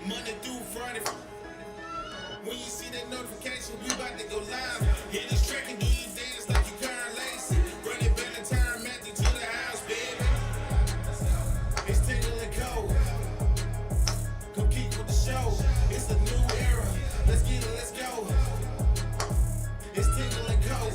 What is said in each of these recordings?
Monday through Friday. When you see that notification, we about to go live. Hit this track and do you dance like you Karen Lacey. Run it back to time, Matthew to the house, baby. It's Tingle and Co. Come keep with the show. It's a new era. Let's get it, let's go. It's Tingle and Co.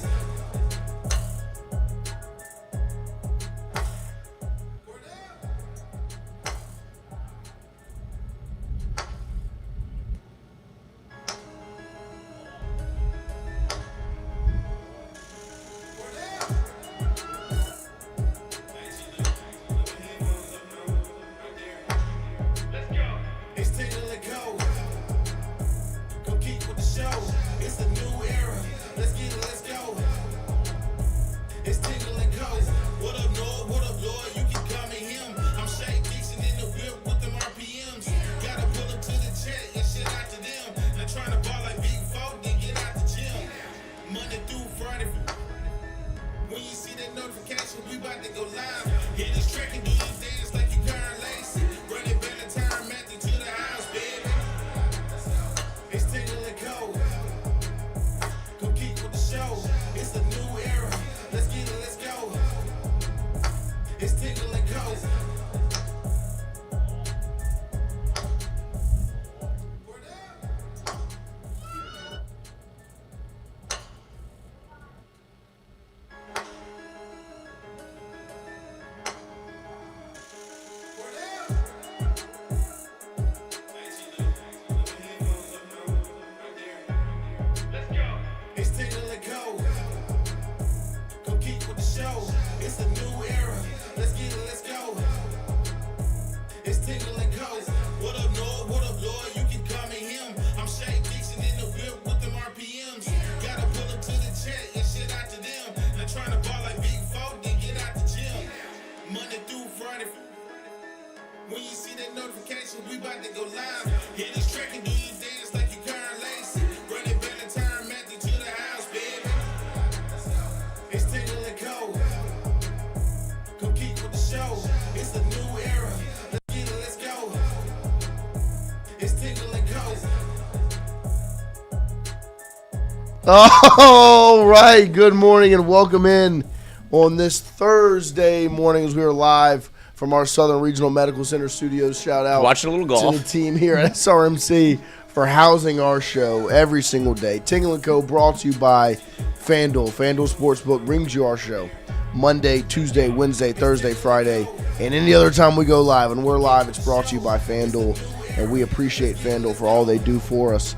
All right, good morning and welcome in on this Thursday morning as we are live from our Southern Regional Medical Center studios. Shout out watching a little golf to the team here at SRMC for housing our show every single day. Tingle & Co. brought to you by FanDuel. FanDuel Sportsbook brings you our show Monday, Tuesday, Wednesday, Thursday, Friday, and any other time we go live. And we're live, it's brought to you by FanDuel, and we appreciate FanDuel for all they do for us.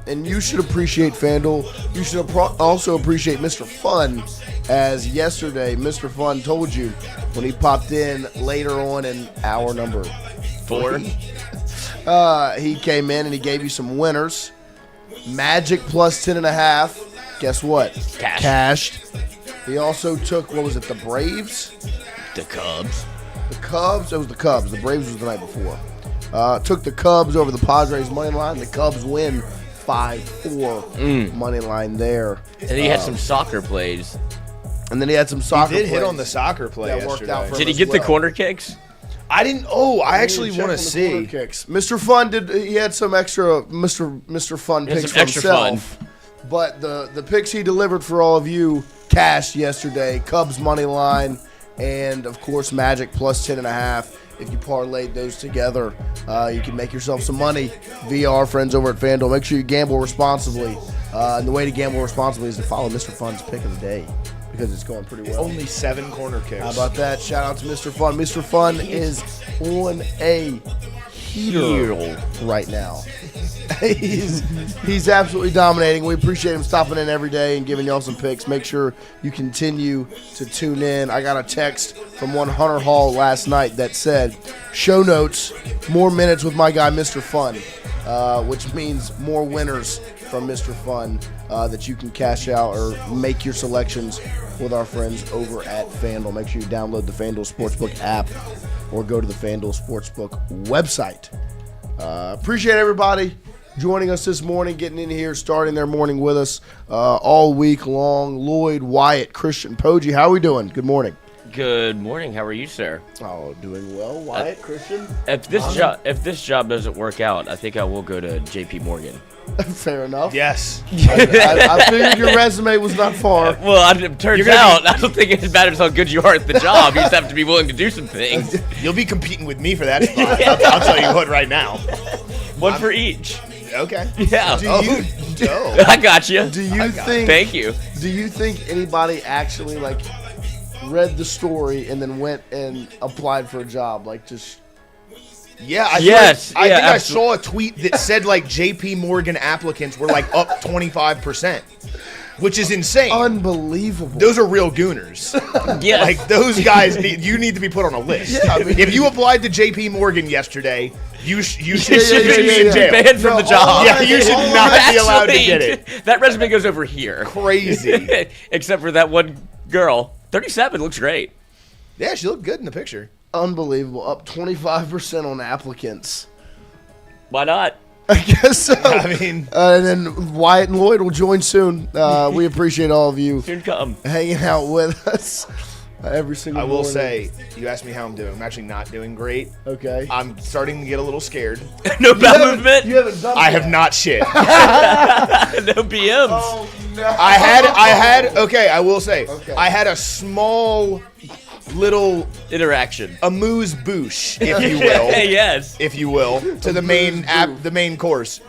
And you should appreciate FanDuel. You should also appreciate Mr. Fun, as yesterday Mr. Fun told you when he popped in later on in hour number 4. He came in and he gave you some winners. Magic plus 10.5. Guess what? Cashed. He also took, what was it, the Braves? The Cubs. The Cubs? It was the Cubs. The Braves was the night before. Took the Cubs over the Padres money line. The Cubs win 5-4 money line there. And then he had some soccer plays. And then he had some soccer plays. He did hit on the soccer play that worked out for him. Did he get the corner kicks? I didn't. Oh, I actually want to see. Mr. Fun did. He had some extra Mr. Fun picks for himself. But the picks he delivered for all of you cashed yesterday. Cubs money line, and of course Magic plus 10.5. If you parlayed those together, you can make yourself some money via our friends over at FanDuel. Make sure you gamble responsibly. And the way to gamble responsibly is to follow Mr. Fun's pick of the day because it's going pretty well. Only 7 corner kicks. How about that? Shout out to Mr. Fun. Mr. Fun is on a heater right now. He's absolutely dominating. We appreciate him stopping in every day and giving y'all some picks. Make sure you continue to tune in. I got a text from one Hunter Hall last night that said, show notes, more minutes with my guy Mr. Fun, which means more winners from Mr. Fun that you can cash out or make your selections with our friends over at FanDuel. Make sure you download the FanDuel Sportsbook app or go to the FanDuel Sportsbook website. Appreciate everybody joining us this morning, getting in here, starting their morning with us all week long. Lloyd, Wyatt, Christian, Poggi, how are we doing? Good morning. Good morning. How are you, sir? Oh, doing well, Wyatt, Christian. If this job doesn't work out, I think I will go to J.P. Morgan. Fair enough. Yes. I figured your resume was not far. Well, it turns out I don't think it matters how good you are at the job. You just have to be willing to do some things. You'll be competing with me for that spot. I'll tell you what right now. One for each. Okay. Yeah. I got you. Do you think? Thank you. Do you think anybody actually read the story and then went and applied for a job? Yeah, I think I saw a tweet that said JP Morgan applicants were up 25%, which is insane. Unbelievable. Those are real gooners. Yes. Those guys, you need to be put on a list. Yeah, I mean, if you applied to JP Morgan yesterday, you should be yeah. in jail. Banned from the job. Yeah, you should not be allowed to get it. That resume goes over here. Crazy. Except for that one girl. 37 looks great. Yeah, she looked good in the picture. Unbelievable. Up 25% on applicants. Why not? I guess so. I mean, and then Wyatt and Lloyd will join soon. We appreciate all of you Soon come. hanging out with us every single I will morning. say, you asked me how I'm doing. I'm actually not doing great. Okay. I'm starting to get a little scared. No bowel movement. You haven't done I that. have not shit. No BMs. Oh, no. I had. Okay, I will say, Okay. I had a small, little Interaction. amuse-bouche, if you will. Yes. If you will, to the main course.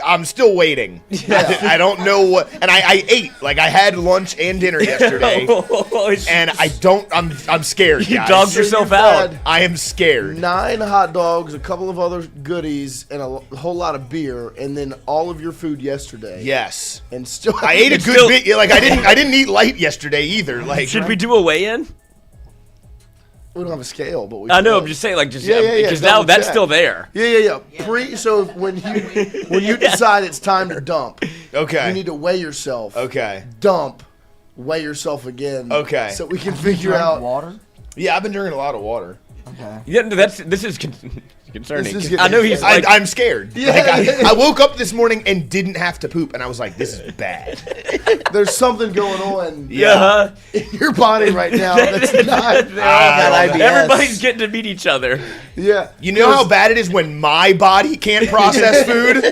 I'm still waiting. I don't know what, and I ate. I had lunch and dinner yesterday, and I'm scared, You guys. dogged yourself you've out. had- I am scared. 9 hot dogs, a couple of other goodies, and a whole lot of beer, and then all of your food yesterday. Yes. And still, I ate a good bit. I didn't eat light yesterday either. Should we do a weigh-in? We don't have a scale, but we. I know. could. I'm just saying, because Yeah, now double that's check. still there. Yeah. So when you decide it's time to dump, Okay. you need to weigh yourself. Okay. Dump, weigh yourself again. Okay. So we can figure out. water. Yeah, I've been drinking a lot of water. Okay. Yeah, no, this is concerning. This is I know he's getting- I'm scared. Yeah. I woke up this morning and didn't have to poop, and I was like, "This is bad." There's something going on yeah. in your body right now that's not. Everybody's getting to meet each other. Yeah. You know how bad it is when my body can't process food.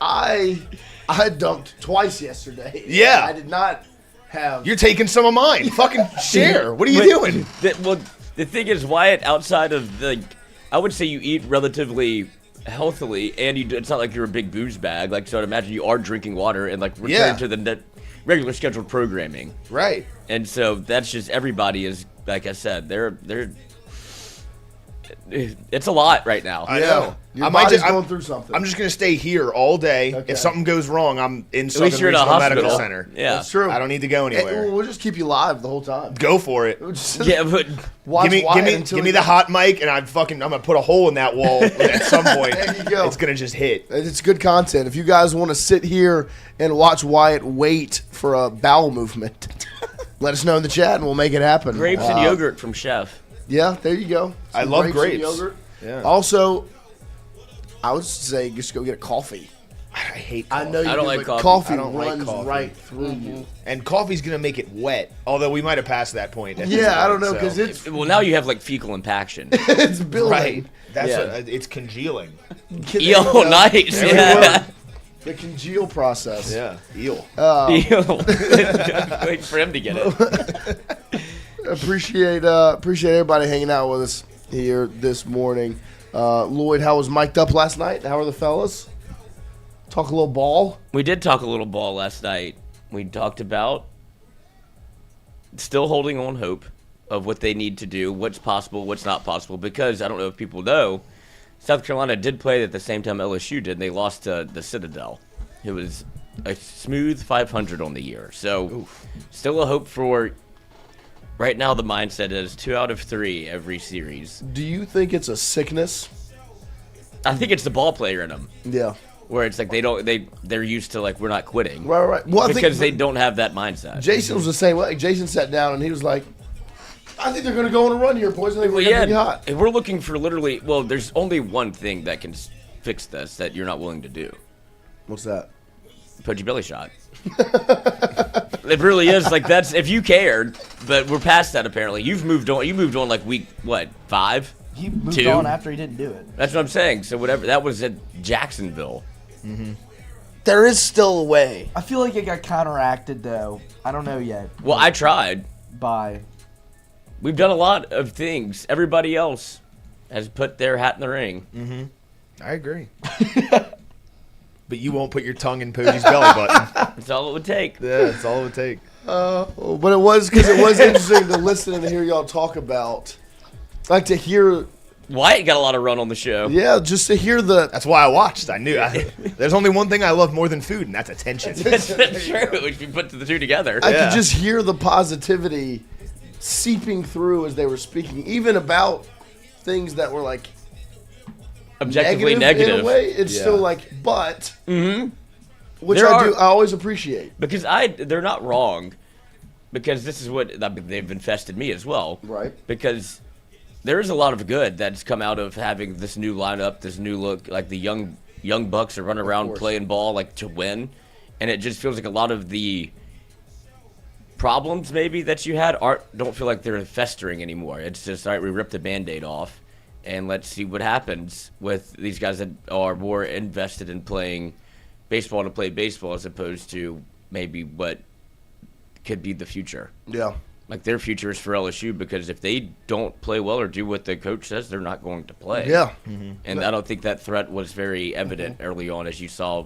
I dumped twice yesterday. Yeah. I did not have. You're taking some of mine. Fucking share. What are you doing? The thing is, Wyatt, outside of I would say you eat relatively healthily, and it's not like you're a big booze bag. So I'd imagine you are drinking water and return Yeah. to the regular scheduled programming. Right. And so that's just everybody is, like I said, they're it's a lot right now. I know. Your I might body's just, going through something. I'm just gonna stay here all day. Okay. If something goes wrong, I'm in At Southern least you're in a Regional Medical hospital. Center. Yeah. That's true. I don't need to go anywhere. We'll just keep you live the whole time. Go for it. We'll just Yeah, but watch Give Wyatt me until the hot mic, and I'm gonna put a hole in that wall at some point. There you go. It's gonna just hit. It's good content. If you guys want to sit here and watch Wyatt wait for a bowel movement, let us know in the chat and we'll make it happen. grapes and yogurt from Chef. Yeah, there you go. I Some love and grapes. yogurt. Yeah. Also, I would say just go get a coffee. I hate I coffee. know you I don't do, like but coffee. coffee I don't like runs coffee. right through you. And coffee's gonna make it wet. Although we might have passed that point. at this Yeah, I don't point, know because so. it's Well, now you have fecal impaction. it's building. right. That's Yeah. it's congealing. Yo, nice. There we Yeah. The congeal process. Yeah. Eel. Wait for him to get it. Appreciate everybody hanging out with us here this morning. Lloyd, how was mic'd up last night? How are the fellas? Talk a little ball. We did talk a little ball last night. We talked about still holding on hope of what they need to do, what's possible, what's not possible, because I don't know if people know, South Carolina did play at the same time LSU did, and they lost to the Citadel. It was a smooth 500 on the year. So still a hope for right now. The mindset is 2 out of 3 every series. Do you think it's a sickness? I think it's the ball player in them. Yeah. Where it's like they're used to we're not quitting. Right. Well, I Because they think don't have that mindset. Jason was the same way. Jason sat down and he was like, I think they're going to go on a run here, boys. I think we're going to be hot. If we're looking for literally, there's only one thing that can fix this that you're not willing to do. What's that? Pudgy belly shot. It really is. Like, that's if you cared, but we're past that apparently. You've moved on. You moved on like week, 5? He moved 2? on after he didn't do it. That's what I'm saying. So whatever, that was at Jacksonville. There is still a way. I feel like it got counteracted, though. I don't know yet. Well, I tried. By We've done a lot of things. Everybody else has put their hat in the ring. I agree. But you won't put your tongue in Poji's belly button. That's all it would take. Yeah, that's all it would take. But it was interesting to listen and hear y'all talk about. Like to hear, Wyatt got a lot of run on the show. yeah, just to hear the. That's why I watched. I knew. There's only one thing I love more than food, and that's attention. That's true. Which we put the two together. I Yeah. could just hear the positivity seeping through as they were speaking, even about things that were like Objectively in negative. a way. It's Yeah. still like, but which There I always appreciate. Because they're not wrong. Because this is what they've infested me as well. Right. Because there is a lot of good that's come out of having this new lineup, this new look. Like the young bucks are running around course. playing ball like to win, and it just feels like a lot of the problems maybe that you had don't feel like they're festering anymore. It's just all right. We ripped the Band-Aid off, and let's see what happens with these guys that are more invested in playing baseball to play baseball as opposed to maybe what could be the future. Yeah. Like their future is for LSU because if they don't play well or do what the coach says, they're not going to play. Yeah. And I don't think that threat was very evident early on, as you saw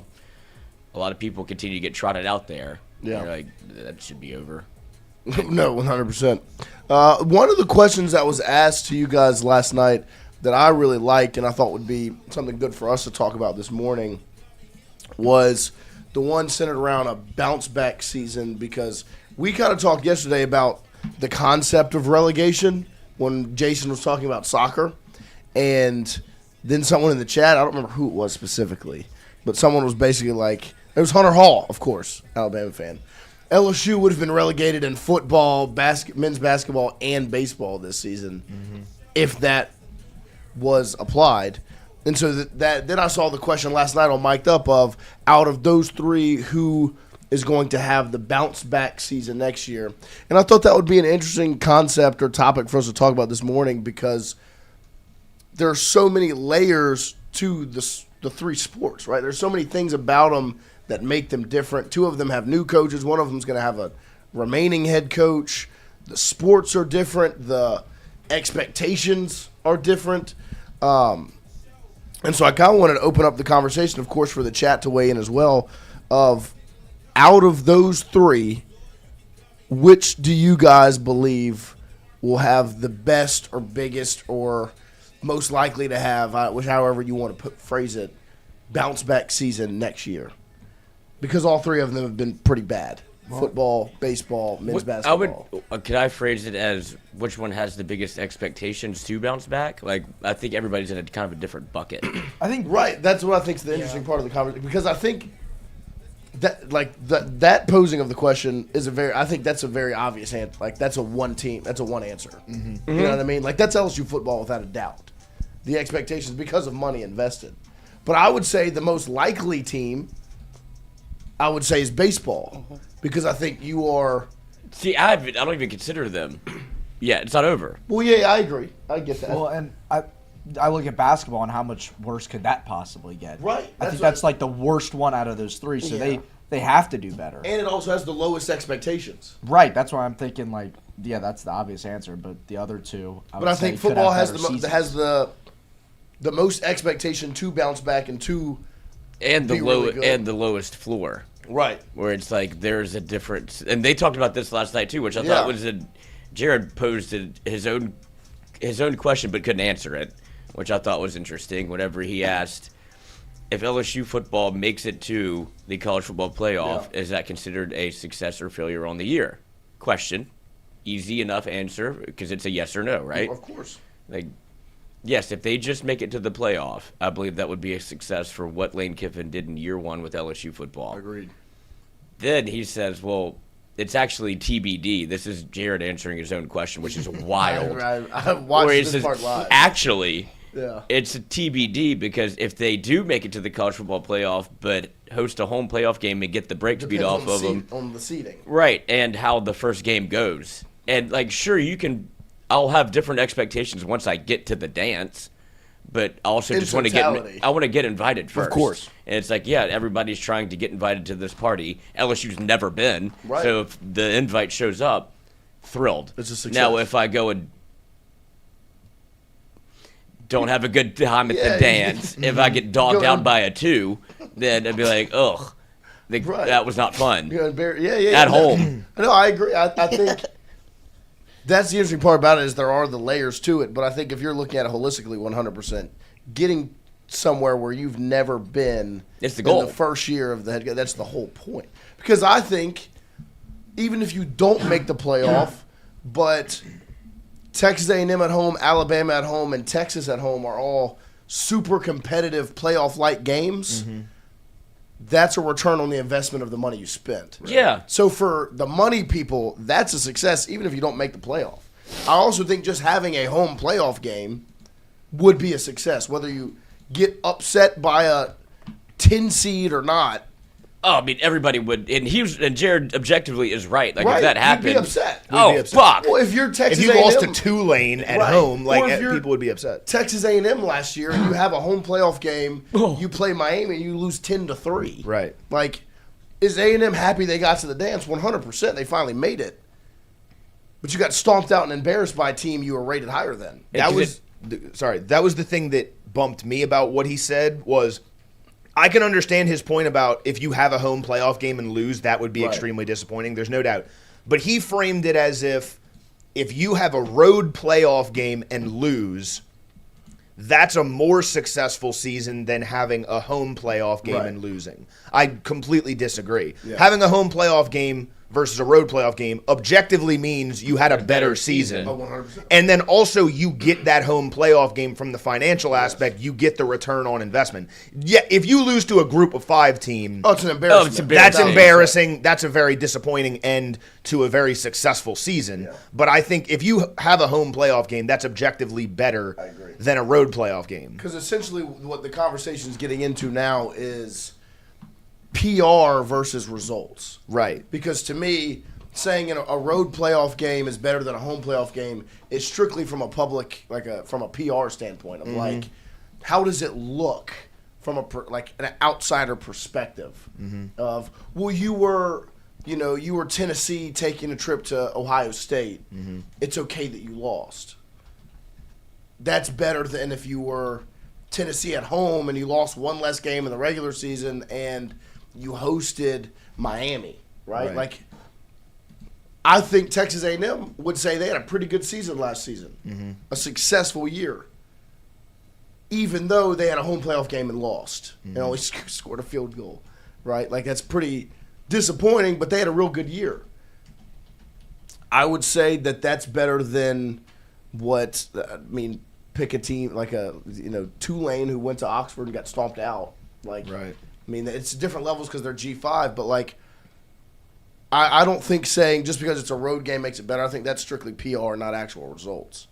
a lot of people continue to get trotted out there. Yeah. You're like, that should be over. No, 100%. One of the questions that was asked to you guys last night that I really liked and I thought would be something good for us to talk about this morning was the one centered around a bounce-back season, because we kind of talked yesterday about the concept of relegation when Jason was talking about soccer, and then someone in the chat, I don't remember who it was specifically, but someone was basically like, it was Hunter Hall, of course, Alabama fan. LSU would have been relegated in football, men's basketball, and baseball this season if that was applied. And so then I saw the question last night on Mic'd Up of, out of those three, who is going to have the bounce-back season next year? And I thought that would be an interesting concept or topic for us to talk about this morning, because there are so many layers to the three sports, right? There's so many things about them that make them different. Two of them have new coaches. One of them is going to have a remaining head coach. The sports are different. The expectations are different. And so I kind of wanted to open up the conversation, of course, for the chat to weigh in as well, of out of those three, which do you guys believe will have the best or biggest or most likely to have, however you want to phrase it, bounce-back season next year? Because all three of them have been pretty bad. Football, baseball, men's basketball. Could I phrase it as which one has the biggest expectations to bounce back? Like, I think everybody's in a kind of a different bucket. I think Right, that's what I think is the interesting part of the conversation, because I think that posing of the question is I think that's a very obvious answer. Like, that's a one team, that's a one answer. You know what I mean? Like, that's LSU football without a doubt. The expectations because of money invested. But I would say the most likely team, I would say, is baseball, because I think you are. See, I don't even consider them. Yeah, it's not over. Well, yeah, I agree. I get that. well, and I look at basketball and how much worse could that possibly get? Right. I think that's like the worst one out of those three. So Yeah. they have to do better. And it also has the lowest expectations. Right. That's why I'm thinking like, yeah, that's the obvious answer. But the other two, But I think football has the most expectation to bounce back and to And the be really good. and the lowest floor. Right. Where it's like there's a difference, and they talked about this last night too, which I Yeah. thought was Jared posed his own question but couldn't answer it, which I thought was interesting. Whenever he asked if LSU football makes it to the college football playoff, is that considered a success or failure on the year? Question, easy enough answer because it's a yes or no, right? Of course. Like, yes, if they just make it to the playoff, I believe that would be a success for what Lane Kiffin did in year one with LSU football. Agreed. Then he says, well, it's actually TBD. This is Jared answering his own question, which is wild. I watched Where he this says, part live. actually, Yeah. It's a TBD because if they do make it to the college football playoff, but host a home playoff game and get the brakes beat off of them, on the seeding. right? And how the first game goes, and like, sure, I'll have different expectations once I get to the dance, but I also just want to get invited first. Of course. And it's like, yeah, everybody's trying to get invited to this party. LSU's never been, right. So if the invite shows up, thrilled. It's a success. Now, if I go and don't have a good time at the dance, if I get dogged out by a 2, then I'd be like, ugh, that was not fun. At home. No, I agree. I think that's the interesting part about it is there are the layers to it. But I think if you're looking at it holistically 100%, getting somewhere where you've never been it's the goal. In the first year of the head coach, that's the whole point. Because I think even if you don't make the playoff, but Texas A&M at home, Alabama at home, and Texas at home are all super competitive playoff-like games. Mm-hmm. That's a return on the investment of the money you spent. Right? Yeah. So for the money people, that's a success even if you don't make the playoff. I also think just having a home playoff game would be a success, whether you get upset by a 10 seed or not. Oh, I mean, everybody would, and Jared objectively is right. Like, if that happened, you'd be upset. Fuck! Well, if you're Texas if you A&M, lost to Tulane at home, like people would be upset. Texas A&M last year, and you have a home playoff game. You play Miami, and you lose 10-3. Right. Like, is A&M happy they got to the dance? 100%. They finally made it. But you got stomped out and embarrassed by a team you were rated higher than. That was the thing that bumped me about what he said was. I can understand his point about if you have a home playoff game and lose, that would be extremely disappointing. There's no doubt. But he framed it as if you have a road playoff game and lose, that's a more successful season than having a home playoff game and losing. I completely disagree. Yeah. Having a home playoff game versus a road playoff game objectively means you had a better season. 100%. And then also you get that home playoff game from the financial aspect. You get the return on investment. Yeah, if you lose to a group of 5 team, it's an embarrassment. That's embarrassing. That's a very disappointing end to a very successful season. Yeah. But I think if you have a home playoff game, that's objectively better than a road playoff game. Because essentially what the conversation is getting into now is PR versus results. Right. Because to me, saying a road playoff game is better than a home playoff game is strictly from a public, from a PR standpoint of how does it look from an outsider perspective of, well, you were Tennessee taking a trip to Ohio State. Mm-hmm. It's okay that you lost. That's better than if you were Tennessee at home and you lost one less game in the regular season and you hosted Miami, right? Like, I think Texas A&M would say they had a pretty good season last season, a successful year, even though they had a home playoff game and lost and only scored a field goal, right? Like, that's pretty disappointing, but they had a real good year. I would say that that's better than pick a team like Tulane who went to Oxford and got stomped out. I mean, it's different levels because they're G5, but I don't think saying just because it's a road game makes it better. I think that's strictly PR, not actual results.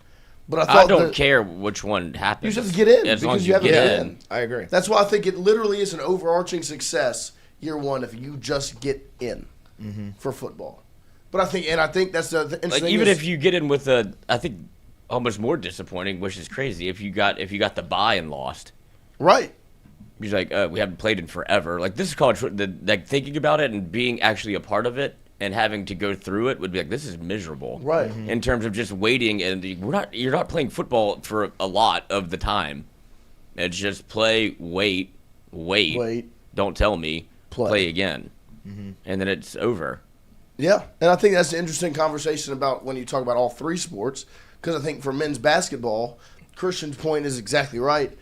But I don't care which one happens. You just have to get in as long because as you have to get in. I agree. That's why I think it literally is an overarching success year one if you just get in for football. But I think that's the interesting thing. Even if you get in with I think almost more disappointing, which is crazy, if you got the bye and lost. Right. He's like, we haven't played in forever. Like, this is college. Thinking about it and being actually a part of it and having to go through it would be like, this is miserable. Right. In terms of just waiting, and you're not playing football for a lot of the time. It's just play, wait, don't tell me, play again, and then it's over. Yeah, and I think that's an interesting conversation about when you talk about all 3 sports, because I think for men's basketball, Christian's point is exactly right.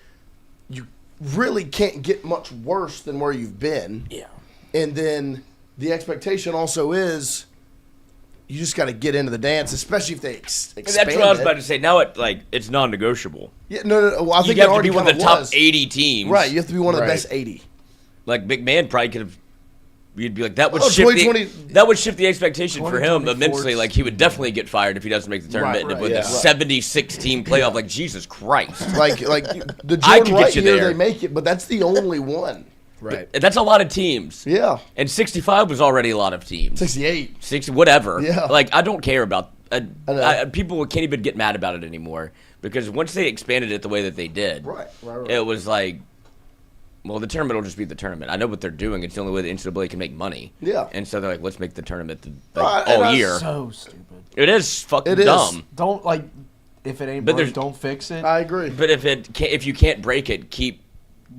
You really can't get much worse than where you've been. Yeah. And then the expectation also is you just got to get into the dance, especially if they expand and that's what I was about to say. Now it's non-negotiable. Yeah, no. Well, I think you have to be one of the top 80 teams. Right, you have to be one of the best 80. Like, McMahon probably could have you'd be like, that would Oh, shift 2020 that would shift the expectation for him 2024 immensely. Like he would definitely get fired if he doesn't make the tournament Right, with yeah. a 76-team playoff. Like Jesus Christ, Like the I Jordan could Wright get you year, there. they make it, but that's the only one. Right. that's a lot of teams. Yeah, And 65 was already a lot of teams. 68. 60, whatever. Yeah. Like I don't care about. know. People can't even get mad about it anymore because once they expanded it the way that they did, Right. it was like, well, the tournament will just be the tournament. I know what they're doing. It's the only way the NCAA can make money. Yeah. And so they're like, let's make the tournament Right, and all I- year. So stupid. It is fucking It is. dumb. Don't if it ain't But broke, there's- don't fix it. I agree. But if you can't break it, keep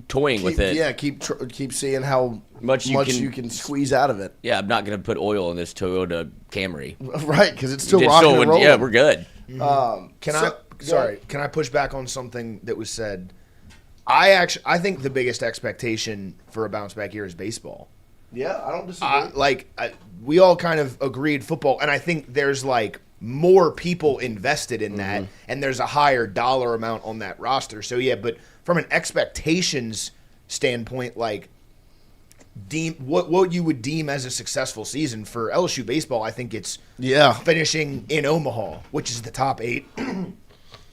toying with it. Yeah, keep seeing how Much you can- squeeze out of it. Yeah, I'm not gonna put oil in this Toyota Camry. Right, because it's still It's rocking still- and rolling. yeah, we're good. Can I push back on something that was said? I think the biggest expectation for a bounce back year is baseball. Yeah, I don't disagree. We all kind of agreed football, and I think there's more people invested in that, and there's a higher dollar amount on that roster. So yeah, but from an expectations standpoint, what you would deem as a successful season for LSU baseball, I think it's finishing in Omaha, which is the top 8.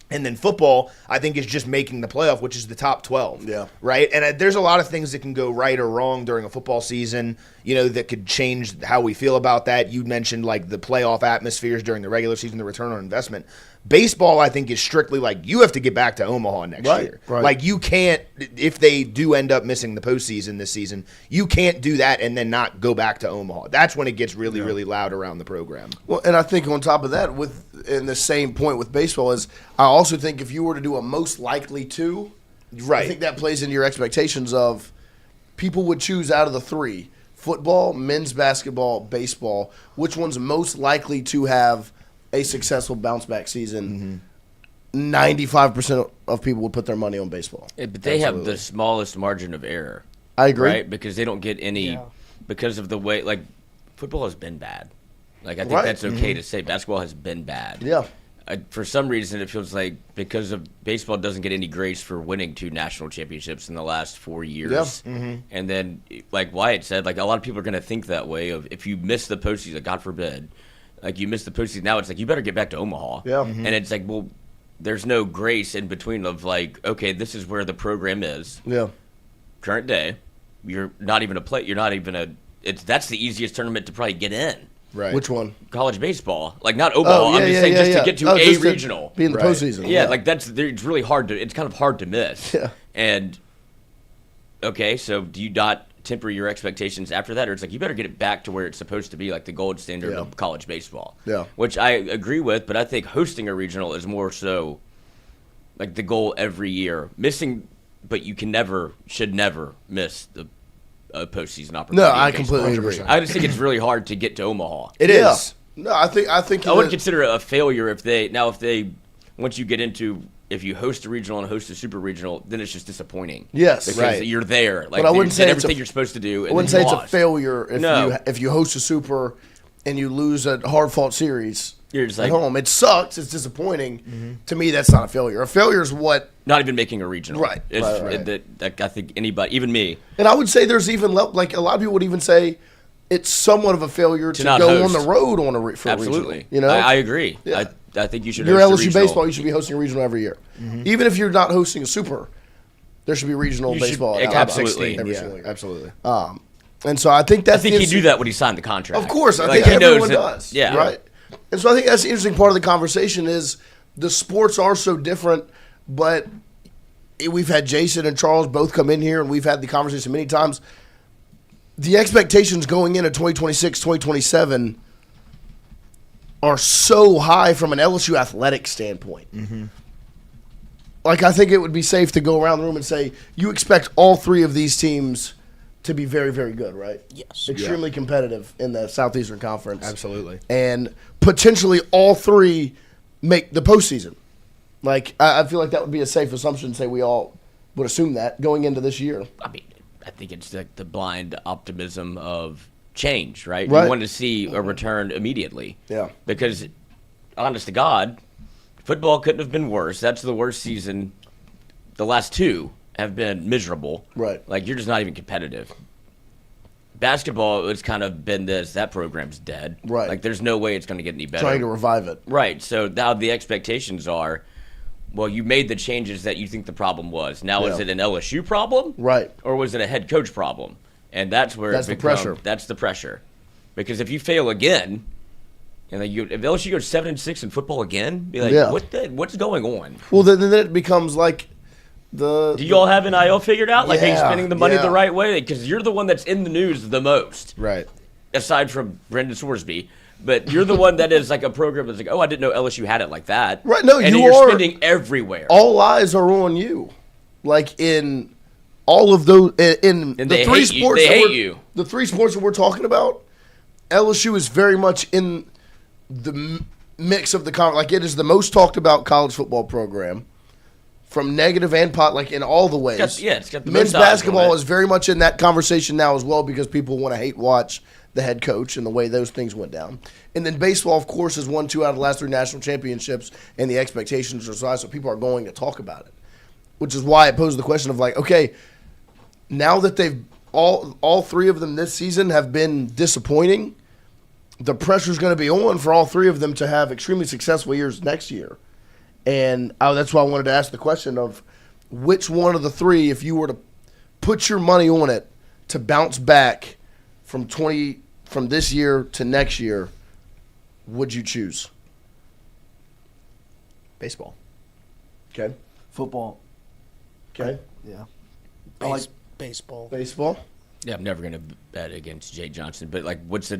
And then football, I think, is just making the playoff, which is the top 12. Yeah. Right? And there's a lot of things that can go right or wrong during a football season, that could change how we feel about that. You mentioned, the playoff atmospheres during the regular season, the return on investment. Baseball, I think, is strictly, you have to get back to Omaha next year. Right. You can't, if they do end up missing the postseason this season, you can't do that and then not go back to Omaha. That's when it gets really, really loud around the program. Well, and I think on top of that, in the same point with baseball is, I also think if you were to do a most likely to, Right. I think that plays into your expectations of people would choose out of the 3, football, men's basketball, baseball, which one's most likely to have a successful bounce back season. 95% of people would put their money on baseball. Yeah, but they have the smallest margin of error. I agree. Right? Because they don't get any because of the way football has been bad. I think Right. that's okay to say. Basketball has been bad. Yeah. For some reason, it feels like because of baseball doesn't get any grace for winning 2 national championships in the last 4 years. Yeah. And then, like Wyatt said, a lot of people are going to think that way of if you miss the postseason, God forbid, you miss the postseason, now it's you better get back to Omaha. Yeah. And it's well, there's no grace in between of okay, this is where the program is. Yeah. Current day, you're not even a play. You're not even that's the easiest tournament to probably get in. Right. Which one? College baseball, not Omaha. I'm just saying to get to a regional. Be in the Right. postseason. Yeah, it's really hard to. It's kind of hard to miss. Yeah. And okay, so do you not temper your expectations after that, or it's you better get it back to where it's supposed to be, the gold standard Yeah. of college baseball. Yeah. Which I agree with, but I think hosting a regional is more so the goal every year. Missing, but you should never miss the postseason opportunity. No, I in baseball. completely agree. I just think it's really hard to get to Omaha. It Yeah. is. No, I think I would consider it a failure if they once you get into if you host a regional and host a super regional, then it's just disappointing. Yes, because right. you're there. But I wouldn't say did it's everything you're supposed to do. I And wouldn't then say you it's a lost. failure No. if you host a super and you lose a hard fought series. You're just at home. It sucks. It's disappointing. To me, that's not a failure. A failure is what. Not even making a regional. Right, It's, right. that I think anybody, even me, And I would say there's even a lot of people would even say it's somewhat of a failure to not go host. on the road on for absolutely. a regional. I agree. Yeah. I think you should. You're host a LSU regional. baseball. You should be hosting a regional every year, even if you're not hosting a super. There should be regional You should- baseball. yeah, at absolutely. every Yeah, single year. absolutely. And so I think I that's think the he knew that when he signed the contract. Of course, I Like, think he knows everyone that- does. Yeah. Right. And so I think that's the interesting part of the conversation is the sports are so different, but we've had Jason and Charles both come in here, and we've had the conversation many times. The expectations going into 2026, 2027 are so high from an LSU athletic standpoint. I think it would be safe to go around the room and say you expect all 3 of these teams to be very, very good, right? Yes. Extremely competitive in the Southeastern Conference. Absolutely. And potentially all 3 make the postseason. I feel like that would be a safe assumption to say we all would assume that going into this year. I mean, I think it's the blind optimism of change, right? Right. You want to see a return immediately. Yeah. Because, honest to God, football couldn't have been worse. That's the worst season. The last 2 have been miserable. Right. You're just not even competitive. basketball, it's kind of been that program's dead. Right. Like, there's no way it's going to get any better. Trying to revive it. Right. So now the expectations are, well, you made the changes that you think the problem was. Now, is it an LSU problem? Right. Or was it a head coach problem? And that's where That's the pressure. That's the pressure. Because if you fail again, and like if LSU goes 7-6 in football again, be like, what's going on? Well, then it becomes like do you all have NIL figured out? Like, are you Yeah, spending the money yeah. the right way? Because you're the one that's in the news the most. Right. Aside from Brendan Sorsby. But you're the one that is like a program that's like, oh, I didn't know LSU had it like that. Right, no, and you you're are spending everywhere. All eyes are on you. Like in all of those in And the they three hate you. sports They that hate we're- you. The three sports that we're talking about, LSU is very much in the mix of the like it is the most talked about college football program. From negative and like in all the ways. It's got the Men's most eyes on basketball it. is very much in that conversation now as well because people want to hate watch the head coach and the way those things went down. And then baseball, of course, has won 2 out of the last 3 national championships, and the expectations are high, so people are going to talk about it. Which is why I posed the question of like, okay, now that they've all 3 of them this season have been disappointing, the pressure's going to be on for all 3 of them to have extremely successful years next year. And that's why I wanted to ask the question of which one of the 3, if you were to put your money on it to bounce back from this year to next year, would you choose? Baseball. Okay. Football. Okay. Yeah. Baseball. Baseball. Yeah, I'm never going to bet against Jay Johnson. But, like, what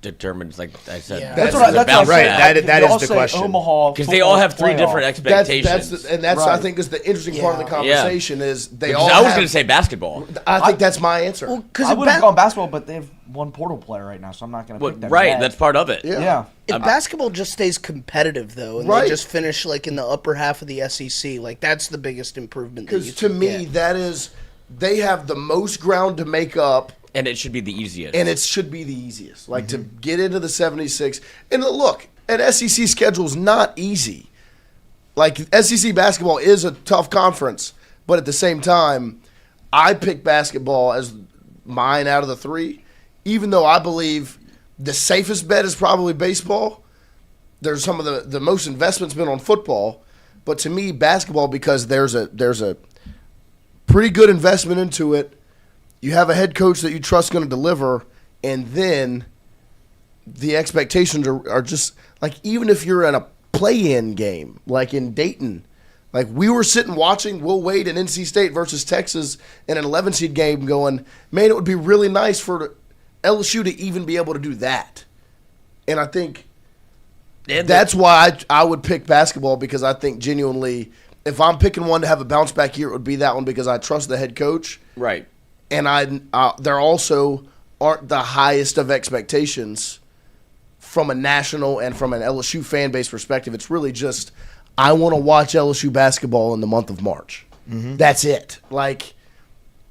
determines, like I said, Yeah. That's the what I bounce said. back? That They all is the say question. Omaha Because they all have 3 football different playoff. expectations. I Right. think is the interesting part of the Yeah. conversation is they Because all I was have- going to say basketball. I think that's my answer. Well, because I would have gone basketball, but they have one portal player right now, so I'm not going to pick them. Right, yet. that's part of it. Yeah. Yeah. if basketball just stays competitive though, and Right. they just finish like in the upper half of the SEC, like that's the biggest improvement. That you Because to can me, get. that is they have the most ground to make up. And it should be the easiest. And it should be the easiest. Like to get into the 76. And look, an SEC schedule is not easy. Like SEC basketball is a tough conference, but at the same time, I pick basketball as mine out of the 3, even though I believe the safest bet is probably baseball. There's some of the most investment's been on football, but to me, basketball because there's a pretty good investment into it. You have a head coach that you trust going to deliver, and then the expectations are just like even if you're in a play-in game, like in Dayton, like we were sitting watching Will Wade and NC State versus Texas in an 11-seed game going, man, it would be really nice for LSU to even be able to do that. And I think that's why I would pick basketball because I think genuinely if I'm picking one to have a bounce back year, it would be that one because I trust the head coach. right. And there also aren't the highest of expectations from a national and from an LSU fan base perspective. It's really just I want to watch LSU basketball in the month of March. Mm-hmm. That's it. Like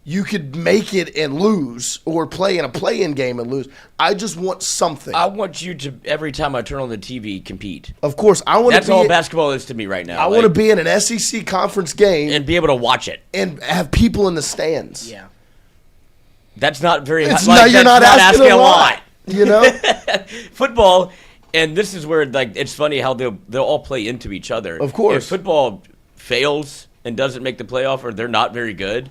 you could make it and lose or play in a play-in game and lose. I just want something. I want you to, every time I turn on the TV, compete. Of course, I want That's to be all basketball is to me right now. I want to be in an SEC conference game and be able to watch it. and have people in the stands. yeah. That's not very It's like, not, you're that's not asking a lot. You know? Football, and this is where like it's funny how they'll all play into each other. Of course. If football fails and doesn't make the playoff or they're not very good,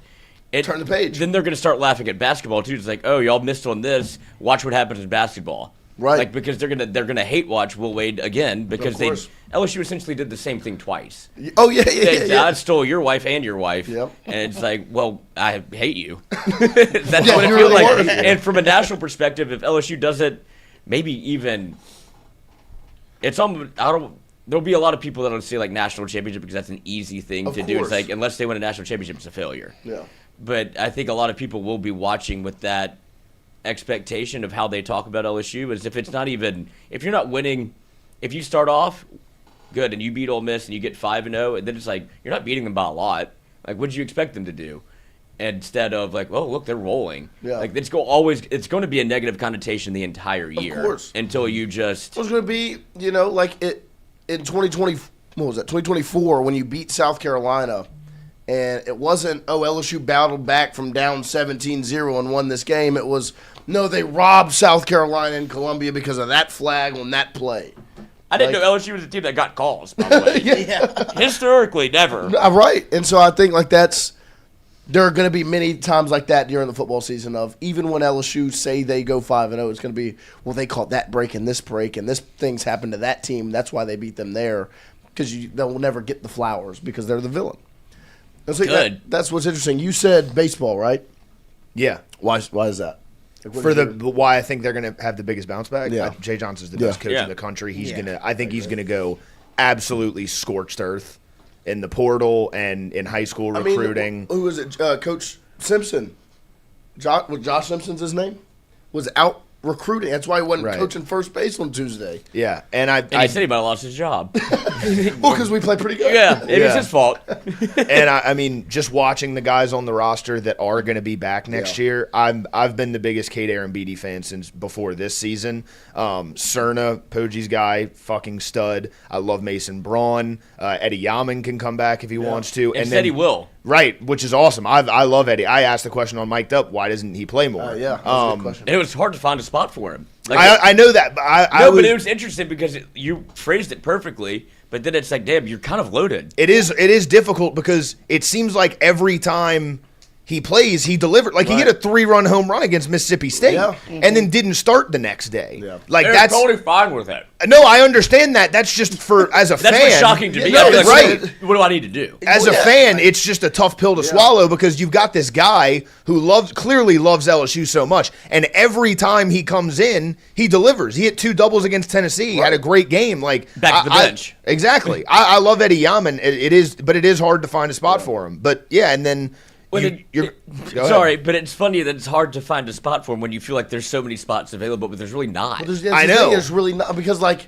Turn the page. Then they're going to start laughing at basketball too. It's like, oh, y'all missed on this. Watch what happens in basketball. Right. Like because they're gonna hate watch Will Wade again because course. LSU essentially did the same thing twice. Oh, yeah. I stole your wife and your wife. Yep. And it's like, well, I hate you. That's Yeah, what it you feels really like. were. And from a national perspective, if LSU doesn't, maybe even, it's almost, there'll be a lot of people that'll say like national championship because that's an easy thing Of to do. It's course. like, unless they win a national championship, it's a failure. Yeah. But I think a lot of people will be watching with that expectation of how they talk about LSU as if it's not even, if you're not winning, if you start off good and you beat Ole Miss and you get 5-0 and then it's like you're not beating them by a lot, like what did you expect them to do instead of like, oh look, they're rolling. Yeah. Like it's going to be a negative connotation the entire year course. until you just It was going to be, like it in 2020, what was that, 2024 when you beat South Carolina and it wasn't, LSU battled back from down 17-0 and won this game. It was, No, they robbed South Carolina and Columbia because of that flag on that play. I didn't know LSU was a team that got calls, by the way. Yeah. Historically, never. Right. And so I think like there are going to be many times like that during the football season of even when LSU say they go 5-0, it's going to be, well, they caught that break and this thing's happened to that team. That's why they beat them there because they'll never get the flowers because they're the villain. And so that's what's interesting. You said baseball, right? Yeah. Why is that? Why I think they're going to have the biggest bounce back. Yeah. Jay Johnson's the best coach in the country. I think he's going to go absolutely scorched earth in the portal and in high school recruiting. Who was it? Coach Simpson. Josh Simpson's his name? Was out recruiting. That's why he wasn't coaching first base on Tuesday. Yeah. And he said he might have lost his job. Well, because we play pretty good. Yeah, it was his fault. And I mean, just watching the guys on the roster that are going to be back next year, I've been the biggest Kate Arambidi fan since before this season. Cerna, Poji's guy, fucking stud. I love Mason Braun. Eddie Yaman can come back if he wants to. And said he will. Right, which is awesome. I love Eddie. I asked the question on Mic'd Up, why doesn't he play more? That's a good question. And it was hard to find a spot for him. I know that, but but it was interesting because you phrased it perfectly, but then it's like, damn, you're kind of loaded. It is difficult because it seems like every time he plays, he delivered. Like he hit a 3-run home run against Mississippi State, and then didn't start the next day. Yeah. Like They're that's totally fine with it. No, I understand that. That's just as a fan. That's what's shocking to me. No, I'd be like, right. What do I need to do? As a fan, it's just a tough pill to swallow because you've got this guy who clearly loves LSU so much, and every time he comes in, he delivers. He hit 2 doubles against Tennessee. He had a great game. Like back to the bench. Exactly. I love Eddie Yaman. It is hard to find a spot for him. But yeah, and then. Sorry, but it's funny that it's hard to find a spot for him when you feel like there's so many spots available, but there's really not. I know. There's really not because like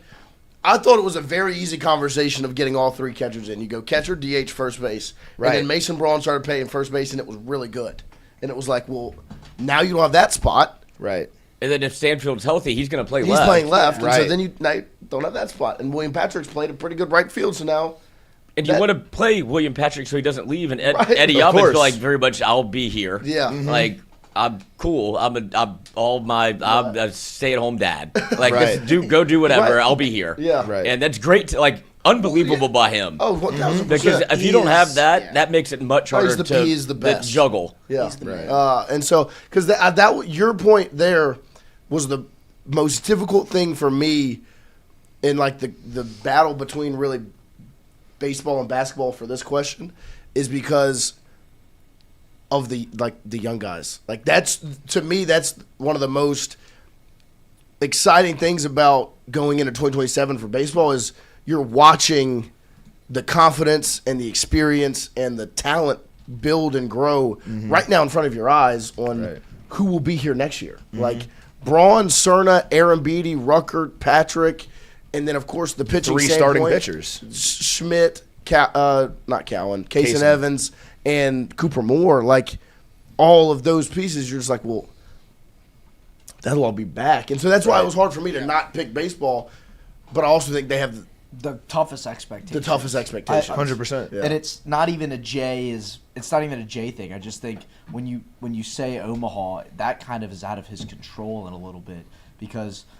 I thought it was a very easy conversation of getting all 3 catchers in. You go catcher, DH, first base, and then Mason Braun started playing first base, and it was really good. And it was like, well, now you don't have that spot, right? And then if Stanfield's healthy, he's going to play left. He's playing left, right? And so then now you don't have that spot. And William Patrick's played a pretty good right field, so now. And you want to play William Patrick so he doesn't leave, and Eddie Yaman feel like very much I'll be here. Yeah, like I'm cool. I'm a stay-at-home dad. Like go do whatever. I'll be here. Yeah, right. And that's great. Unbelievable by him. Oh, 1,000%. Because if you don't have that, that makes it much harder to juggle. Yeah, and so because that your point there was the most difficult thing for me in like the battle between really baseball and basketball for this question is because of the young guys. Like that's to me that's one of the most exciting things about going into 2027 for baseball is you're watching the confidence and the experience and the talent build and grow right now in front of your eyes on who will be here next year. Like Braun, Cerna, Arambidi, Ruckert, Patrick. And then, of course, the pitching 3 starting pitchers. Schmidt, not Cowan, Kaysen Evans, and Cooper Moore. Like, all of those pieces, you're just like, well, that'll all be back. And so that's why it was hard for me to not pick baseball. But I also think they have the toughest expectations. 100%. And it's not even a Jay thing. I just think when you say Omaha, that kind of is out of his control in a little bit because –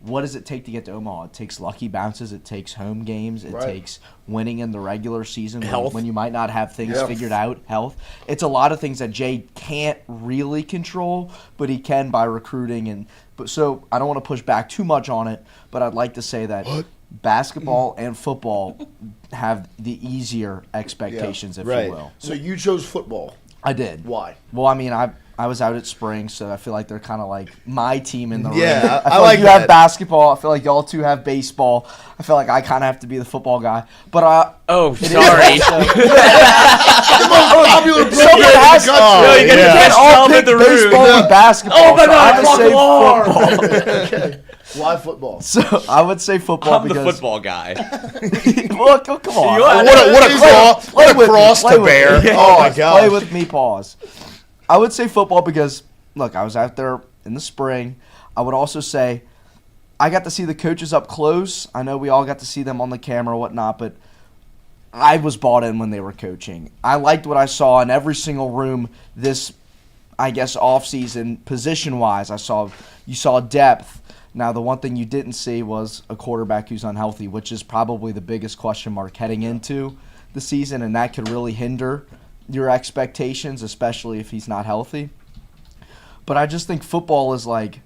what does it take to get to Omaha? It takes lucky bounces. It takes home games. It takes winning in the regular season when you might not have things figured out. Health. It's a lot of things that Jay can't really control, but he can by recruiting. So I don't want to push back too much on it, but I'd like to say that basketball and football have the easier expectations, if you will. So you chose football. I did. Why? Well, I mean, I was out at spring, so I feel like they're kind of like my team in the room. Yeah, I feel like you have basketball. I feel like y'all 2 have baseball. I feel like I kind of have to be the football guy. But sorry. Someone has to. You can't all pick baseball and basketball. Oh my God! I'm football. Okay. Why football? So I would say football I'm because the football guy. Well, come on. What a cross to bear. Oh my God. Play with me, pause. I would say football because, look, I was out there in the spring. I would also say I got to see the coaches up close. I know we all got to see them on the camera or whatnot, but I was bought in when they were coaching. I liked what I saw in every single room this I guess, offseason position-wise. You saw depth. Now, the one thing you didn't see was a quarterback who's unhealthy, which is probably the biggest question mark heading into the season, and that could really hinder your expectations, especially if he's not healthy. But I just think football is like,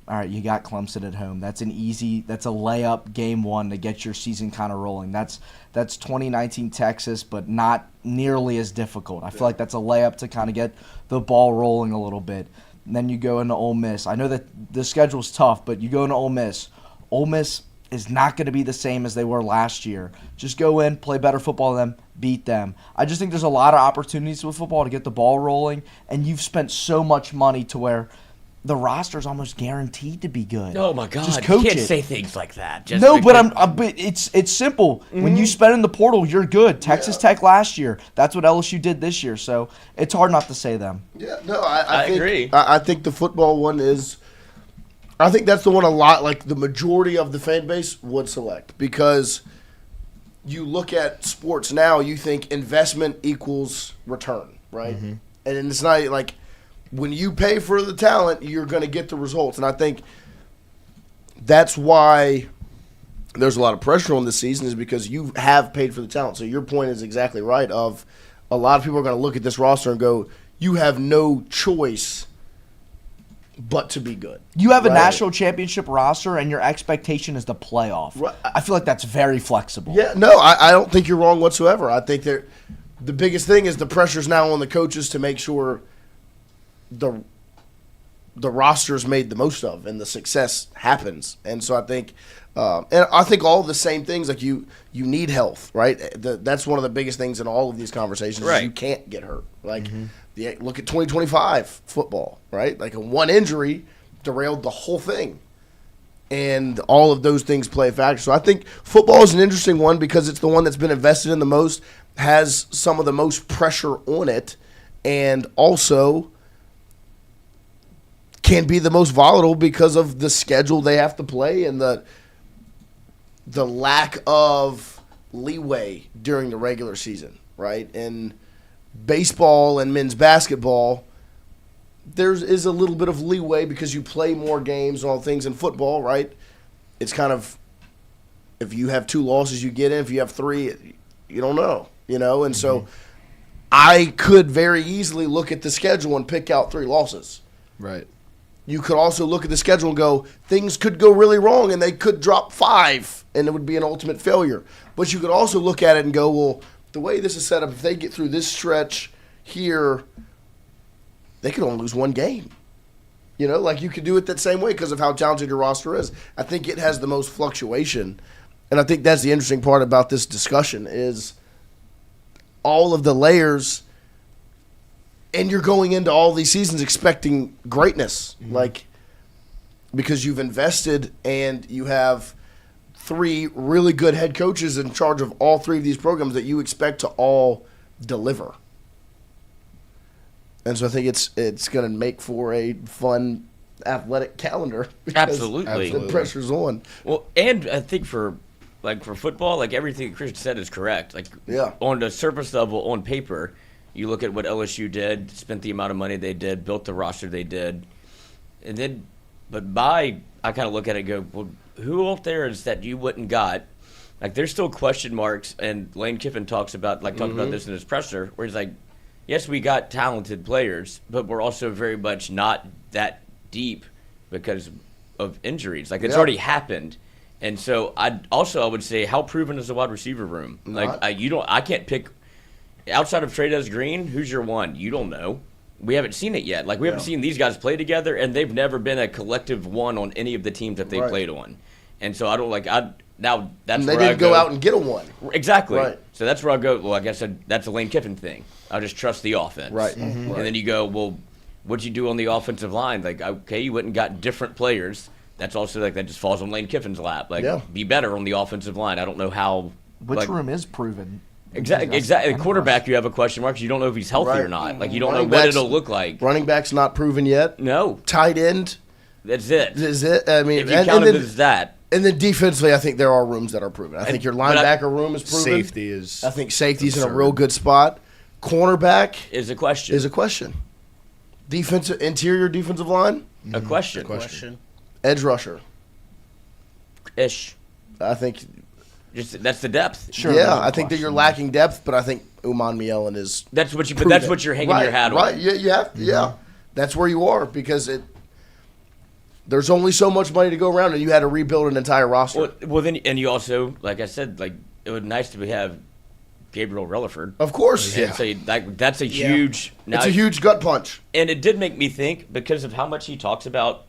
all right, you got Clemson at home. That's a layup game one to get your season kind of rolling. That's 2019 Texas, but not nearly as difficult. I feel like that's a layup to kind of get the ball rolling a little bit. And then you go into Ole Miss. I know that the schedule's tough, but you go into Ole Miss. Ole Miss is not going to be the same as they were last year. Just go in, play better football than them, beat them. I just think there's a lot of opportunities with football to get the ball rolling, and you've spent so much money to where the roster's almost guaranteed to be good. Oh my God! Just coach you can't it. say things like that. Just No, because- but it's simple. When you spend in the portal, you're good. Texas Tech last year, that's what LSU did this year. So it's hard not to say them. Yeah, no, I think, agree. I think the football one is. I think that's the one a lot, like the majority of the fan base would select, because you look at sports now, you think investment equals return, right? And it's not like when you pay for the talent, you're going to get the results. And I think that's why there's a lot of pressure on this season, is because you have paid for the talent. So your point is exactly right. Of a lot of people are going to look at this roster and go, you have no choice but to be good. You have a Right. national championship roster, and your expectation is the playoff. Right. I feel like that's very flexible. Yeah, no, I don't think you're wrong whatsoever. I think the biggest thing is the pressure's now on the coaches to make sure the roster is made the most of and the success happens. And so I think all the same things, like you need health, right? That's one of the biggest things in all of these conversations. Right. Is you can't get hurt. Like look at 2025 football, right? Like one injury derailed the whole thing. And all of those things play a factor. So I think football is an interesting one because it's the one that's been invested in the most, has some of the most pressure on it, and also can be the most volatile because of the schedule they have to play and the lack of leeway during the regular season, right? And baseball and men's basketball, there is a little bit of leeway because you play more games and all things. In football, right? It's kind of, if you have 2 losses, you get in. If you have 3, you don't know, And so I could very easily look at the schedule and pick out 3 losses. Right. You could also look at the schedule and go, things could go really wrong and they could drop 5 and it would be an ultimate failure. But you could also look at it and go, well, the way this is set up, if they get through this stretch here, they could only lose 1 game. Like you could do it that same way because of how talented your roster is. I think it has the most fluctuation. And I think that's the interesting part about this discussion is all of the layers. And you're going into all these seasons expecting greatness, because you've invested and you have 3 really good head coaches in charge of all 3 of these programs that you expect to all deliver. And so I think it's going to make for a fun athletic calendar. Absolutely. The pressure's on. Well, and I think for football, everything Christian said is correct. On the surface level, on paper, you look at what LSU did, spent the amount of money they did, built the roster they did, and then, I kind of look at it and go, well, who out there is that you wouldn't got? There's still question marks, and Lane Kiffin talked about this in his presser, where he's like, yes, we got talented players, but we're also very much not that deep because of injuries. It's already happened. And so I would say, how proven is the wide receiver room? I can't pick. Outside of Trey'Dez Green, who's your one? You don't know. We haven't seen it yet. We haven't seen these guys play together, and they've never been a collective one on any of the teams that they played on. And so I don't now that's and where they I didn't go out and get a 1. Exactly. Right. So that's where I go. Well, I guess that's a Lane Kiffin thing. I just trust the offense. Right. And then you go, well, what'd you do on the offensive line? Okay, you went and got different players. That's also that just falls on Lane Kiffin's lap. Be better on the offensive line. I don't know how. Which room is proven? Exactly. Quarterback, you have a question mark. You don't know if he's healthy or not. You don't know what it'll look like. Running back's not proven yet. No. Tight end. That's it. Is it? I mean, if you count it as that. And then defensively, I think there are rooms that are proven. I think your linebacker room is proven. Safety is. I think safety's in a real good spot. Cornerback is a question. Interior defensive line, A question. Question. edge rusher. Ish. I think. Just that's the depth. Sure, Yeah, no I think that you're question. lacking depth, but I think Umanmielen is. That's what you. But proven. that's what you're hanging your hat on. Right. Yeah. You have. Yeah. That's where you are because there's only so much money to go around, and you had to rebuild an entire roster. Well, then, and you also, like I said, like it would be nice to have Gabriel Relaford. Of course. And so that's a huge. Now, It's a huge gut punch. and it did make me think because of how much he talks about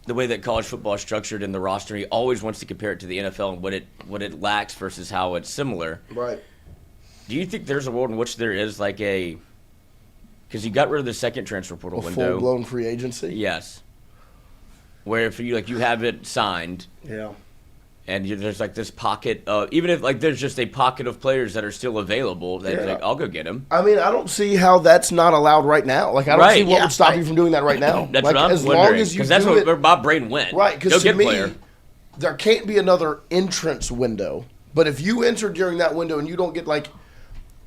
the way that college football is structured in the roster. He always wants to compare it to the NFL and what it lacks versus how it's similar. Right. Do you think there's a world in which there is like a because you got rid of the second transfer portal A window? full blown free agency. Yes. Where if you have it signed Yeah. and there's like this pocket of even if like there's just a pocket of players that are still available that Yeah. like I'll go get them. I mean, I don't see how that's not allowed right now. Like, I don't Right, see what yeah. would stop you from doing that right now. That's like, what I'm as wondering long as you because that's do where it, my brain went. right? Go Because to get me, player. there can't be another entrance window. But if you enter during that window and you don't get like,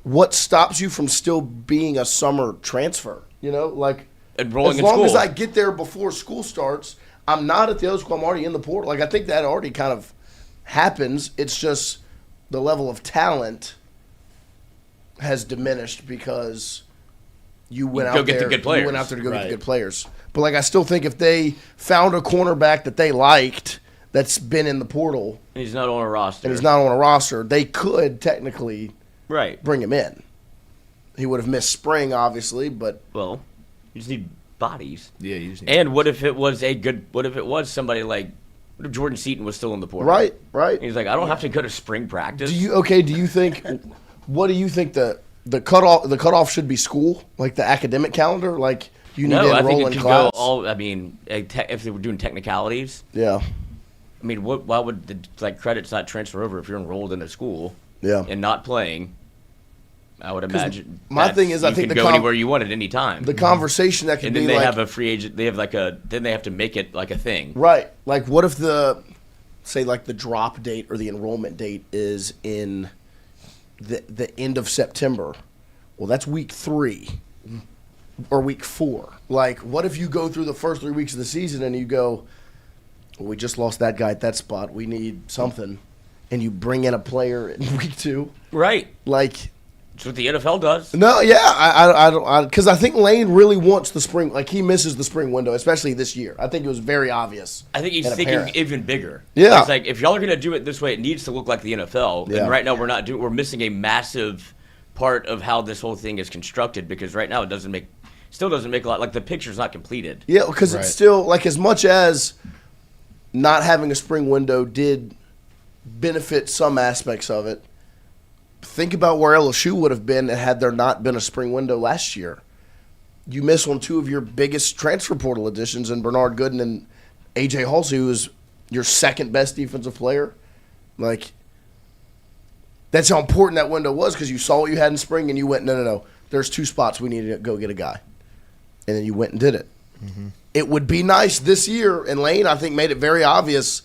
what stops you from still being a summer transfer? You know, like Enrolling as in long school. as I get there before school starts, I'm not at the other school. I'm already in the portal. Like I think that already kind of happens. It's just the level of talent has diminished because you went go out get the there. good players. You went out there to go get Right. the good players. But like I still think if they found a cornerback that they liked that's been in the portal And he's not on a roster. and he's not on a roster, they could technically right. bring him in. He would have missed spring, obviously, but Well, you just need bodies. Yeah, you just need And what if it was somebody like what if Jordan Seaton was still in the portal? right. He's like, I don't have to go to spring practice. Do you think what do you think the cutoff should be school? Like the academic calendar? Like you need no, to I enroll think it in could class? go all. I mean, if they were doing technicalities, Yeah. I mean, why would the credits not transfer over if you're enrolled in a school Yeah. and not playing? I would imagine. my thing is, I you think can the go anywhere you want at any time. The conversation that could and be then they like have a free agent. They have then they have to make it like a thing. right. Like what if the drop date or the enrollment date is in the end of September? Well, that's week 3 or week 4. Like what if you go through the first 3 weeks of the season and you go, well, we just lost that guy at that spot. We need something. And you bring in a player in week 2. Right. Like, That's what the NFL does. no, yeah, I don't, because I think Lane really wants the spring. Like, he misses the spring window, especially this year. I think it was very obvious. I think he's and thinking apparent. even bigger. Yeah. It's like if y'all are gonna do it this way, it needs to look like the NFL. Yeah. And right now we're missing a massive part of how this whole thing is constructed because right now it still doesn't make a lot. Like the picture's not completed. Yeah, because it's still, like, as much as not having a spring window did benefit some aspects of it, think about where LSU would have been had there not been a spring window last year. You miss on 2 of your biggest transfer portal additions in Bernard Gooden and A.J. Halsey, who is your second best defensive player. Like, that's how important that window was because you saw what you had in spring and you went, no. There's 2 spots we need to go get a guy. And then you went and did it. Mm-hmm. It would be nice this year, and Lane, I think, made it very obvious.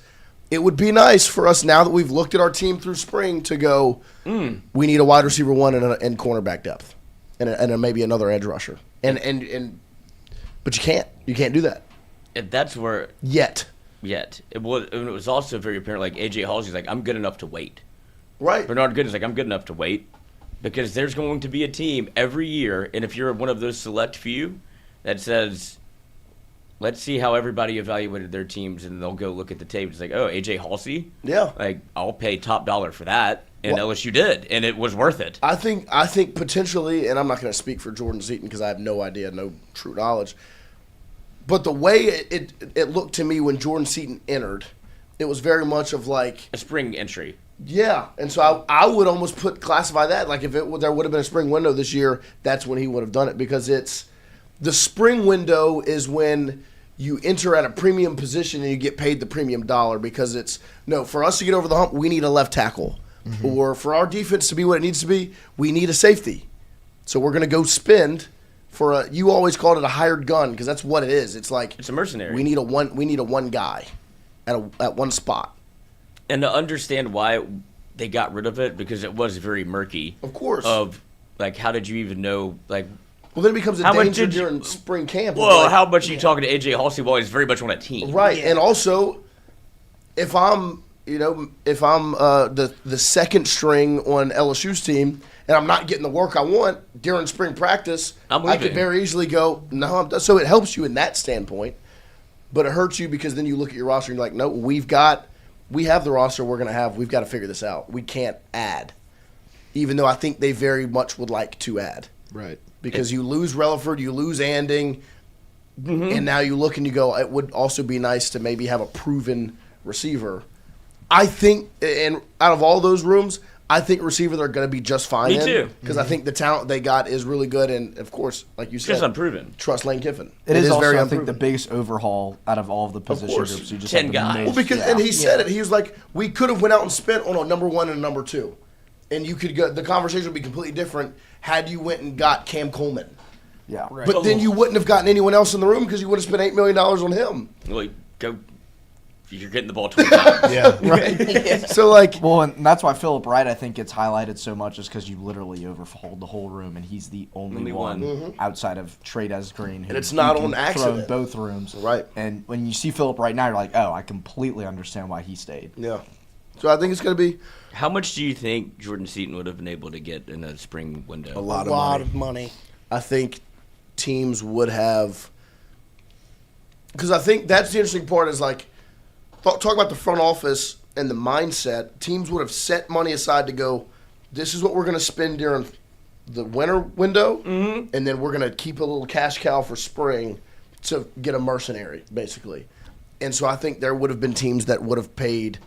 It would be nice for us now that we've looked at our team through spring to go, we need a wide receiver 1 and cornerback depth and maybe another edge rusher. But you can't. You can't do that And that's where yet. it was also very apparent. Like AJ Halsey's like, I'm good enough to wait. Right. Bernard Gooden's like, I'm good enough to wait because there's going to be a team every year, and if you're one of those select few that says, let's see how everybody evaluated their teams, and they'll go look at the tape. It's like, oh, AJ Halsey? Yeah. Like, I'll pay top dollar for that. And Well- LSU did, and it was worth it. I think potentially, and I'm not going to speak for Jordan Seaton because I have no idea, no true knowledge. But the way it looked to me when Jordan Seaton entered, it was very much of like, A spring entry. yeah. And so I would almost classify that like if there would have been a spring window this year, that's when he would have done it because it's the spring window is when you enter at a premium position and you get paid the premium dollar because for us to get over the hump, we need a left tackle. Mm-hmm. Or for our defense to be what it needs to be, we need a safety. So we're going to go spend you always called it a hired gun because that's what it is. It's like It's a mercenary. we need a one guy at one spot. And to understand why they got rid of it, because it was very murky. Of course. Of, like, how did you even know, like, Well, then it becomes a How much danger did you- during spring camp. Well, Like, how much are you talking to AJ Halsey while he's very much on that team? right? Yeah. And also, if I'm the second string on LSU's team and I'm not getting the work I want during spring practice, I'm I could leaving. very easily go, no, I'm done. So it helps you in that standpoint, but it hurts you because then you look at your roster and you're like, no, we have the roster we're going to have. We've got to figure this out. We can't add, even though I think they very much would like to add. Right. Because you lose Relaford, you lose Anding, Mm-hmm. and now you look and you go, it would also be nice to maybe have a proven receiver. I think, and out of all those rooms, I think receiver they're going to be just fine Me in. too. Because I think the talent they got is really good, and of course, like you said, Just unproven. trust Lane Kiffin. It is also, very I unproven. think, the biggest overhaul out of all of the position course. groups. You just 10 have the guys. most- Well, because yeah. and he said it. He was like, we could have went out and spent on a number 1 and a number 2, and you could go. The conversation would be completely different had you went and got Cam Coleman. Yeah. But then you wouldn't have gotten anyone else in the room because you would have spent $8 million on him. Like, go. You're getting the ball 20 times. Yeah. Right. So like, Well, and that's why Philip Wright, I think, gets highlighted so much, is because you literally overhauled the whole room, and he's the only Only one one. outside of Trey Green. And it's not who on can throw accident. in both rooms. Right. And when you see Philip right now, you're like, oh, I completely understand why he stayed. yeah. So I think it's going to be How much do you think Jordan Seaton would have been able to get in a spring window? a lot of money. I think teams would have, because I think that's the interesting part is like, talk about the front office and the mindset. Teams would have set money aside to go, this is what we're going to spend during the winter window, and then we're going to keep a little cash cow for spring to get a mercenary, basically. And so I think there would have been teams that would have paid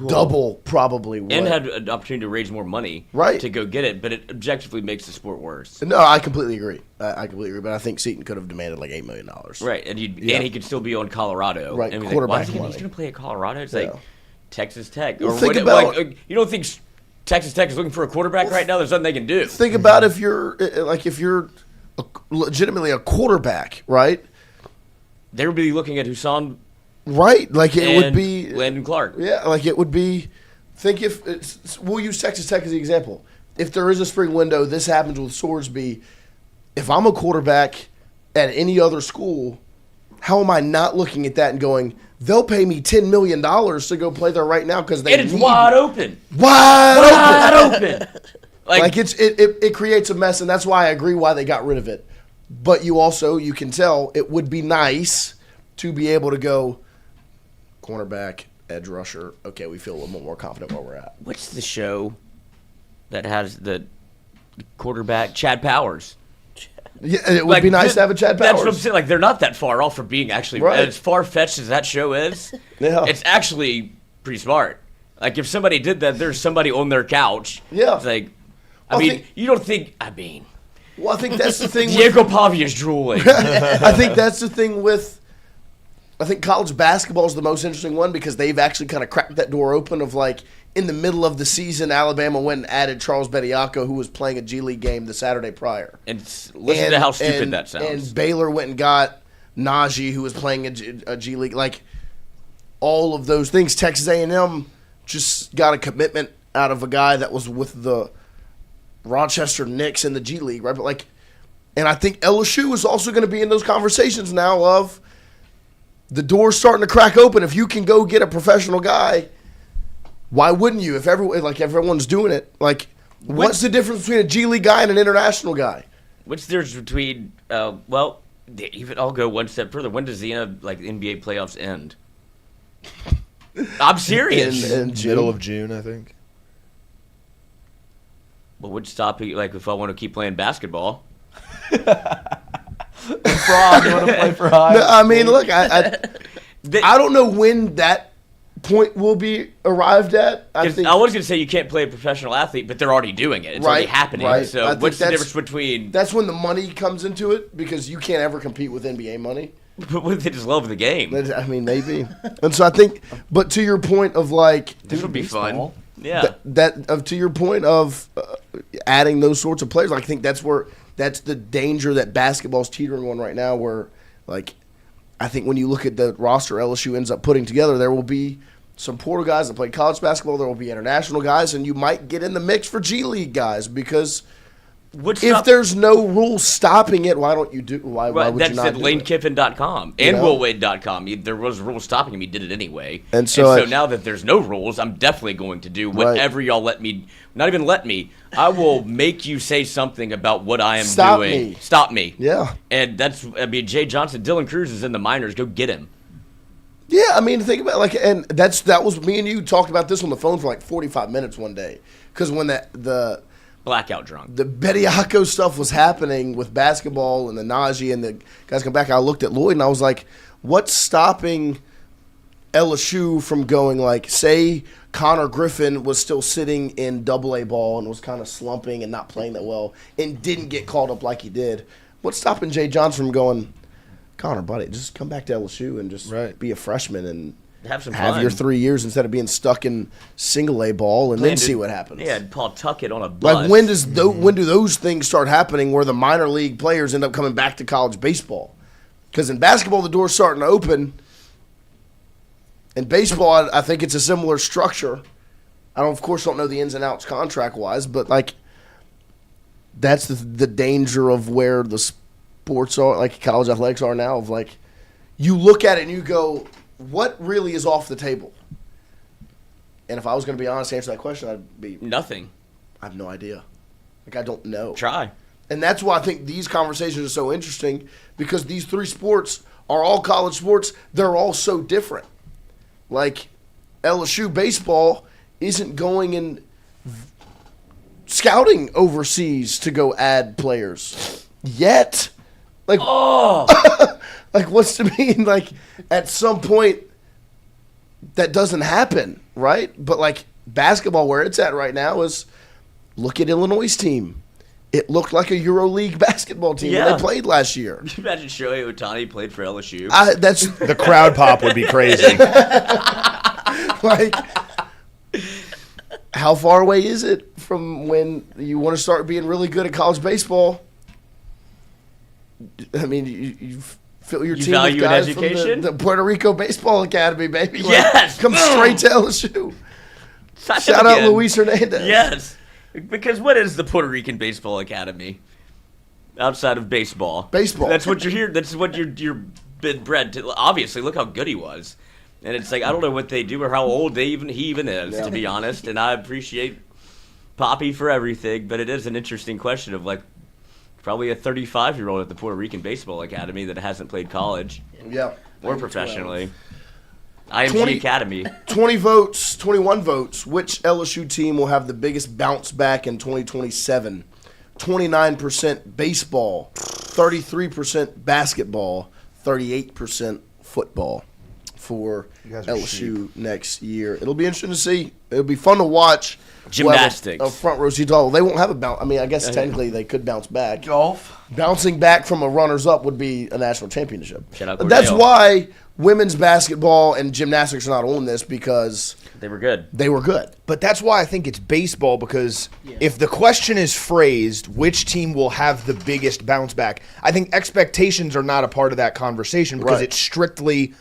double probably what. And had an opportunity to raise more money Right. to go get it, but it objectively makes the sport worse. No, I completely agree. I completely agree. But I think Seaton could have demanded like $8 million. Right, and Yeah. and he could still be on Colorado. Right, And we're quarterback why is he money. he's going to play at Colorado? It's Yeah. like Texas Tech. Well, or think what, about- like, you don't think Texas Tech is looking for a quarterback right now? There's nothing they can do. Think about if you're legitimately a quarterback, right? They would be looking at Husan Right, like it would and be. Landon Clark. Yeah, like it would be. Think if we'll use Texas Tech as the example. If there is a spring window, this happens with Sorsby. If I'm a quarterback at any other school, how am I not looking at that and going, they'll pay me $10 million to go play there right now because they And it's need wide open. wide open. Wide open. Like it creates a mess, and that's why I agree why they got rid of it. But you can tell it would be nice to be able to go cornerback, edge rusher. Okay, we feel a little bit more confident where we're at. What's the show that has the quarterback, Chad Powers? Yeah, it would be nice to have a Chad Powers. That's what I'm saying. Like, they're not that far off from being actually Right. as far-fetched as that show is. Yeah. It's actually pretty smart. Like, if somebody did that, there's somebody on their couch. Yeah. It's like, Well, you don't think, Well, I think that's the thing. Diego Pavia's drooling. I think that's the thing with. I think college basketball is the most interesting one because they've actually kind of cracked that door open of like in the middle of the season, Alabama went and added Charles Bediako, who was playing a G League game the Saturday prior. And listen to how stupid and- that sounds. And Baylor went and got Najee, who was playing a G League. Like all of those things, Texas A&M just got a commitment out of a guy that was with the Rochester Knicks in the G League, right? But like, and I think LSU is also going to be in those conversations now of the door's starting to crack open. If you can go get a professional guy, why wouldn't you? If everyone's doing it, like, what's the difference between a G League guy and an international guy? What's the difference between, even I'll go one step further. When does the NBA playoffs end? I'm serious. In Middle of June, I think. What would stop you, like, if I want to keep playing basketball? Frog, you want to play for high? No, I mean, look, I don't know when that point will be arrived at. I 'Cause think I was going to say you can't play a professional athlete, but they're already doing it. It's already Right, happening. right. I So think what's the that's- difference between that's when the money comes into it because you can't ever compete with NBA money. they just love the game? I mean, maybe. And so I think, but to your point of like, This would be fun. baseball. Yeah. to your point of adding those sorts of players, like, I think that's the danger that basketball's teetering on right now. Where, like, I think when you look at the roster LSU ends up putting together, there will be some portal guys that play college basketball. There will be international guys, and you might get in the mix for G League guys because if there's no rule stopping it, why don't you do? Why would you not at do it? lanekiffin.com and willwade.com. There was rules stopping him. He did it anyway. And so now that there's no rules, I'm definitely going to do whatever y'all let me. Not even let me. I will make you say something about what I am doing. Stop me. Yeah. And Jay Johnson, Dylan Cruz is in the minors. Go get him. Yeah, I mean, think about and that was me and you talked about this on the phone for like 45 minutes one day, because when the blackout drunk, the Bediako stuff was happening with basketball and the Najee and the guys come back, I looked at Lloyd and I was like, what's stopping LSU from going say Connor Griffin was still sitting in AA ball and was kind of slumping and not playing that well and didn't get called up like he did. What's stopping Jay Johnson from going, Connor, buddy, just come back to LSU and just be a freshman and have some fun. Have your 3 years instead of being stuck in single A ball and then see what happens. Yeah, Paul Tuckett on a bus. Like when do those things start happening where the minor league players end up coming back to college baseball? Because in basketball the door's starting to open. In baseball, I think it's a similar structure. Of course, don't know the ins and outs contract wise, but that's the danger of where the sports are, college athletics are now. Of you look at it and you go, what really is off the table? And if I was going to be honest, to answer that question, I'd be nothing. I have no idea. I don't know. Try. And that's why I think these conversations are so interesting, because these three sports are all college sports. They're all so different. LSU baseball isn't going in scouting overseas to go add players yet. What's to mean? At some point, that doesn't happen, right? But basketball, where it's at right now, is look at Illinois' team. It looked like a EuroLeague basketball team when they played last year. Can you imagine Shohei Ohtani played for LSU? That's the crowd pop would be crazy. How far away is it from when you want to start being really good at college baseball? I mean, you fill your team with guys from the Puerto Rico Baseball Academy, baby. Yes. Come straight to LSU. Shout out Luis Hernandez. Yes. Because what is the Puerto Rican Baseball Academy outside of baseball? Baseball. That's what you're here. That's what you're been bred to. Obviously, look how good he was. And it's I don't know what they do or how old he even is, to be honest. And I appreciate Poppy for everything, but it is an interesting question of probably a 35-year-old at the Puerto Rican Baseball Academy that hasn't played college. Yeah. Or professionally. IMG Academy. 21 votes. Which LSU team will have the biggest bounce back in 2027? 29% baseball, 33% basketball, 38% football for LSU next year. It'll be interesting to see. It'll be fun to watch. Gymnastics. A front row seat. They won't have a bounce. I mean, I guess technically they could bounce back. Golf. Bouncing back from a runners-up would be a national championship. Shout out That's Cordell. why women's basketball and gymnastics are not on this, because They were good. they were good. But that's why I think it's baseball, because if the question is phrased, which team will have the biggest bounce back, I think expectations are not a part of that conversation, because it's strictly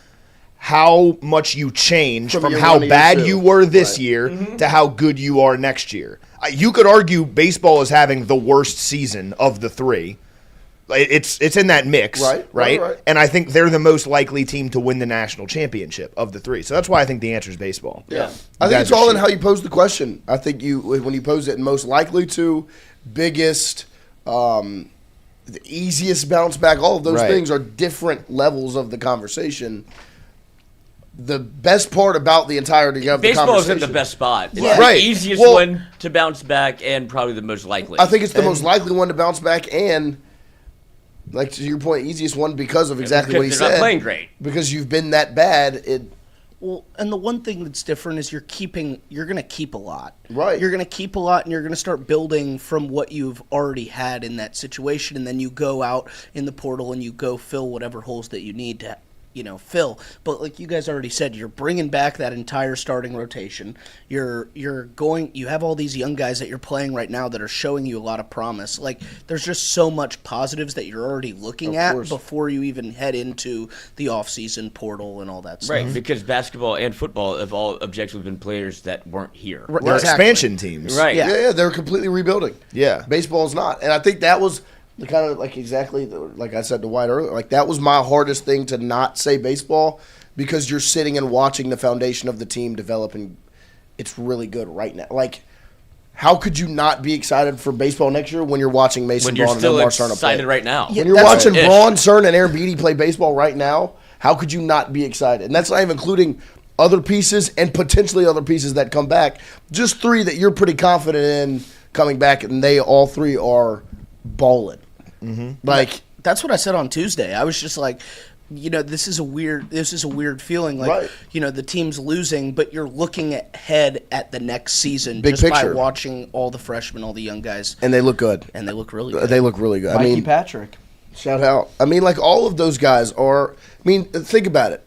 how much you change from year how one to year bad two. you were this year to how good you are next year. You could argue baseball is having the worst season of the three. It's in that mix, right? And I think they're the most likely team to win the national championship of the three. So that's why I think the answer is baseball. Yeah. I think it's all in how you pose the question. I think when you pose it most likely to, biggest, the easiest bounce back, all of those things are different levels of the conversation. The best part about the entirety of the conversation. Baseball is in the best spot. It's Right. the easiest Well, one to bounce back and probably the most likely. I think it's the most likely one to bounce back, and to your point, easiest one because of exactly what he they're said. not playing great. Because you've been that bad. Well, and the one thing that's different is you're going to keep a lot. Right. You're going to keep a lot, and you're going to start building from what you've already had in that situation, and then you go out in the portal and you go fill whatever holes that you need fill. But like you guys already said, you're bringing back that entire starting rotation. You have all these young guys that you're playing right now that are showing you a lot of promise. Like there's just so much positives that you're already looking at before you even head into the offseason portal and all that stuff. Right, because basketball and football have all objectively been players that weren't here. Right. We're Exactly. expansion teams. Right. Yeah, they're completely rebuilding. Yeah. Baseball's not. And I think that was the kind of like I said to White earlier, like that was my hardest thing to not say baseball, because you're sitting and watching the foundation of the team develop, and it's really good right now. Like, how could you not be excited for baseball next year when you're watching Mason When you're Braun and still Omar Cerna play? excited right now. When you're watching Braun, Cern, and Aaron Beatty play baseball right now, how could you not be excited? And that's not even including other pieces and potentially other pieces that come back. Just 3 that you're pretty confident in coming back, and they all 3 are balling. Like That's what I said on Tuesday. I was just like, this is a weird feeling. Like, Right. The team's losing, but you're looking ahead at the next season Big just picture. by watching all the freshmen, all the young guys, and they look good. and they look really good. They look really good. Mikey I mean, Patrick. shout out. I mean, like all of those guys are. I mean, think about it.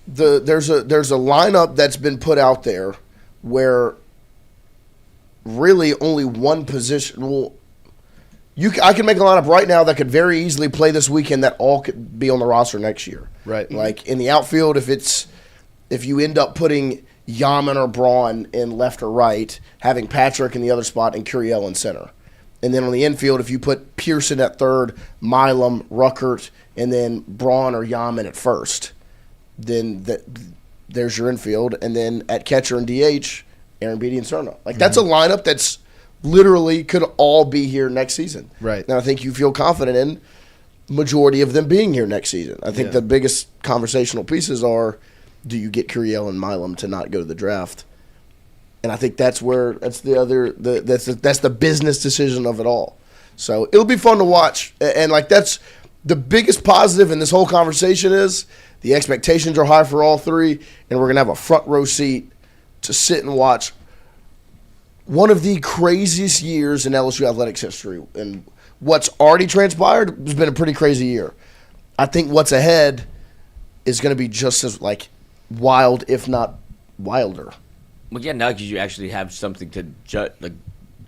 There's a lineup that's been put out there where really only one position. Well, I can make a lineup right now that could very easily play this weekend that all could be on the roster next year. Right. Like in the outfield, if you end up putting Yaman or Braun in left or right, having Patrick in the other spot and Curiel in center. And then on the infield, if you put Pearson at third, Milam, Ruckert, and then Braun or Yaman at first, then there's your infield. And then at catcher and DH, Aaron Beatty and Cerna. Like that's a lineup that's literally could all be here next season. Right. And I think you feel confident in majority of them being here next season. I think the biggest conversational pieces are, do you get Curiel and Milam to not go to the draft? And I think that's the business decision of it all. So it'll be fun to watch. And like that's the biggest positive in this whole conversation is the expectations are high for all 3, and we're going to have a front row seat to sit and watch one of the craziest years in LSU athletics history. And what's already transpired has been a pretty crazy year. I think what's ahead is going to be just as wild, if not wilder. Well, yeah, now because you actually have something to judge. Like,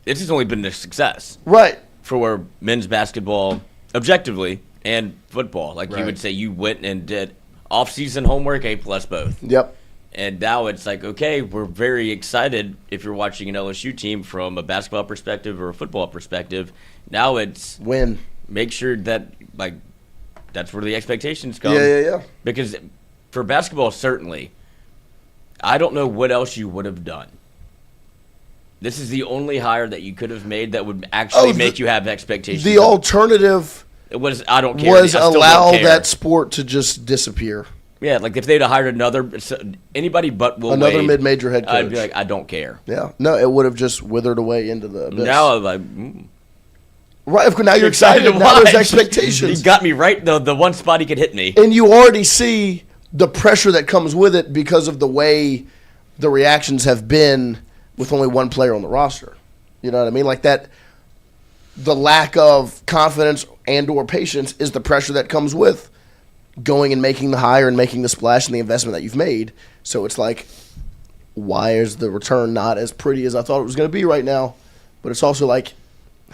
this has only been a success. Right. For men's basketball, objectively, and football. Like, you Right. would say you went and did off-season homework, A+ both. Yep. And now it's like, okay, we're very excited if you're watching an LSU team from a basketball perspective or a football perspective. Now it's Win. make sure that, that's where the expectations come. Yeah. Because for basketball, certainly, I don't know what else you would have done. This is the only hire that you could have made that would actually make you have expectations. The alternative It was, I don't care. was I still allow don't care. that sport to just disappear. Yeah, like if they'd have hired anybody but Will Another Wade, mid-major head coach. I'd be like, I don't care. Yeah. No, it would have just withered away into the abyss. Now I'm like, Right, now you're excited. to Now there's watch. expectations. He got me right the one spot he could hit me. And you already see the pressure that comes with it because of the way the reactions have been with only one player on the roster. You know what I mean? Like that, the lack of confidence and or patience is the pressure that comes with going and making the hire and making the splash and the investment that you've made. So it's like, why is the return not as pretty as I thought it was going to be right now? But it's also like,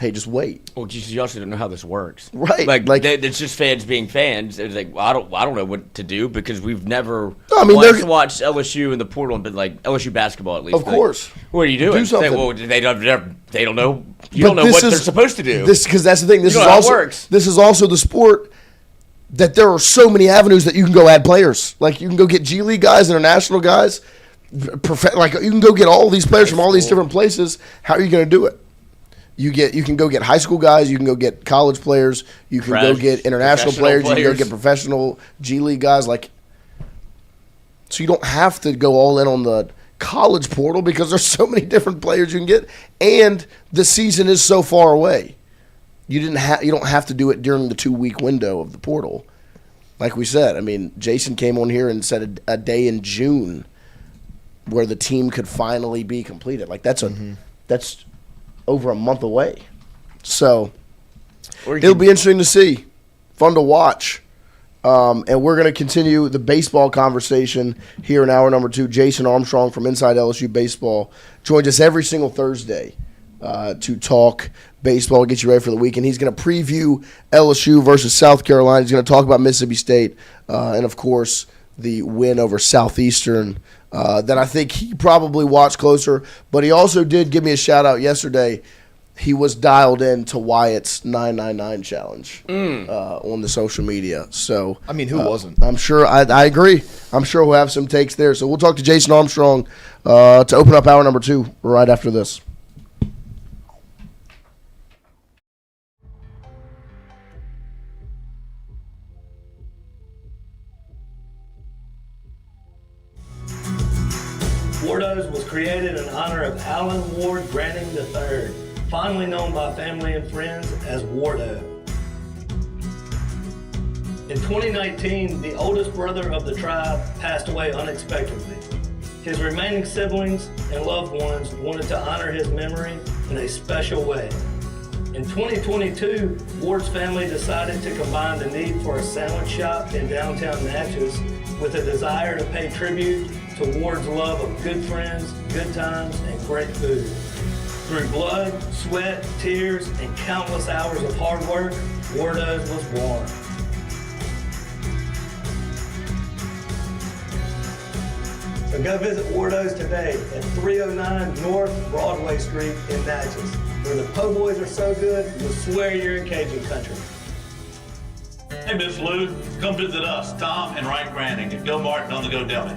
hey, just wait. Well, you also don't know how this works, Right, Like it's just fans being fans. It's like, well, I don't know what to do because we've never watched LSU in the portal and been like LSU basketball at least. Of course. What are you doing? Do something. Well, they don't know. You But don't know this what is- they're supposed to do. Because that's the thing. This You is know how it also works. This is also the sport that there are so many avenues that you can go add players. Like you can go get G League guys, international guys. Like you can go get all these players from all these different places. How are you going to do it? You can go get high school guys. You can go get college players. You can go get international players. You can go get professional G League guys. Like, so you don't have to go all in on the college portal because there's so many different players you can get, and the season is so far away. You don't have to do it during the 2-week window of the portal. Like we said, I mean, Jason came on here and said a day in June where the team could finally be completed. Like that's over a month away. So it'll be interesting to see, fun to watch. And we're going to continue the baseball conversation here in hour number 2. Jason Armstrong from Inside LSU Baseball joins us every single Thursday to talk baseball, get you ready for the weekend. He's going to preview LSU versus South Carolina. He's going to talk about Mississippi State and, of course, the win over Southeastern that I think he probably watched closer. But he also did give me a shout-out yesterday. He was dialed in to Wyatt's 999 challenge on the social media. So I mean, who wasn't? I'm sure. I agree. I'm sure we'll have some takes there. So we'll talk to Jason Armstrong to open up hour number 2 right after this. Wardos was created in honor of Alan Ward Granning III, fondly known by family and friends as Wardo. In 2019, the oldest brother of the tribe passed away unexpectedly. His remaining siblings and loved ones wanted to honor his memory in a special way. In 2022, Ward's family decided to combine the need for a sandwich shop in downtown Natchez with a desire to pay tribute to Ward's love of good friends, good times, and great food. Through blood, sweat, tears, and countless hours of hard work, Wardo's was born. So go visit Wardo's today at 309 North Broadway Street in Natchez, where the po' boys are so good, you'll swear you're in Cajun country. Hey, Miss Lou, come visit us, Tom and Wright Granning at Go Martin on the Go Deli.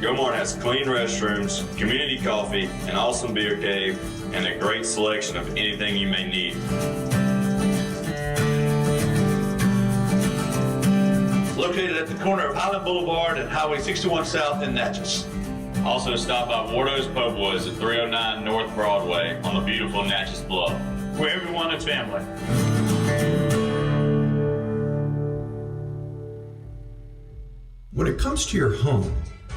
Go Mart has clean restrooms, community coffee, an awesome beer cave, and a great selection of anything you may need. Located at the corner of Highland Boulevard and Highway 61 South in Natchez. Also stop by Wardo's Po' Boys at 309 North Broadway on the beautiful Natchez Bluff, where everyone is family. When it comes to your home,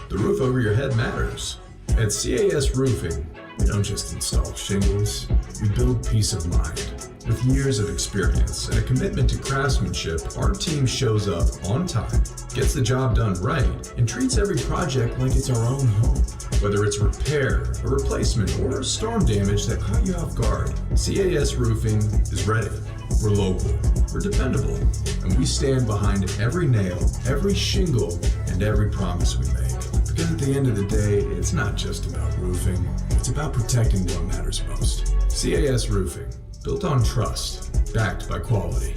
the roof over your head matters. At CAS Roofing, we don't just install shingles, we build peace of mind. With years of experience and a commitment to craftsmanship, our team shows up on time, gets the job done right, and treats every project like it's our own home. Whether it's a repair, a replacement, or storm damage that caught you off guard, CAS Roofing is ready. We're local, we're dependable, and we stand behind every nail, every shingle, and every promise we make. Because at the end of the day, it's not just about roofing, it's about protecting what matters most. CAS Roofing, built on trust, backed by quality.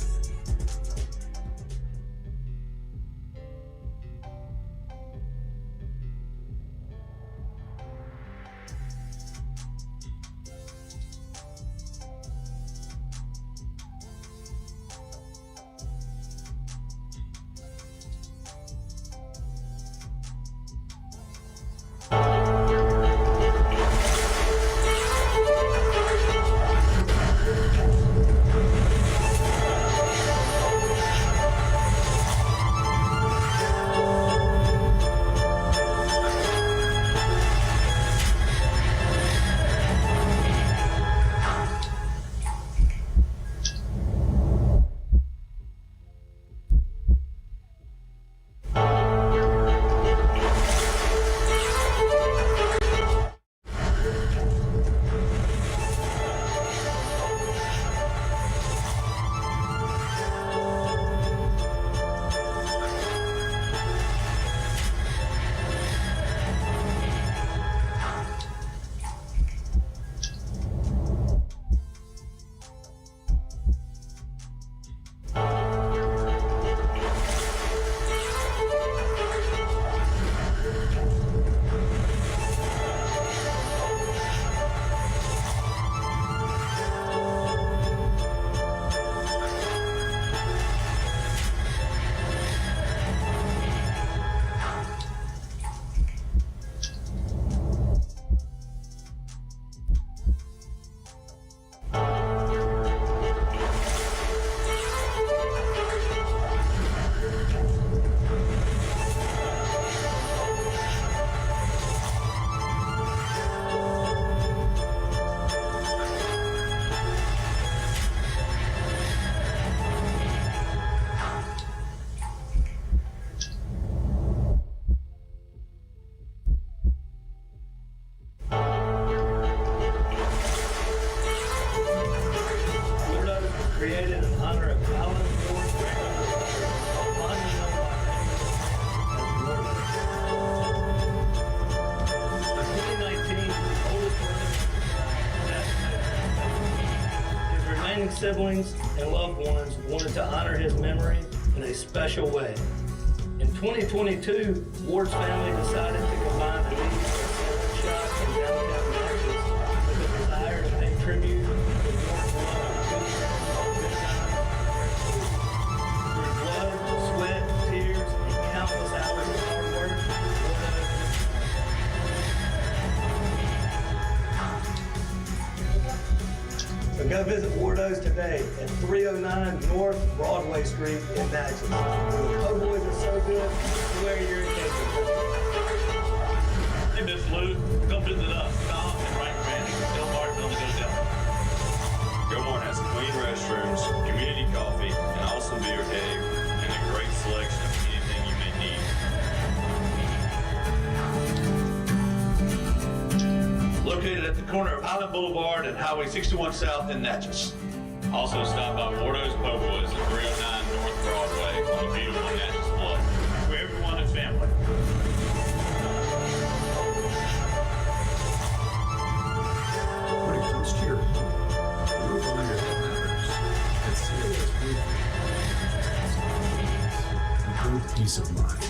siblings and loved ones wanted to honor his memory in a special way. In 2022, Ward's family decided to combine the leagues of shots and downtown matches with a desire to pay tribute to Ward's love of good times. Through blood, sweat, tears, and countless hours of hard work, so go visit Wardo's today at 309 North Broadway Street in Natchez. The po' boys are so good, swear you're incapable. Hey, Miss Lou, come visit us, Tom and Wright Branding. Del Martin on the Go Devil. Gilmore has clean restrooms, community coffee, an awesome beer cave, and a great selection of anything you may need. Located at the corner of Highland Boulevard and Highway 61 South in Natchez. Also stop by Wardo's Po' Boys at 309 North Broadway on the beautiful Natchez Bluff, where everyone is family. When it comes to your home, the roof over your head matters. At CAS Roofing, we build peace of mind.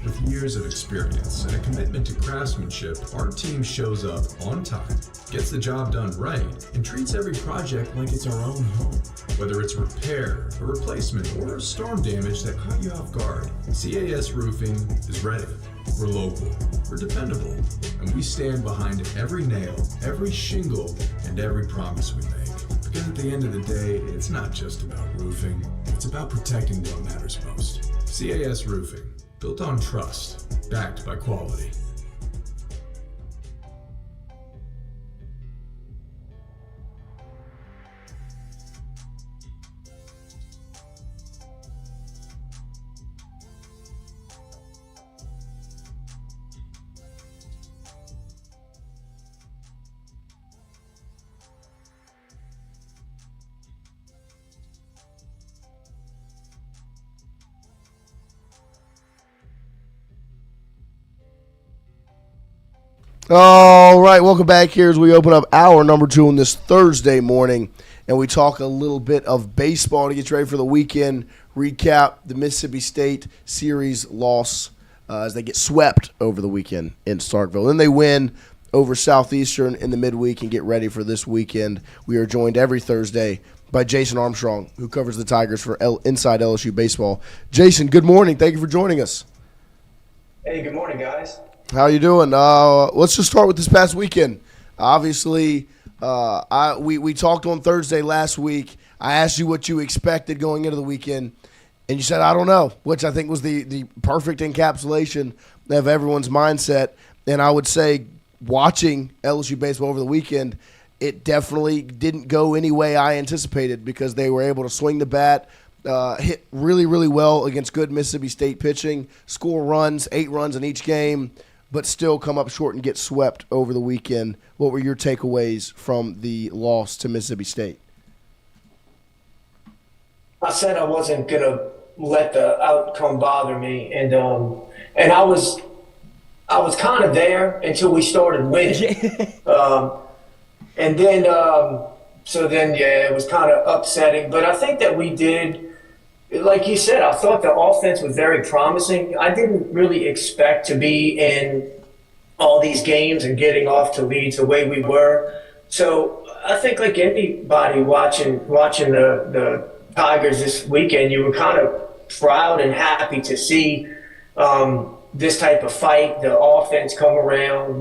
With years of experience and a commitment to craftsmanship, our team shows up on time, gets the job done right, and treats every project like it's our own home. Whether it's repair, a replacement, or storm damage that caught you off guard, CAS Roofing is ready. We're local, we're dependable, and we stand behind every nail, every shingle, and every promise we make. Because at the end of the day, it's not just about roofing, it's about protecting what matters most. CAS Roofing. Built on trust, backed by quality. All right, welcome back here as we open up hour number 2 on this Thursday morning, and we talk a little bit of baseball to get you ready for the weekend. Recap the Mississippi State series loss as they get swept over the weekend in Starkville. Then they win over Southeastern in the midweek and get ready for this weekend. We are joined every Thursday by Jason Armstrong, who covers the Tigers for Inside LSU Baseball. Jason, good morning. Thank you for joining us. Hey, good morning, guys. How you doing? Let's just start with this past weekend. Obviously, we talked on Thursday last week. I asked you what you expected going into the weekend, and you said, I don't know, which I think was the perfect encapsulation of everyone's mindset. And I would say watching LSU baseball over the weekend, it definitely didn't go any way I anticipated because they were able to swing the bat, hit really, really well against good Mississippi State pitching, score runs, 8 runs in each game, but still come up short and get swept over the weekend. What were your takeaways from the loss to Mississippi State? I said I wasn't gonna let the outcome bother me, and I was kind of there until we started winning, and then it was kind of upsetting. But I think that we did. Like you said, I thought the offense was very promising. I didn't really expect to be in all these games and getting off to leads the way we were. So I think like anybody watching the Tigers this weekend, you were kind of proud and happy to see this type of fight, the offense come around,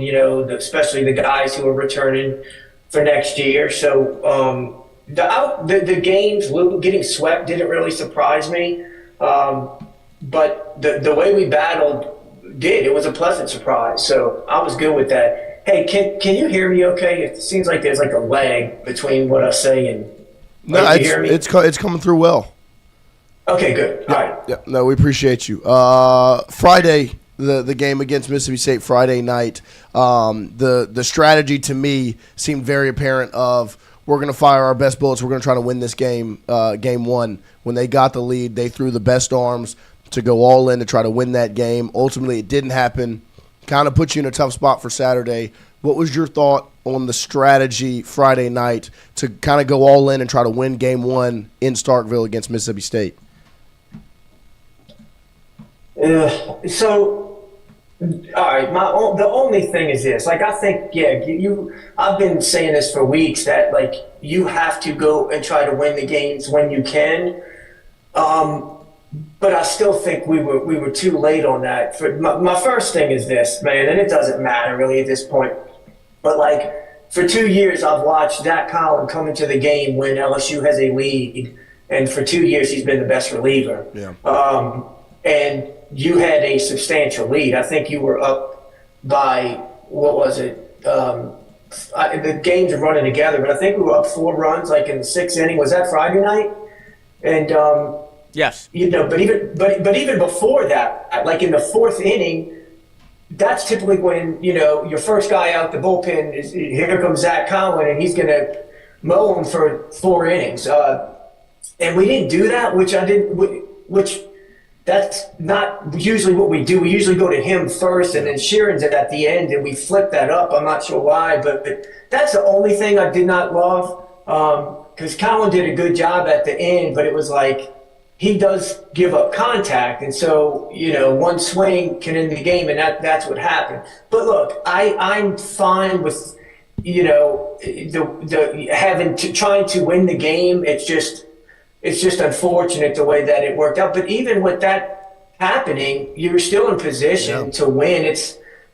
especially the guys who are returning for next year. So the games getting swept didn't really surprise me, but the way we battled it was a pleasant surprise. So I was good with that. Hey, can you hear me okay? It seems like there's like a lag between what I say and no, you hear me? It's coming through well. Okay, good. All right. Yeah, no, we appreciate you. Friday, the game against Mississippi State Friday night, the strategy to me seemed very apparent of we're going to fire our best bullets. We're going to try to win this game, game one. When they got the lead, they threw the best arms to go all in to try to win that game. Ultimately, it didn't happen. Kind of put you in a tough spot for Saturday. What was your thought on the strategy Friday night to kind of go all in and try to win game one in Starkville against Mississippi State? So, all right, the only thing is this. Like, I think, I've been saying this for weeks that, like, you have to go and try to win the games when you can. But I still think we were too late on that. My first thing is this, man, and it doesn't matter really at this point. But, like, for 2 years, I've watched Zach Collin come into the game when LSU has a lead. And for 2 years, he's been the best reliever. Yeah. And you had a substantial lead. I think you were up by, what was it? The games are running together, but I think we were up 4 runs, like in the 6th inning. Was that Friday night? And yes, but even before that, like in the 4th inning, that's typically when your first guy out the bullpen is here comes Zach Collin, and he's going to mow him for 4 innings. And we didn't do that, which that's not usually what we do. We usually go to him first, and then Sheeran's at the end, and we flip that up. I'm not sure why, but that's the only thing I did not love, because Collin did a good job at the end, but it was like he does give up contact, and so one swing can end the game, and that's what happened. But look, I'm fine with trying to win the game. It's just unfortunate the way that it worked out. But even with that happening, you're still in position to win.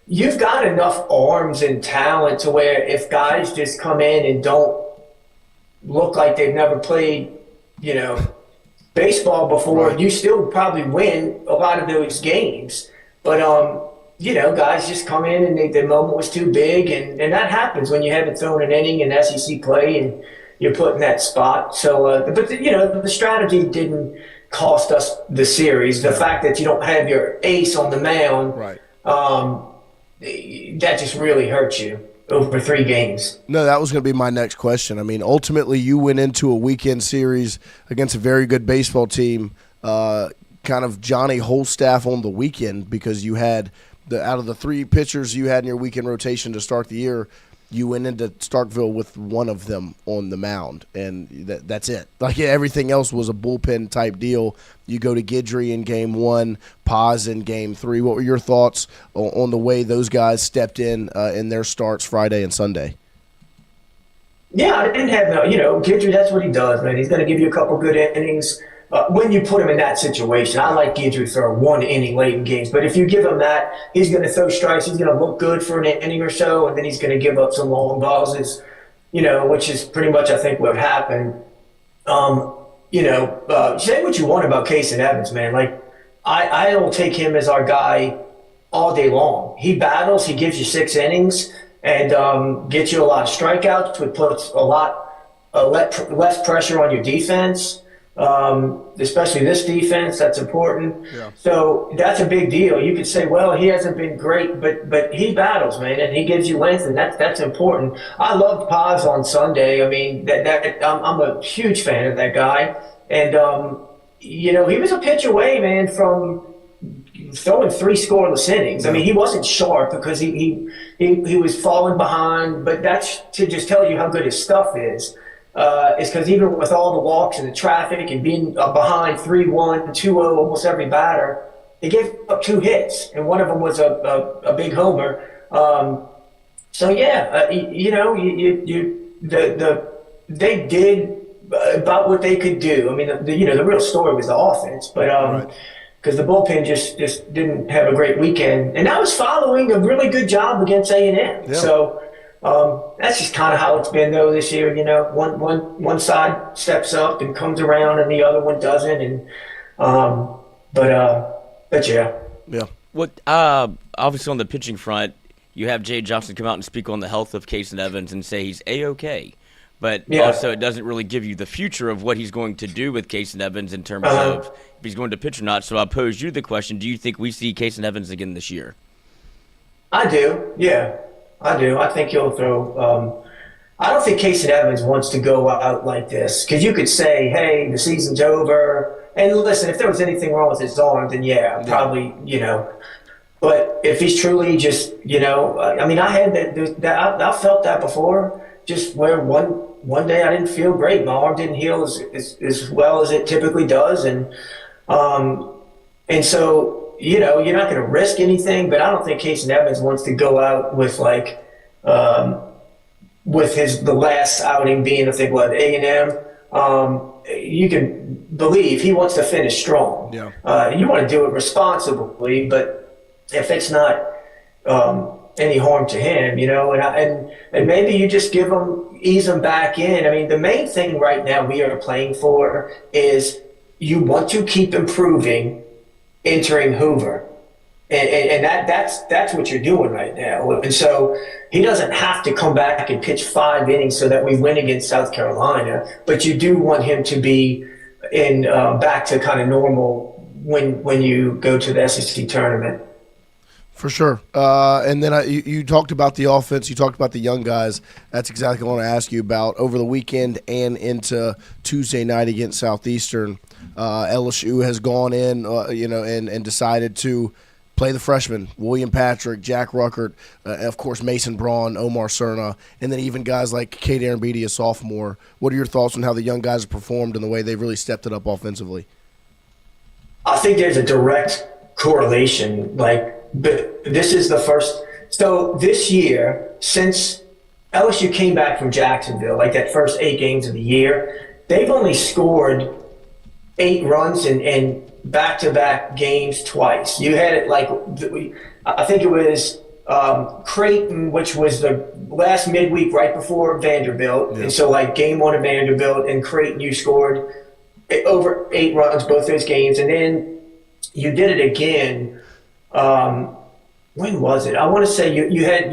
You've got enough arms and talent to where if guys just come in and don't look like they've never played, baseball before, right, you still probably win a lot of those games. But guys just come in and the moment was too big, and that happens when you haven't thrown an inning in SEC play and you're put in that spot. So, but the strategy didn't cost us the series. The fact that you don't have your ace on the mound, right, that just really hurts you over 3 games. No, that was going to be my next question. I mean, ultimately, you went into a weekend series against a very good baseball team, kind of Johnny Holstaff on the weekend, because you had out of the 3 pitchers you had in your weekend rotation to start the year, you went into Starkville with one of them on the mound, and that's it. Like, everything else was a bullpen type deal. You go to Guidry in game 1, Paz in game 3. What were your thoughts on the way those guys stepped in their starts Friday and Sunday? Yeah, I didn't have Guidry, that's what he does, man. He's going to give you a couple good innings. When you put him in that situation, I like Guidry for 1 inning late in games. But if you give him that, he's going to throw strikes. He's going to look good for an inning or so, and then he's going to give up some long balls, which is pretty much, I think, what happened. Say what you want about Case and Evans, man. Like, I don't take him as our guy all day long. He battles. He gives you 6 innings and gets you a lot of strikeouts, which puts a lot less pressure on your defense. Especially this defense, that's important. Yeah. So that's a big deal. You could say, well, he hasn't been great, but he battles, man, and he gives you length, and that's important. I loved Paz on Sunday. I mean, I'm a huge fan of that guy, and he was a pitch away, man, from throwing 3 scoreless innings. I mean, he wasn't sharp because he was falling behind, but that's to just tell you how good his stuff is. Is because even with all the walks and the traffic and being behind 3-1, 2-0 almost every batter, they gave up 2 hits, and one of them was a big homer. They did about what they could do. I mean, the real story was the offense, but because the bullpen just didn't have a great weekend, and that was following a really good job against A&M. Yeah. So. That's just kind of how it's been though this year. One side steps up and comes around, and the other one doesn't. And but yeah. What obviously on the pitching front, you have Jay Johnson come out and speak on the health of Case and Evans and say he's A-OK. But also it doesn't really give you the future of what he's going to do with Case and Evans in terms of if he's going to pitch or not. So I pose you the question: do you think we see Case and Evans again this year? I do. Yeah. I do. I think he'll throw. I don't think Case and Evans wants to go out like this, because you could say, "Hey, the season's over." And listen, if there was anything wrong with his arm, then probably, But if he's truly just, I mean, I had I felt that before, just where one day I didn't feel great. My arm didn't heal as well as it typically does. And so, you're not going to risk anything, but I don't think Casey Evans wants to go out with with the last outing being, I think, A&M. You can believe he wants to finish strong. Yeah. You want to do it responsibly, but if it's not any harm to him, and maybe you just ease him back in. I mean, the main thing right now we are playing for is you want to keep improving entering Hoover. And that's what you're doing right now. And so he doesn't have to come back and pitch 5 innings so that we win against South Carolina, but you do want him to be in back to kind of normal when you go to the SEC tournament. For sure. And then you talked about the offense. You talked about the young guys. That's exactly what I want to ask you about. Over the weekend and into Tuesday night against Southeastern, LSU has gone in, and decided to play the freshmen, William Patrick, Jack Ruckert, of course Mason Braun, Omar Cerna, and then even guys like Cade Aaronbeatty, a sophomore. What are your thoughts on how the young guys have performed and the way they've really stepped it up offensively? I think there's a direct correlation. But this is the first. So this year, since LSU came back from Jacksonville, that first 8 games of the year, they've only scored 8 runs in back-to-back games twice. You had it I think it was Creighton, which was the last midweek right before Vanderbilt. Yeah. And so game 1 of Vanderbilt and Creighton, you scored over 8 runs both those games. And then you did it again. When was it? I want to say you had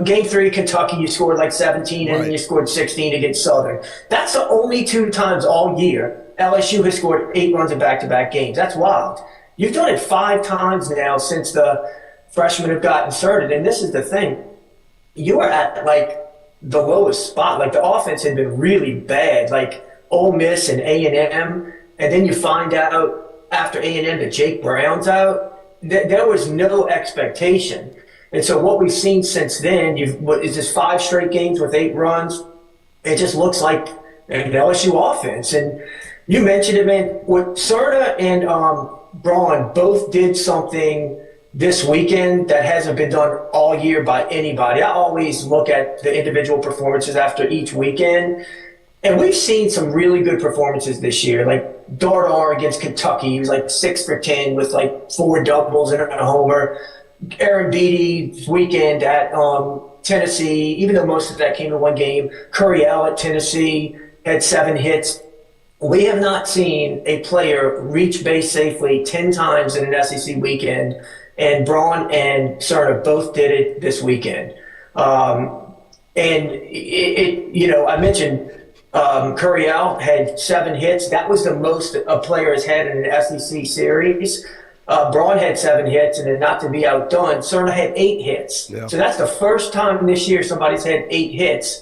game 3 Kentucky, you scored 17 and then you scored 16 against Southern. That's the only 2 times all year LSU has scored 8 runs in back-to-back games. That's wild. You've done it 5 times now since the freshmen have got inserted. And this is the thing. You are at the lowest spot. The offense had been really bad, Ole Miss and A&M. And then you find out after A&M that Jake Brown's out. There was no expectation. And so what we've seen since then, is this 5 straight games with 8 runs. It just looks like an LSU offense. And you mentioned it, man. What Cerna and Braun both did something this weekend that hasn't been done all year by anybody. I always look at the individual performances after each weekend. And we've seen some really good performances this year, Dardar against Kentucky. He was 6 for 10 with 4 doubles and a homer. Aaronbeatty's weekend at Tennessee, even though most of that came in 1 game. Curriell at Tennessee had 7 hits. We have not seen a player reach base safely 10 times in an SEC weekend, and Braun and Cerna both did it this weekend. And I mentioned Curriell had 7 hits. That was the most a player has had in an SEC series. Braun had 7 hits, and then not to be outdone, Cerna had 8 hits. Yeah. So that's the first time this year somebody's had 8 hits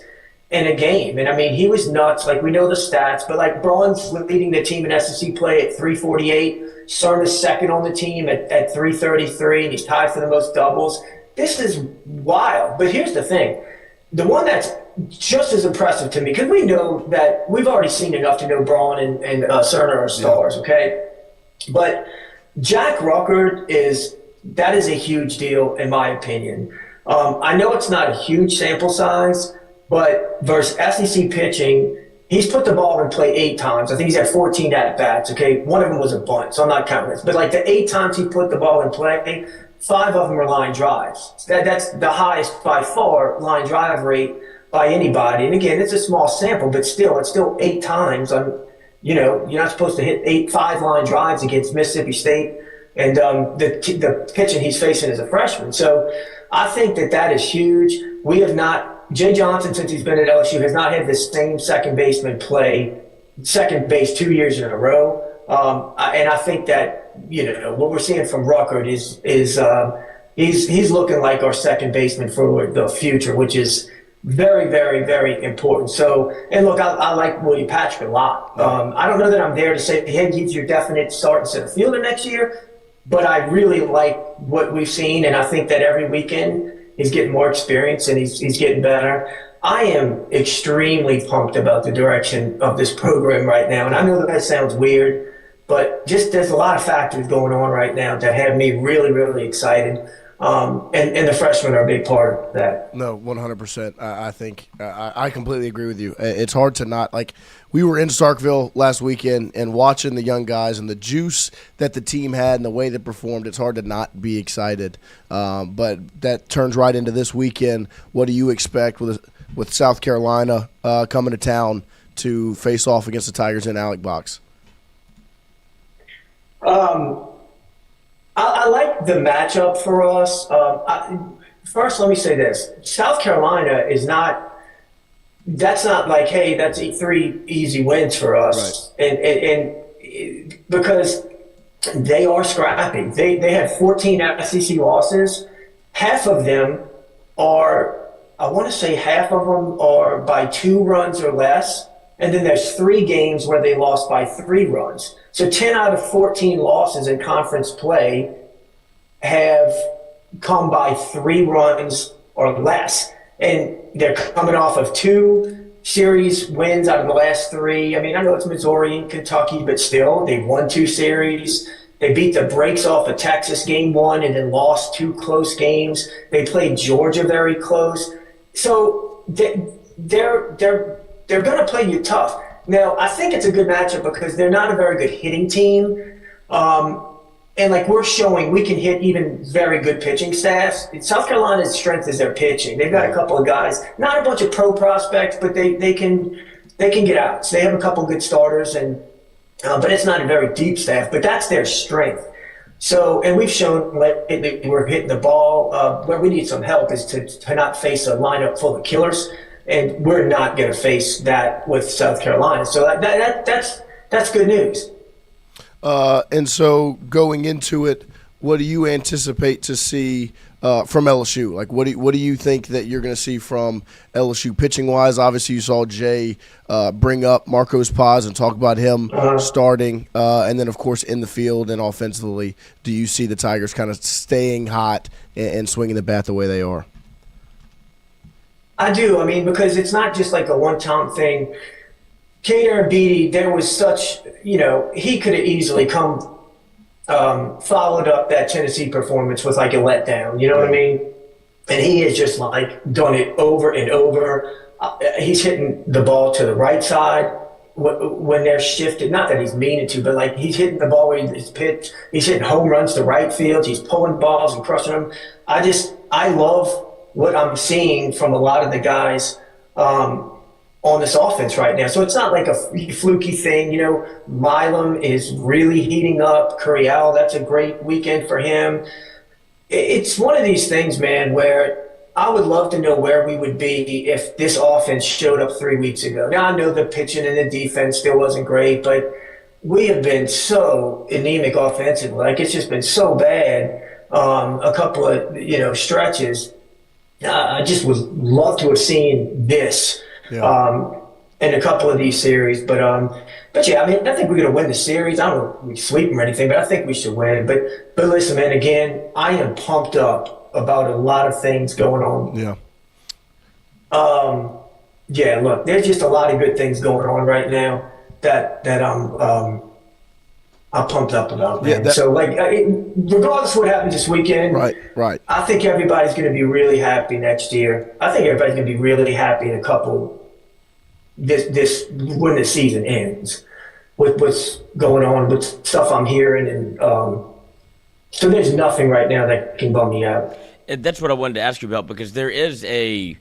in a game. And I mean, he was nuts. We know the stats, but Braun's leading the team in SEC play at 348. Cerna's second on the team at 333, and he's tied for the most doubles. This is wild. But here's the thing. The one that's just as impressive to me, because we know that we've already seen enough to know Braun and Cerna are stars, okay? But Jack Ruckert is a huge deal in my opinion. I know it's not a huge sample size, but versus SEC pitching, he's put the ball in play 8 times. I think he's had 14 at-bats, okay? 1 of them was a bunt, so I'm not counting this. But the 8 times he put the ball in play, 5 of them are line drives. That's the highest by far line drive rate by anybody. And again, it's a small sample, but still, it's still 8 times. You're not supposed to hit 5 line drives against Mississippi State, and the pitching he's facing as a freshman. So I think that is huge. We have not. Jay Johnson, since he's been at LSU, has not had the same second baseman play second base 2 years in a row. And I think that what we're seeing from Ruckert is he's looking like our second baseman for the future, which is very, very, very important. So, and look, I like William Patrick a lot. I don't know that I'm there to say, hey, he's your definite starting center fielder next year, but I really like what we've seen, and I think that every weekend he's getting more experience and he's getting better. I am extremely pumped about the direction of this program right now, and I know that sounds weird, but just there's a lot of factors going on right now that have me really, really excited. And the freshmen are a big part of that. No, 100%. I think I completely agree with you. It's hard to not, like, we were in Starkville last weekend and watching the young guys and the juice that the team had and the way they performed. It's hard to not be excited. But that turns right into this weekend. What do you expect with South Carolina coming to town to face off against the Tigers in Alec Box? I like the matchup for us. First, let me say this. South Carolina is not – that's not like, hey, that's 3 easy wins for us. Right. And because they are scrappy. They have 14 SEC losses. Half of them are – I want to say half of them are by 2 runs or less. And then there's 3 games where they lost by 3 runs. So 10 out of 14 losses in conference play have come by 3 runs or less. And they're coming off of 2 series wins out of the last 3. I mean, I know it's Missouri and Kentucky, but still, they won 2 series. They beat the brakes off of Texas game 1 and then lost 2 close games. They played Georgia very close. So they're going to play you tough. Now, I think it's a good matchup because they're not a very good hitting team. And like we're showing, we can hit even very good pitching staffs. South Carolina's strength is their pitching. They've got a couple of guys, not a bunch of pro prospects, but they can get outs. They have a couple good starters, and but it's not a very deep staff. But that's their strength. So, and we've shown lately we're hitting the ball. Where we need some help is to not face a lineup full of killers. And we're not going to face that with South Carolina. So that's good news. And so going into it, what do you anticipate to see from LSU? Like, what do you think that you're going to see from LSU pitching-wise? Obviously, you saw Jay bring up Marcos Paz and talk about him starting. And then, of course, in the field and offensively, do you see the Tigers kind of staying hot and swinging the bat the way they are? I do. I mean, because it's not just like a one-time thing. Kader and Beatty, there was such, he could have easily come, followed up that Tennessee performance with like a letdown, you know what I mean? And he has just like done it over and over. He's hitting the ball to the right side when they're shifted. Not that he's meaning to, but like he's hitting the ball where he's pitched. He's hitting home runs to right field. He's pulling balls and crushing them. I love what I'm seeing from a lot of the guys on this offense right now. So it's not like a fluky thing. Milam is really heating up. Curiel, that's a great weekend for him. It's one of these things, man, where I would love to know where we would be if this offense showed up 3 weeks ago. Now, I know the pitching and the defense still wasn't great, but we have been so anemic offensively. Like, it's just been so bad a couple of, stretches. I just would love to have seen this in a couple of these series. But yeah, I mean, I think we're going to win the series. I don't know if we sweep them or anything, but I think we should win. But listen, man, again, I am pumped up about a lot of things going on. Yeah. Look, there's just a lot of good things going on right now that I'm pumped up about, man. So, regardless of what happens this weekend, right. I think everybody's going to be really happy next year. I think everybody's going to be really happy in a couple this when the season ends with what's going on, with stuff I'm hearing, and so there's nothing right now that can bum me out. And that's what I wanted to ask you about, because there is a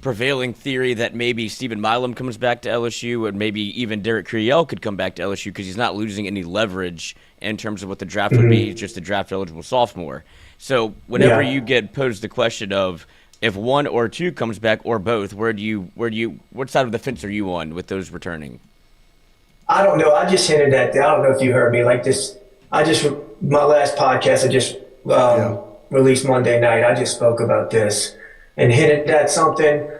prevailing theory that maybe Stephen Milam comes back to LSU, and maybe even Derek Curiel could come back to LSU because he's not losing any leverage in terms of what the draft would be. He's just a draft-eligible sophomore. So whenever you get posed the question of if one or two comes back or both, what side of the fence are you on with those returning? I don't know. I just hinted at that. I don't know if you heard me like this. My last podcast I just released Monday night. I just spoke about this and hinted at something.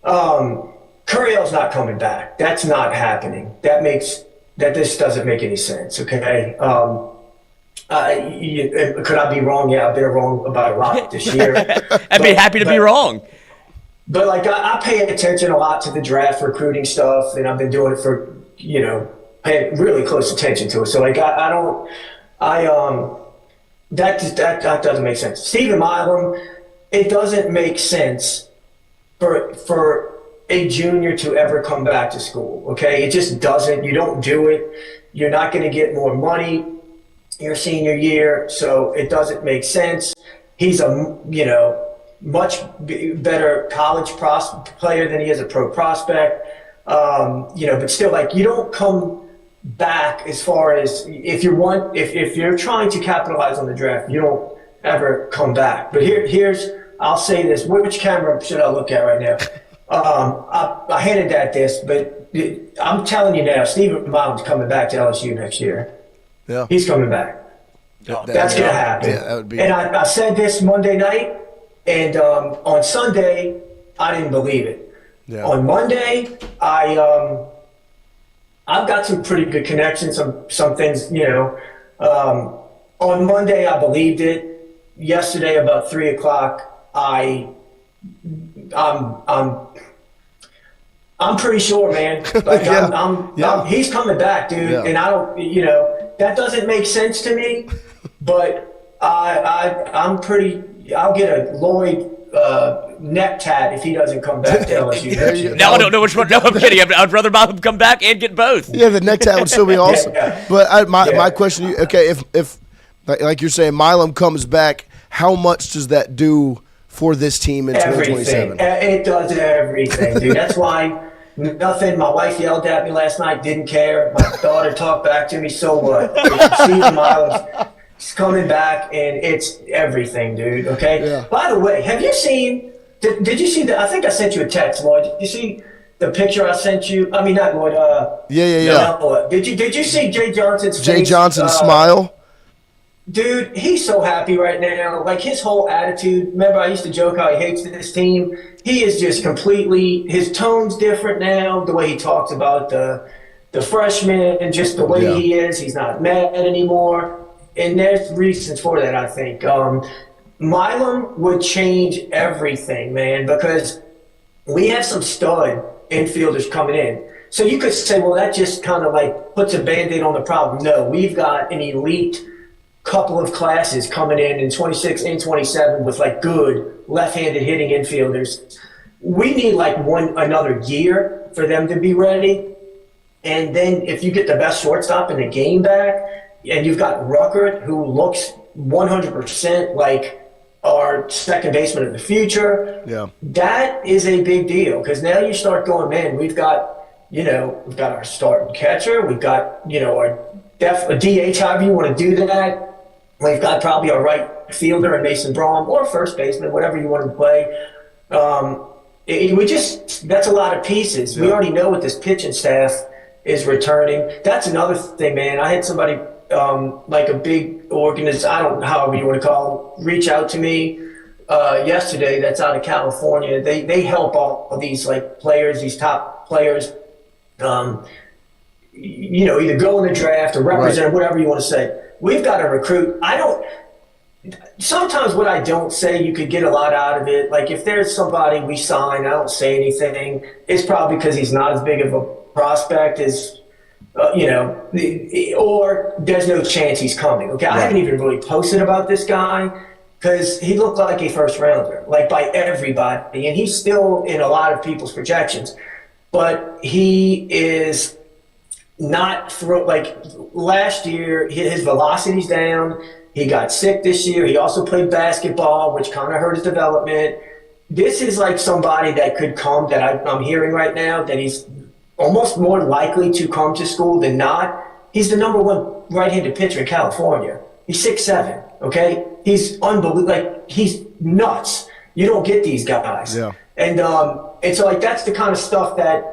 Curiel's not coming back. That's not happening. This doesn't make any sense. Okay. Could I be wrong? Yeah, I've been wrong about a lot this year. I'd be happy to be wrong. But like I pay attention a lot to the draft recruiting stuff, and I've been doing it for paying really close attention to it. So like that doesn't make sense. Stephen Milam, it doesn't make sense for a junior to ever come back to school. Okay, it just doesn't. You don't do it. You're not going to get more money your senior year, so it doesn't make sense. He's a much better college player than he is a pro prospect. But still, like, you don't come back as far as if you're trying to capitalize on the draft, you don't ever come back. But here's I'll say this: which camera should I look at right now? I hinted at this, but I'm telling you now, Stephen Milam's coming back to LSU next year. Yeah, he's coming back. That's going to happen. Yeah, that would be. And I said this Monday night, and on Sunday, I didn't believe it. Yeah. On Monday, I've got some pretty good connections, some things, on Monday, I believed it. Yesterday, about 3:00, I'm pretty sure, man. Like, he's coming back, dude. Yeah. And I don't, that doesn't make sense to me. But I'm pretty. I'll get a Lloyd neck tat if he doesn't come back to LSU next year. No, I don't know which one. No, I'm kidding. I'd rather Milam come back and get both. Yeah, the neck tat would still be awesome. Yeah. But my question, okay, if like you're saying, Milam comes back, how much does that do for this team in 2027? It does everything, dude. That's why nothing. My wife yelled at me last night. Didn't care. My daughter talked back to me. So what? Stephen Milam's coming back, and it's everything, dude. Okay. Yeah. By the way, have you seen? Did you see I think I sent you a text, Lloyd. Did you see the picture I sent you? I mean, not Lloyd. Yeah. No, did you see Jay Johnson's face? Jay Johnson's smile. Dude, he's so happy right now. Like, his whole attitude. Remember, I used to joke how he hates this team. He is just completely. His tone's different now. The way he talks about the freshmen and just the way he is. He's not mad anymore. And there's reasons for that, I think. Milam would change everything, man, because we have some stud infielders coming in. So you could say, well, that just kind of like puts a Band-Aid on the problem. No, we've got an elite couple of classes coming in 26 and 27 with like good left-handed hitting infielders. We need like another year for them to be ready. And then if you get the best shortstop in the game back, and you've got Ruckert, who looks 100% like our second baseman of the future. Yeah, that is a big deal, because now you start going, man, we've got our starting catcher, we've got our DH, however you want to do that. We've got probably our right fielder and Mason Braum, or first baseman, whatever you want to play. That's a lot of pieces. We already know what this pitching staff is returning. That's another thing, man. I had somebody like a big organization, I don't know, however you want to call them, reach out to me yesterday. That's out of California. They help all these like players, these top players, either go in the draft or represent, whatever you want to say. We've got to recruit. Sometimes what I don't say, you could get a lot out of it. Like, if there's somebody we sign, I don't say anything. It's probably because he's not as big of a prospect as, or there's no chance he's coming. Okay, I haven't even really posted about this guy because he looked like a first rounder, like by everybody, and he's still in a lot of people's projections. But he is not like last year. His velocity's down. He got sick this year. He also played basketball, which kind of hurt his development. This is like somebody that could come, that I'm hearing right now, that he's almost more likely to come to school than not. He's the number one right-handed pitcher in California. He's 6'7", okay? He's unbelievable. Like, he's nuts. You don't get these guys. Yeah. And so, like, that's the kind of stuff that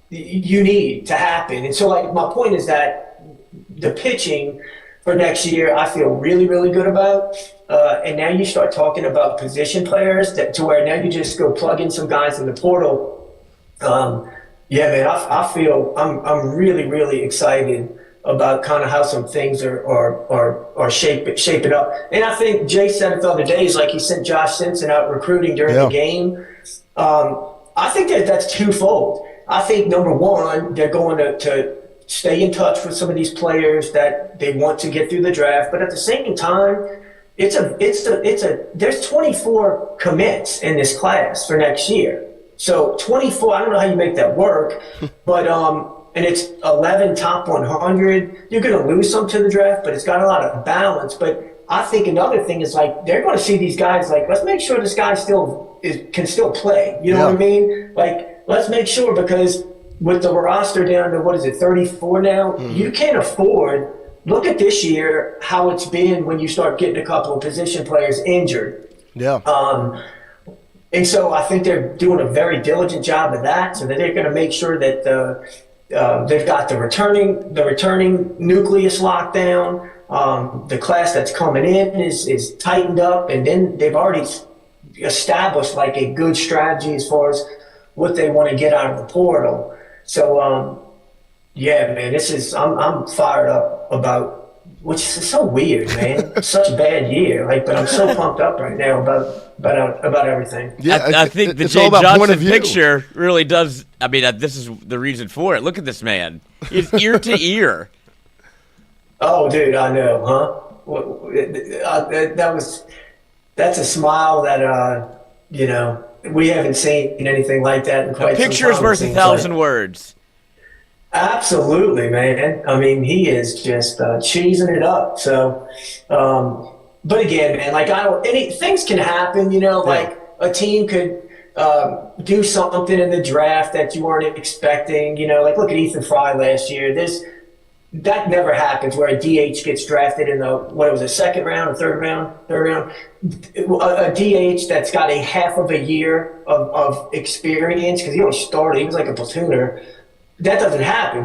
you need to happen. And so, like, my point is that the pitching for next year, I feel really, really good about. And now you start talking about position players to where now you just go plug in some guys in the portal. Yeah, man, I feel I'm really, really excited about kind of how some things are shaping up. And I think Jay said it the other day. He's like, he sent Josh Simpson out recruiting during the game. I think that's twofold. I think number one, they're going to stay in touch with some of these players that they want to get through the draft, but at the same time, there's 24 commits in this class for next year. So 24, I don't know how you make that work, but and it's 11 top 100. You're going to lose some to the draft, but it's got a lot of balance. But I think another thing is like they're going to see these guys like, let's make sure this guy can still play. You know what I mean? Like, let's make sure, because with the roster down to 34 now, you can't afford. Look at this year, how it's been when you start getting a couple of position players injured. Yeah. And so I think they're doing a very diligent job of that, so that they're going to make sure that they've got the returning nucleus locked down. The class that's coming in is tightened up, and then they've already established like a good strategy as far as what they want to get out of the portal. So, yeah, man, I'm fired up about. Which is so weird, man. Such a bad year. But I'm so pumped up right now about everything. Yeah, I think the Jay Johnson picture really does. I mean, this is the reason for it. Look at this man. He's ear to ear. Oh, dude, I know, huh? That's a smile that we haven't seen anything like that in quite some time. A picture is worth 1,000 words. Absolutely, man. I mean, he is just cheesing it up. So, but again, man, things can happen, like a team could do something in the draft that you weren't expecting, look at Ethan Fry last year. That never happens where a DH gets drafted in the second round or third round. A DH that's got a half of a year of experience, because he only started, he was like a platooner. That doesn't happen,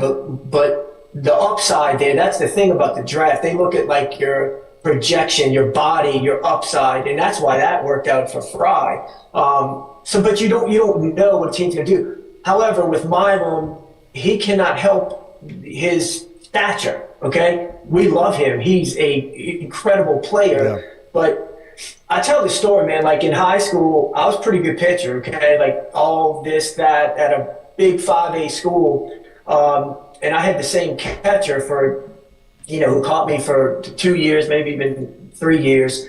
but the upside there, that's the thing about the draft. They look at like your projection, your body, your upside, and that's why that worked out for Fry. But you don't know what a team's gonna do. However, with Milam, he cannot help his stature, okay? We love him. He's a incredible player, but I tell the story, man, like in high school, I was a pretty good pitcher, okay? Like all this, that, at a big 5A school, and I had the same catcher for, who caught me for 2 years, maybe even 3 years.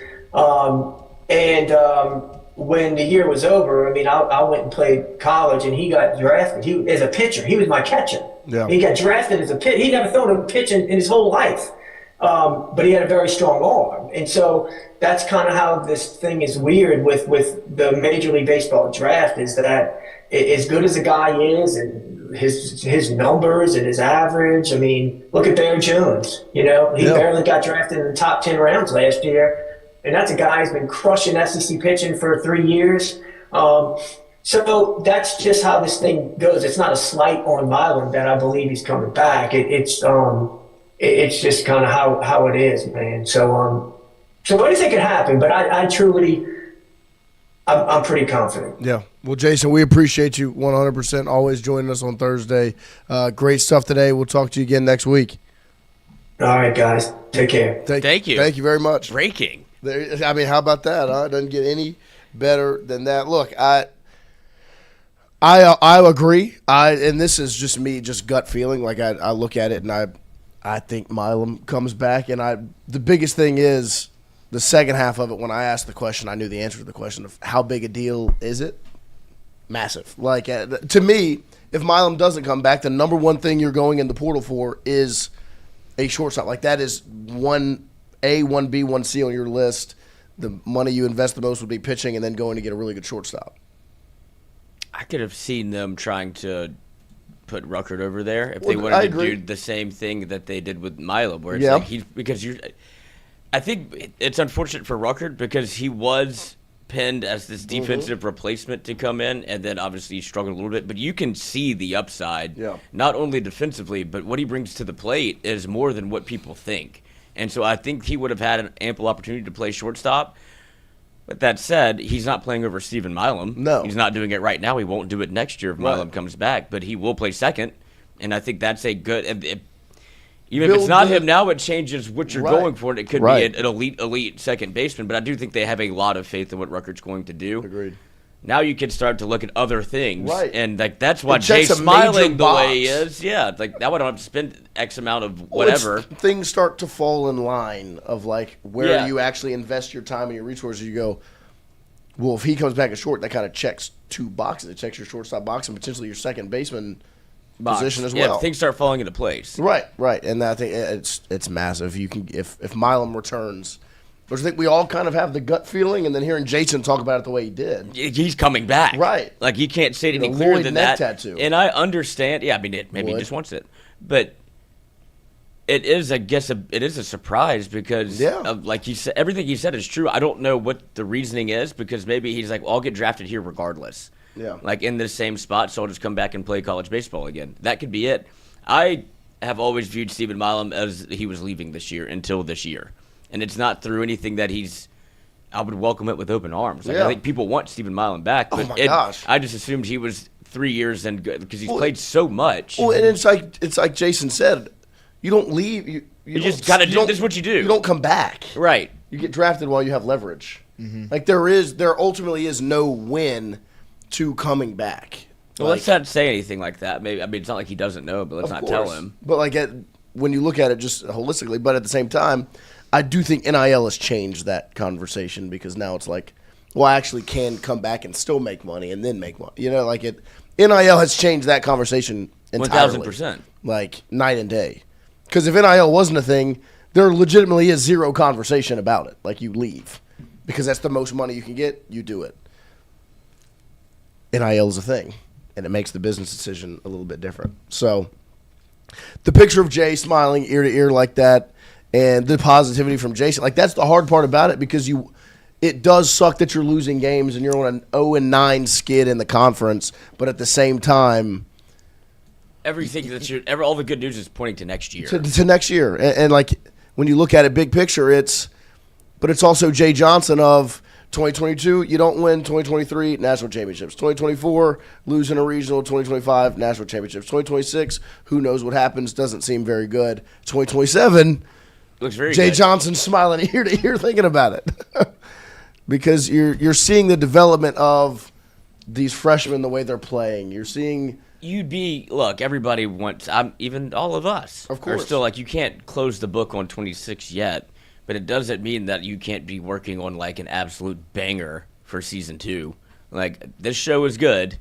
When the year was over, I mean, I went and played college, and he got drafted. As a pitcher, he was my catcher. Yeah. He got drafted as a pitcher. He'd never thrown a pitch in his whole life, but he had a very strong arm. And so that's kind of how this thing is weird with the Major League Baseball draft, is that as good as a guy is, and his numbers and his average, I mean, look at Bear Jones. He barely got drafted in the top 10 rounds last year, and that's a guy who's been crushing SEC pitching for 3 years. So that's just how this thing goes. It's not a slight on Milam that I believe he's coming back. It's just kind of how it is, man. So anything can happen, but I'm pretty confident. Yeah. Well, Jason, we appreciate you 100%. Always joining us on Thursday. Great stuff today. We'll talk to you again next week. All right, guys. Take care. Thank you. Thank you very much. Breaking. I mean, how about that? Huh? It doesn't get any better than that. Look, I agree. And this is just me, just gut feeling. Like I look at it and I think Milam comes back. And the biggest thing is the second half of it. When I asked the question, I knew the answer to the question of how big a deal is it? Massive. Like to me, if Milam doesn't come back, the number one thing you're going in the portal for is a shortstop. Like that is 1A, 1B, 1C on your list. The money you invest the most would be pitching, and then going to get a really good shortstop. I could have seen them trying to put Ruckert over there if they wanted to do the same thing that they did with Milam, where it's I think it's unfortunate for Ruckert because he was pinned as this defensive replacement to come in, and then obviously he struggled a little bit. But you can see the upside, not only defensively, but what he brings to the plate is more than what people think. And so I think he would have had an ample opportunity to play shortstop. But that said, he's not playing over Stephen Milam. No. He's not doing it right now. He won't do it next year if Milam comes back. But he will play second, and I think that's a good Even if it's not him now, it changes what you're going for. And it could Right. be an elite second baseman. But I do think they have a lot of faith in what Ruckert's going to do. Agreed. Now you can start to look at other things, Right. And like that's why It checks Jay's a smiling major the way he box. is. Yeah, like now I don't have to spend X amount of Well, it's- whatever. things start to fall in line of like where Yeah. you actually invest your time and your resources. You go, well, if he comes back as short, that kind of checks 2 boxes. It checks your shortstop box and potentially your second baseman position as well. Things start falling into place. Right, and I think it's massive. You can if Milam returns, which I think we all kind of have the gut feeling, and then hearing Jason talk about it the way he did. He's coming back. Right. Like you can't say anything The clearer Lloyd than neck that. tattoo. And I understand. Yeah, I mean, maybe he Would. just wants it, but it is, I guess, it is a surprise because, of, like he said, everything he said is true. I don't know what the reasoning is because maybe he's like, well, I'll get drafted here regardless. Yeah. Like in the same spot, so I'll just come back and play college baseball again. That could be it. I have always viewed Stephen Milam as he was leaving this year until this year, and it's not through anything that he's. I would welcome it with open arms. Like, Yeah. I think people want Stephen Milam back, but my gosh. I just assumed he was 3 years and good because he's played so much. Well, and it's like Jason said, you don't leave. You just don't- gotta you do. don't- This is what you do. You don't come back. Right. You get drafted while you have leverage. Like there ultimately is no win to coming back. Well, Like, let's not say anything like that. Maybe I mean it's not like he doesn't know, but let's of not tell course. him. But like when you look at it just holistically, but at the same time, I do think NIL has changed that conversation because now it's like, well, I actually can come back and still make money and then make money. You know, like NIL has changed that conversation entirely. 1000%. Like night and day. Because if NIL wasn't a thing, there legitimately is zero conversation about it. Like you leave. Because that's the most money you can get, you do it. NIL is a thing. And it makes the business decision a little bit different. So the picture of Jay smiling ear to ear like that and the positivity from Jason, like that's the hard part about it because it does suck that you're losing games and you're on an 0-9 skid in the conference, but at the same time, Everything that all the good news is pointing to next year. to next year. And like when you look at it big picture, it's also Jay Johnson of 2022, you don't win. 2023, national championships. 2024, losing a regional. 2025, national championships. 2026, who knows what happens, doesn't seem very good. 2027, Looks very Jay good. Johnson smiling ear to ear thinking about it. Because you're seeing the development of these freshmen, the way they're playing. You're seeing Look, everybody wants, even all of us Of are course. still like, you can't close the book on 26 yet, but it doesn't mean that you can't be working on like an absolute banger for season 2. Like, this show is good.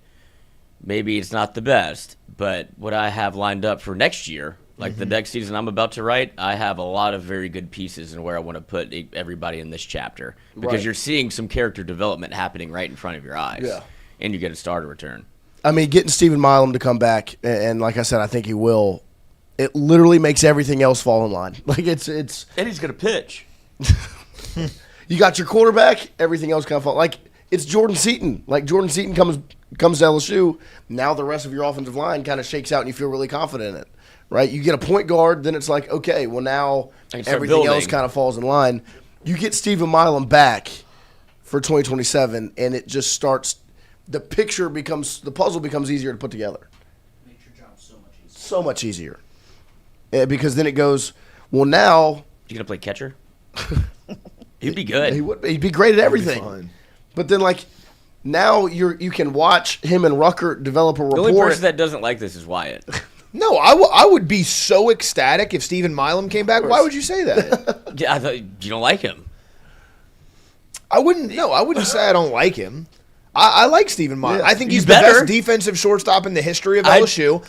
Maybe it's not the best, but what I have lined up for next year, like the next season I'm about to write, I have a lot of very good pieces in where I want to put everybody in this chapter because Right. you're seeing some character development happening right in front of your eyes. Yeah. And you get a starter return. I mean, getting Stephen Milam to come back, and like I said, I think he will. It literally makes everything else fall in line. Like it's. And he's going to pitch. You got your quarterback, everything else kind of falls. Like it's Jordan Seaton. Like Jordan Seaton comes to LSU. Now the rest of your offensive line kind of shakes out, and you feel really confident in it, right? You get a point guard, then it's like okay, well now I can start everything else building. kind of falls in line. You get Stephen Milam back for 2027, and it just starts. The puzzle becomes easier to put together. Makes your job so much easier. So much easier. Because then it goes, well, now You going to play catcher? He'd be good. he'd be great at everything. But then, like, now you can watch him and Rucker develop a The only rapport. person that doesn't like this is Wyatt. No, I would be so ecstatic if Stephen Milam came back. Why would you say that? Yeah, I thought you don't like him. I wouldn't say I don't like him. I like Stephen Milam. Yeah. I think He's he's the better. best defensive shortstop in the history of LSU.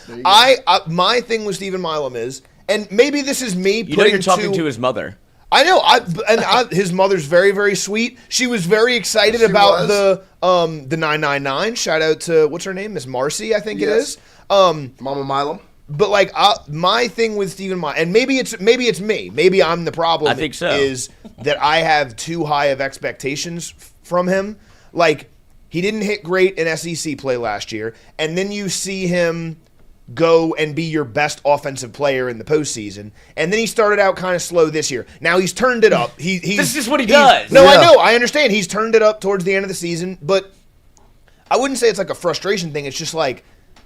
My thing with Stephen Milam is, and maybe this is me You know putting you're talking to his mother. I know. His mother's very, very sweet. She was very excited about the 999. Shout out to what's her name, Miss Marcy, I think it Yes. is. Mama Milam. But like my thing with Stephen Milam, and maybe it's me. Maybe I'm the problem. I think so. Is that I have too high of expectations from him. Like he didn't hit great in SEC play last year, and then you see him go and be your best offensive player in the postseason, and then he started out kind of slow this year. Now he's turned it up. This is just what he does. No, Yeah. I know. I understand. He's turned it up towards the end of the season, but I wouldn't say it's like a frustration thing. It's just like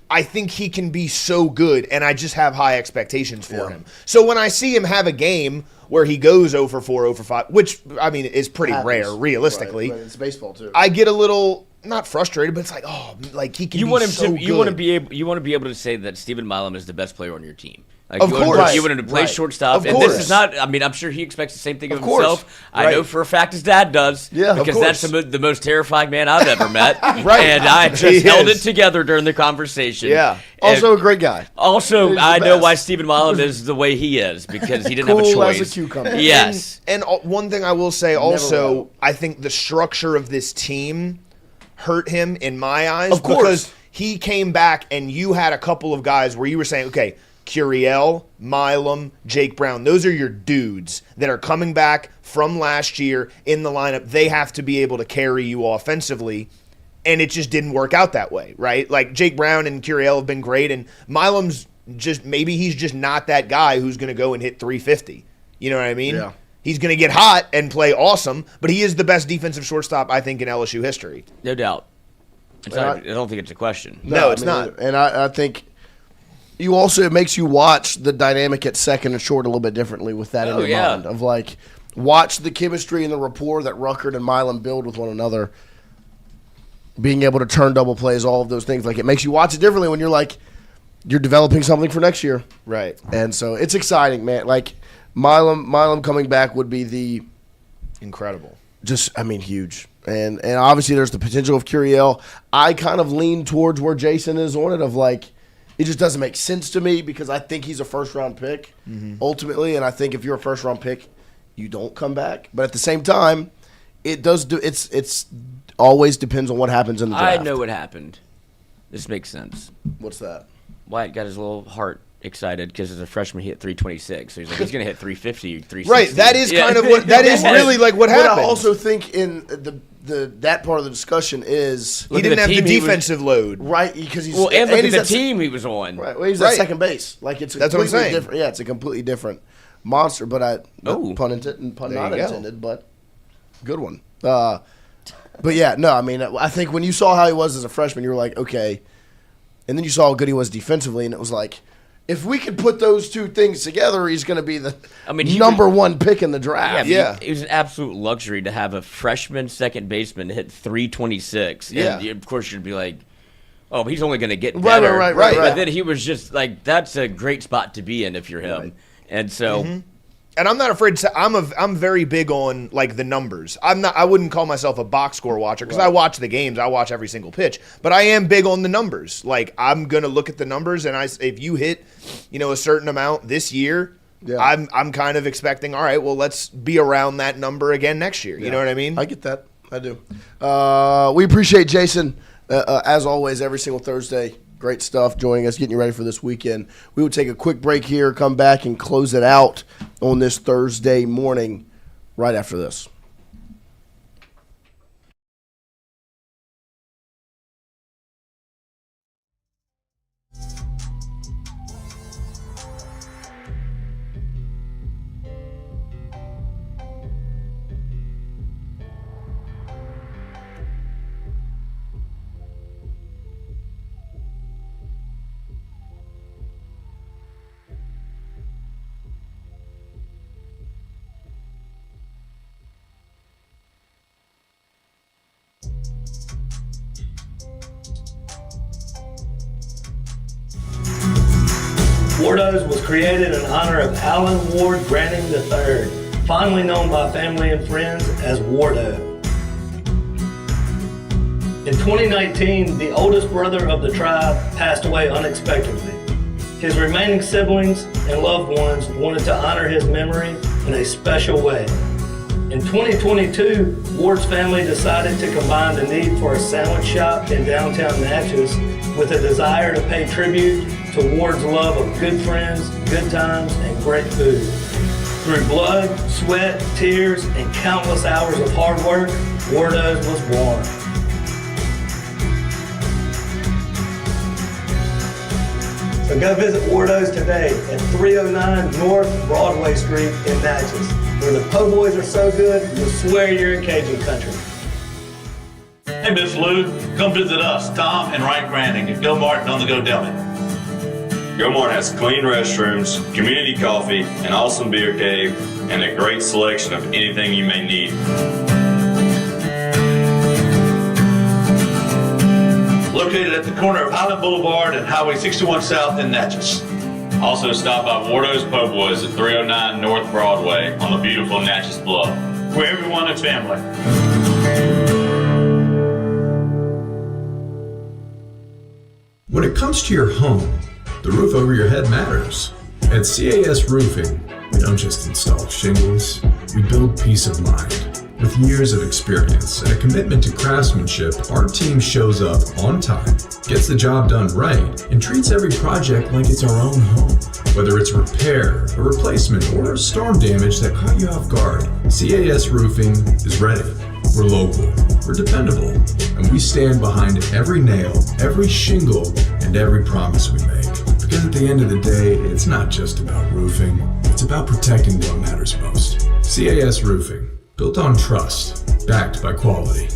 I think he can be so good, and I just have high expectations for him. So when I see him have a game where he goes 0 for 4, 0 for 5, which, I mean, is pretty rare, realistically. Right, but it's baseball, too. I get a little, not frustrated, but it's like, oh, like he can You be want him so to. good. You want to be able to say that Stephen Milam is the best player on your team. Like, Of you course. want, you want him to play shortstop. Of And course. this is not. I mean, I'm sure he expects the same thing of course. himself. I know for a fact his dad does. Yeah, of because course. that's the most terrifying man I've ever met. Right. And I just He held is. it together during the conversation. Yeah. Also And a great guy. also, He's the I know best. why Stephen Milam is the way he is because he didn't have a Cool choice. as a cucumber. Yes. And one thing I will say also, will. I think the structure of this team hurt him in my eyes. Of course. Because he came back and you had a couple of guys where you were saying, okay, Curiel, Milam, Jake Brown, those are your dudes that are coming back from last year in the lineup. They have to be able to carry you offensively. And it just didn't work out that way, right? Like Jake Brown and Curiel have been great, and Milam's just, maybe he's just not that guy who's going to go and hit 350. You know what I mean? Yeah. He's going to get hot and play awesome, but he is the best defensive shortstop, I think, in LSU history. No doubt. I don't think it's a question. No, it's not. And I think you also, it makes you watch the dynamic at second and short a little bit differently with that in your mind. Of like, watch the chemistry and the rapport that Ruckert and Milam build with one another. Being able to turn double plays, all of those things. Like, it makes you watch it differently when you're like, you're developing something for next year. Right. And so it's exciting, man. Like, Milam coming back would be the incredible. Just, I mean, huge. And obviously there's the potential of Curiel. I kind of lean towards where Jason is on it of like, it just doesn't make sense to me because I think he's a first-round pick ultimately, and I think if you're a first-round pick, you don't come back. But at the same time, it does do. It's always depends on what happens in the draft. I know what happened. This makes sense. What's that? Wyatt got his little heart excited because as a freshman he hit 326, so he's like he's gonna hit 350, 360. Right. That is kind of what. That is really like what happened. But I also think in the that part of the discussion is he didn't have the defensive load, right? Because he's look at the he's team he was on. Right. Well, he's at second base. Like it's that's what I'm saying. Different. Yeah, it's a completely different monster. But pun intended and pun not go. intended, but good one. But yeah, no, I mean, I think when you saw how he was as a freshman, you were like, okay. And then you saw how good he was defensively, and it was like, if we could put those two things together, he's going to be the number one pick in the draft. Yeah, it was an absolute luxury to have a freshman second baseman hit 326. Yeah. And of course, you'd be like, oh, he's only going to get better. Right. But then he was just like, that's a great spot to be in if you're him. Right. And so... And I'm not afraid to say I'm very big on like the numbers. I wouldn't call myself a box score watcher because I watch the games. I watch every single pitch. But I am big on the numbers. Like I'm gonna look at the numbers, and if you hit, a certain amount this year, I'm kind of expecting. All right, well let's be around that number again next year. You know what I mean? I get that. I do. We appreciate Jason as always every single Thursday. Great stuff joining us, getting you ready for this weekend. We will take a quick break here, come back, and close it out on this Thursday morning right after this. Wardos was created in honor of Alan Ward Granning III, fondly known by family and friends as Wardo. In 2019, the oldest brother of the tribe passed away unexpectedly. His remaining siblings and loved ones wanted to honor his memory in a special way. In 2022, Ward's family decided to combine the need for a sandwich shop in downtown Natchez with a desire to pay tribute to Ward's love of good friends, good times, and great food. Through blood, sweat, tears, and countless hours of hard work, Wardo's was born. So go visit Wardo's today at 309 North Broadway Street in Natchez, where the po' boys are so good, you'll swear you're in Cajun country. Hey, Miss Lou, come visit us, Tom and Wright Granding at Go Martin on the Go Deli. Go Mart has clean restrooms, community coffee, an awesome beer cave, and a great selection of anything you may need. Located at the corner of Highland Boulevard and Highway 61 South in Natchez. Also stop by Wardo's Po' Boys at 309 North Broadway on the beautiful Natchez Bluff. Where everyone is family. When it comes to your home, the roof over your head matters. At CAS Roofing, we don't just install shingles, we build peace of mind. With years of experience and a commitment to craftsmanship, our team shows up on time, gets the job done right, and treats every project like it's our own home. Whether it's a repair, a replacement, or storm damage that caught you off guard, CAS Roofing is ready. We're local, we're dependable, and we stand behind every nail, every shingle, and every promise we make. Because at the end of the day, it's not just about roofing, it's about protecting what matters most. CAS Roofing, built on trust, backed by quality.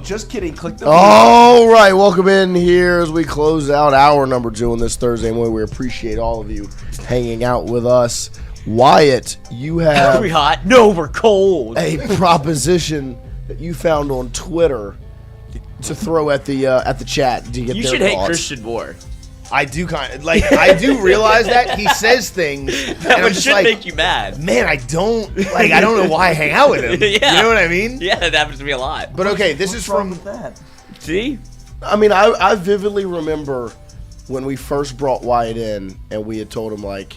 Just kidding. Click the. All right, welcome in here as we close out hour number 2 on this Thursday morning. We appreciate all of you hanging out with us. Wyatt, you have Are we hot? No, we're cold. a proposition that you found on Twitter to throw at the chat to get You their should thoughts. hate Christian more. I do kind of like. I do realize that he says things and That I'm one just should like, make you mad. man, I don't like. I don't know why I hang out with him. Yeah. You know what I mean? Yeah, that happens to me a lot. But okay, this is What's wrong from. with that? See? I mean, I vividly remember when we first brought Wyatt in, and we had told him, like,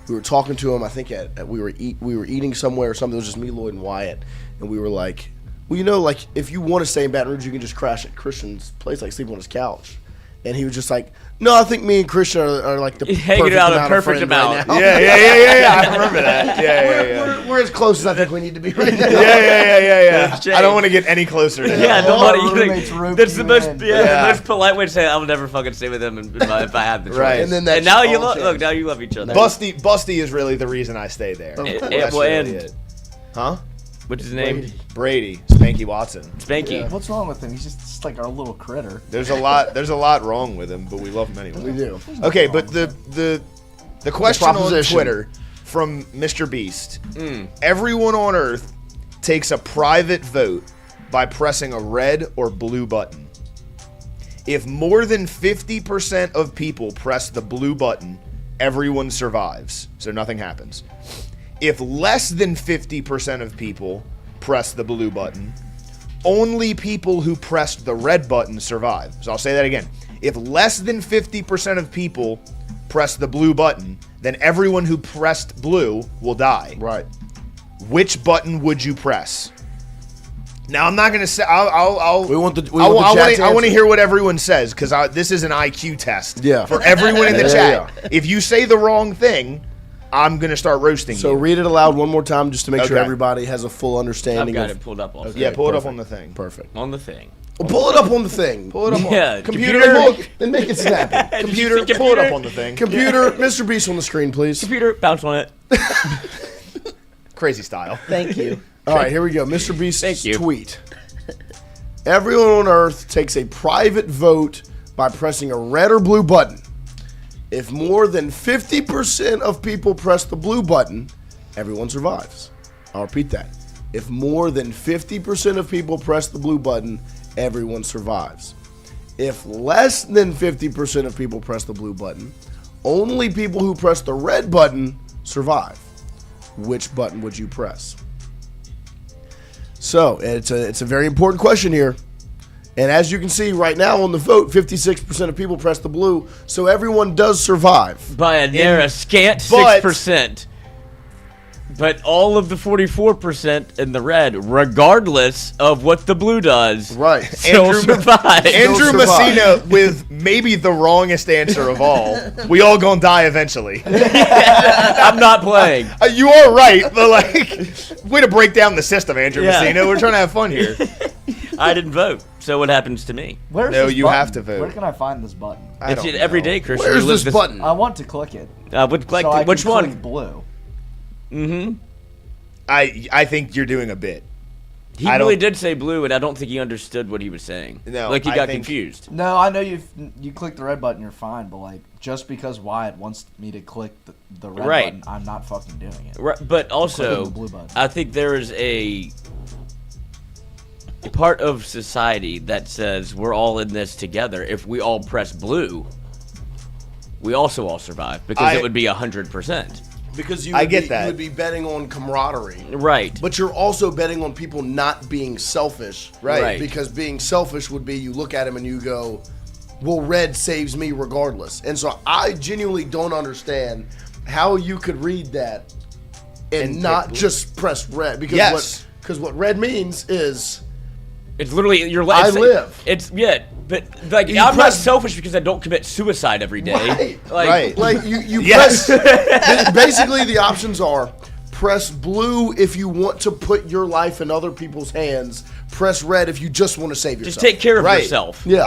we were talking to him. I think we were eating somewhere or something. It was just me, Lloyd, and Wyatt, and we were like, well, you know, like, if you want to stay in Baton Rouge, you can just crash at Christian's place, like sleep on his couch. And he was just like, no, I think me and Christian are like the Hanging perfect out a amount perfect of friends amount. right now. Yeah. I remember that. Yeah. We're as close as I think we need to be right now. Yeah. Jay. I don't want to get any closer to Yeah, him. nobody. All our roommates rope That's the you most. in. Yeah, the most polite way to say I'll never fucking stay with him if I have the choice. Right. And then that now just you all look. changed. Now you love each other. Busty is really the reason I stay there. It- That's well, really and- it. Huh? What's his name? Brady. Spanky Watson. Spanky. What's wrong with him? He's just like our little critter. There's a lot wrong with him, but we love him anyway. We do. Okay, but the question on proposition. Twitter from Mr. Beast. Everyone on Earth takes a private vote by pressing a red or blue button. If more than 50% of people press the blue button, everyone survives, so nothing happens. If less than 50% of people press the blue button, only people who pressed the red button survive. So I'll say that again. If less than 50% of people press the blue button, then everyone who pressed blue will die. Right. Which button would you press? Now I'm not gonna say. I want to hear what everyone says because this is an IQ test. Yeah. For everyone in the chat. Yeah. If you say the wrong thing, I'm gonna start roasting you. So read it aloud one more time just to make sure Okay. everybody has a full understanding. I've got it pulled up also. Yeah, pull it up perfect. on the thing. Perfect. On the thing. Well, pull it up on the thing. Pull it up Yeah, on computer. Then make it snappy. computer. Pull it up on the thing. Computer, Mr. Beast on the screen, please. Computer, bounce on it. Crazy style. Thank you. All right, here we go. Mr. Beast's Thank you. tweet. Everyone on Earth takes a private vote by pressing a red or blue button. If more than 50% of people press the blue button, everyone survives. I'll repeat that. If more than 50% of people press the blue button, everyone survives. If less than 50% of people press the blue button, only people who press the red button survive. Which button would you press? So, it's a very important question here. And as you can see right now on the vote, 56% of people press the blue, so everyone does survive. By a scant 6%. But all of the 44% in the red, regardless of what the blue does, Right. still survive. Andrew Still survive. Messina with maybe the wrongest answer of all. We all gonna die eventually. I'm not playing. You are right, but like, way to break down the system, Andrew Yeah. Messina. We're trying to have fun here. I didn't vote, so what happens to me? Where's No, this you button? have to vote. Where can I find this button? It's don't every know. day, Christian. Where's You live this button? I want to click it. Which So I can one? click blue. I think you're doing a bit. He I really don't- did say blue, and I don't think he understood what he was saying. No, like he I got think- confused. No, I know you click the red button, you're fine, but like just because Wyatt wants me to click the red Right. button, I'm not fucking doing it. Right, but also, Clicking the blue button. I think there is a part of society that says we're all in this together. If we all press blue, we also all survive because it would be 100%. Because you I would get be, that. you would be betting on camaraderie. Right. But you're also betting on people not being selfish. Right. Because being selfish would be you look at him and you go, well, red saves me regardless. And so I genuinely don't understand how you could read that and not just press red. Because Yes. what red means is It's literally your I life. live. It's but like You I'm not press- selfish because I don't commit suicide every day. Right. Like, Right. like you Yes. press. Basically, the options are press blue if you want to put your life in other people's hands. Press red if you just want to save yourself. Just take care of Right. yourself. Yeah.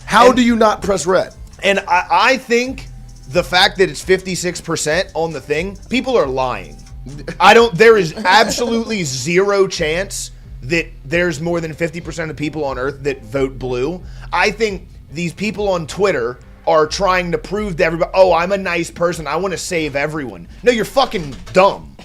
How do you not press red? And I think the fact that it's 56% on the thing, people are lying. There is absolutely zero chance that there's more than 50% of people on Earth that vote blue. I think these people on Twitter are trying to prove to everybody, oh, I'm a nice person. I want to save everyone. No, you're fucking dumb.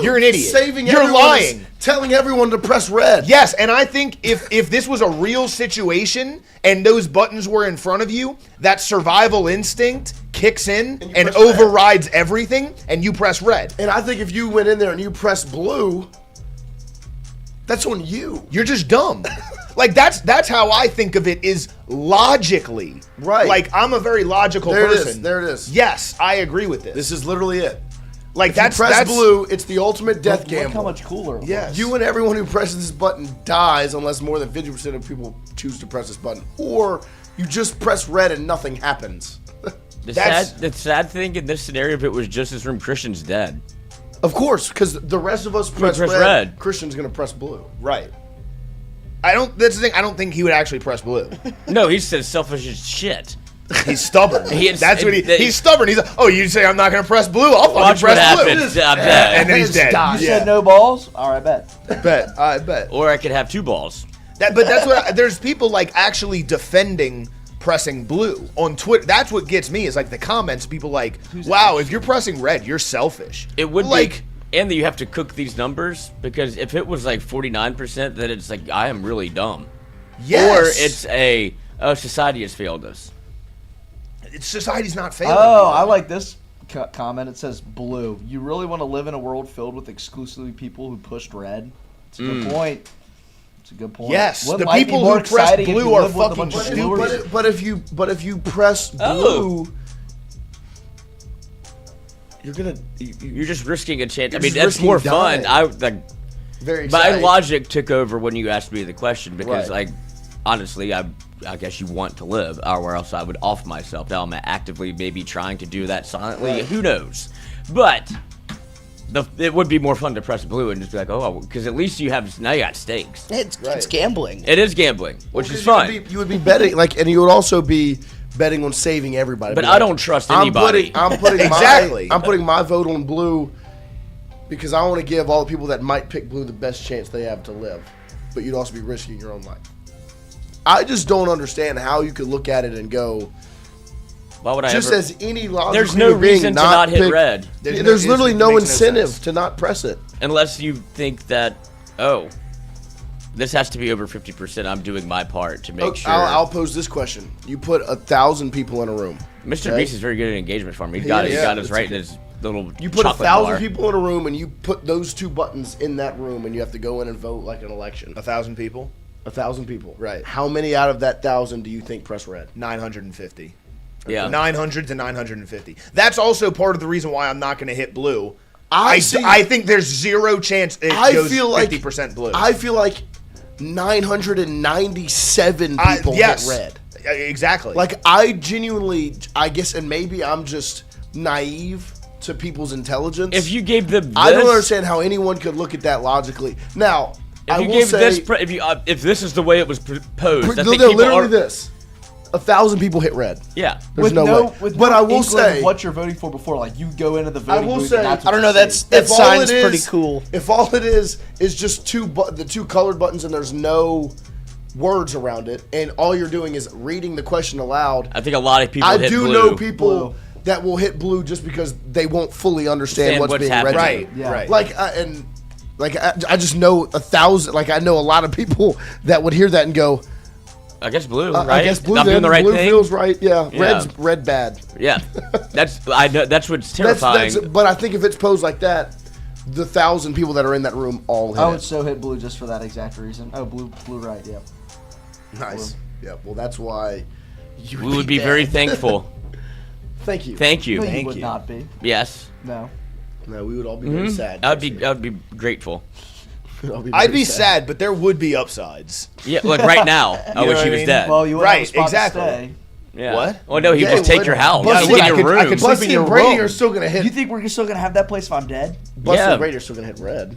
You're an idiot. Saving You're everyone is lying. telling everyone to press red. Yes, and I think if this was a real situation and those buttons were in front of you, that survival instinct kicks in and press red. overrides everything, and you press red. And I think if you went in there and you pressed blue, that's on you. You're just dumb. Like that's how I think of it, is logically. Right. Like I'm a very logical There it person. is. There it is. Yes, I agree with this. This is literally it. Like If that's you press that's blue, it's the ultimate death Look gamble. how much cooler it Yes. was. You and everyone who presses this button dies unless more than 50% of people choose to press this button. Or you just press red and nothing happens. The sad thing in this scenario, if it was just this room, Christian's dead. Of course, because the rest of us press press red. red. Christian's going to press blue. right. That's the thing. I don't think he would actually press blue. No, he says selfish as shit. He's stubborn. He's stubborn. He's like, oh, you say I'm not going to press blue? I'll fucking Watch what press blue. happens. I'm dead. And then he's dead. You said no balls? All right, bet. I bet. Or I could have 2 balls. But that's what there's people like actually defending pressing blue on Twitter. That's what gets me is like the comments. People like, wow, if you're pressing red, you're selfish. It would like, and that you have to cook these numbers because if it was like 49%, then it's like I am really dumb. yes. Or it's society has failed us. Society's not failing. Oh, I like this comment. It says blue. You really want to live in a world filled with exclusively people who pushed red? It's a good point. It's a good point. Yes, Wouldn't the life people be more who press exciting if blue you are lived with a fucking bunch of stupid. stewards? But if you press blue, You're just risking a chance. I You're mean, just that's risking more dying. fun. very My exciting. logic took over when you asked me the question because, Right. honestly, I guess you want to live, or else I would off myself. Now I'm actively maybe trying to do that silently. Right. Who knows? But it would be more fun to press blue and just be like, oh, because at least you got stakes. It's gambling. It is gambling, which is Well, 'cause fun. You would be betting and you would also be betting on saving everybody. But Be I don't trust anybody. I'm putting Exactly. I'm putting my vote on blue because I want to give all the people that might pick blue the best chance they have to live. But you'd also be risking your own life. I just don't understand how you could look at it and go. Why would I Just ever? as any logical There's no human being reason to not hit pick- red. There's literally no makes no incentive sense. to not press it. Unless you think that, this has to be over 50%. I'm doing my part to make sure. I'll pose this question: you put 1,000 people in a room. Mr. okay? Beast is very good at engagement for me. He got us right in his little. You put chocolate 1,000 bar. people in a room, and you put those 2 buttons in that room, and you have to go in and vote like an election. 1,000 people. 1,000 people. Right. How many out of that 1,000 do you think press red? 950. Yeah. 900 to 950. That's also part of the reason why I'm not going to hit blue. I think there's zero chance it goes 50% blue. I feel like 997 people yes. hit red. Exactly. Like, I genuinely, I guess, and maybe I'm just naive to people's intelligence. If you gave them, I don't understand how anyone could look at that logically. Now, If I you will gave say, if this is the way it was proposed, I think no, people literally are, this: 1,000 people hit red. Yeah. There's no way. But I will inkling say, of what you're voting for before, like you go into the I voting will booth. say, and that's what I don't know. you see. That if all sign's it is- pretty cool. If all it is just the 2 colored buttons and there's no words around it, and all you're doing is reading the question aloud, I think a lot of people I hit do blue. know people that will hit blue just because they won't fully understand what's being read. happening. right. Yeah. Right. I just know 1,000. Like, I know a lot of people that would hear that and go, I guess blue, right? I guess blue. I'm then, doing the right blue thing. feels right. Yeah, Yeah. red bad. Yeah, I know that's what's terrifying. But I think if it's posed like that, the 1,000 people that are in that room all hit I would it. so hit blue just for that exact reason. Oh, blue right. Yeah. Nice. Yeah. Well, that's why you we would be very thankful. Thank you. Thank you. No, you Thank would you. not be. Yes, No. No, we would all be very sad. I'd be grateful. We'd all be I'd very be sad, but there would be upsides. Yeah, like right now, I know wish what he I was mean? dead. Well, you would Right, have a spot exactly. to stay. Yeah. What? Well, no, he'd Yeah, just he take would. your house. Busty- He'd take I your could- I room. could sleep in Busty your and Brady room. are still gonna hit. You think we're still gonna have that place if I'm dead? Busty Yeah. and Brady are still gonna hit red.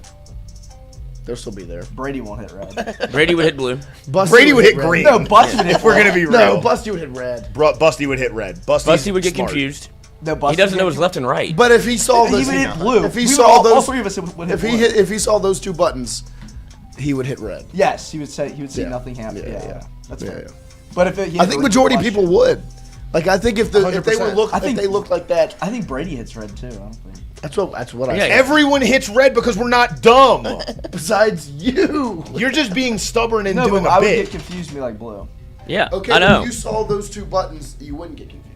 They'll still be there. Brady won't hit red. Brady would hit blue. Busty Brady would hit red. green. No, Busty would hit if we're going to be real. No, Busty would hit red. Busty would hit red. Busty would get smart. confused. No, Busty He doesn't know would his left and right. But if he saw He those, would hit blue. If he We would saw all those, three of us would hit if he blue. hit, if he saw those 2 buttons, he would hit red. Yes, he would say he would see Yeah. nothing happen. Yeah. That's Yeah, fair. yeah. But if he I hit think the majority of question- people would. Like, I think if they were 100%. look, I think- if they looked like that, I think Brady hits red too. I don't think. that's what I. Yeah, said. Everyone hits red because we're not dumb. Besides you. You're just being stubborn and No, doing but a I would bit. get confused and be like blue. Yeah, Okay, I know. if you saw those 2 buttons, you wouldn't get confused.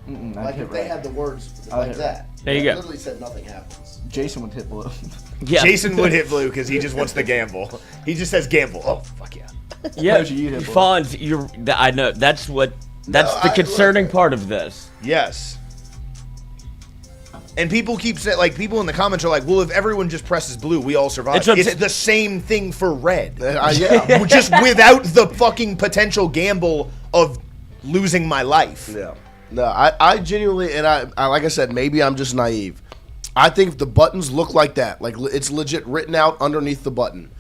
I'd Like hit if they red. had the words I'd like hit that. There you It go. literally said nothing happens. Jason would hit blue. Yeah, Jason would hit blue because he just wants to gamble. He just says gamble. Oh, fuck yeah. Yeah, Told you you'd hit blue. Fonz, I know that's the concerning part of this. Yes. And people keep saying, like, people in the comments are like, well, if everyone just presses blue, we all survive. It's what I'm It's saying. the same thing for red. Yeah. Just without the fucking potential gamble of losing my life. Yeah. No, I genuinely, and I like I said, maybe I'm just naive. I think if the buttons look like that, like it's legit written out underneath the button.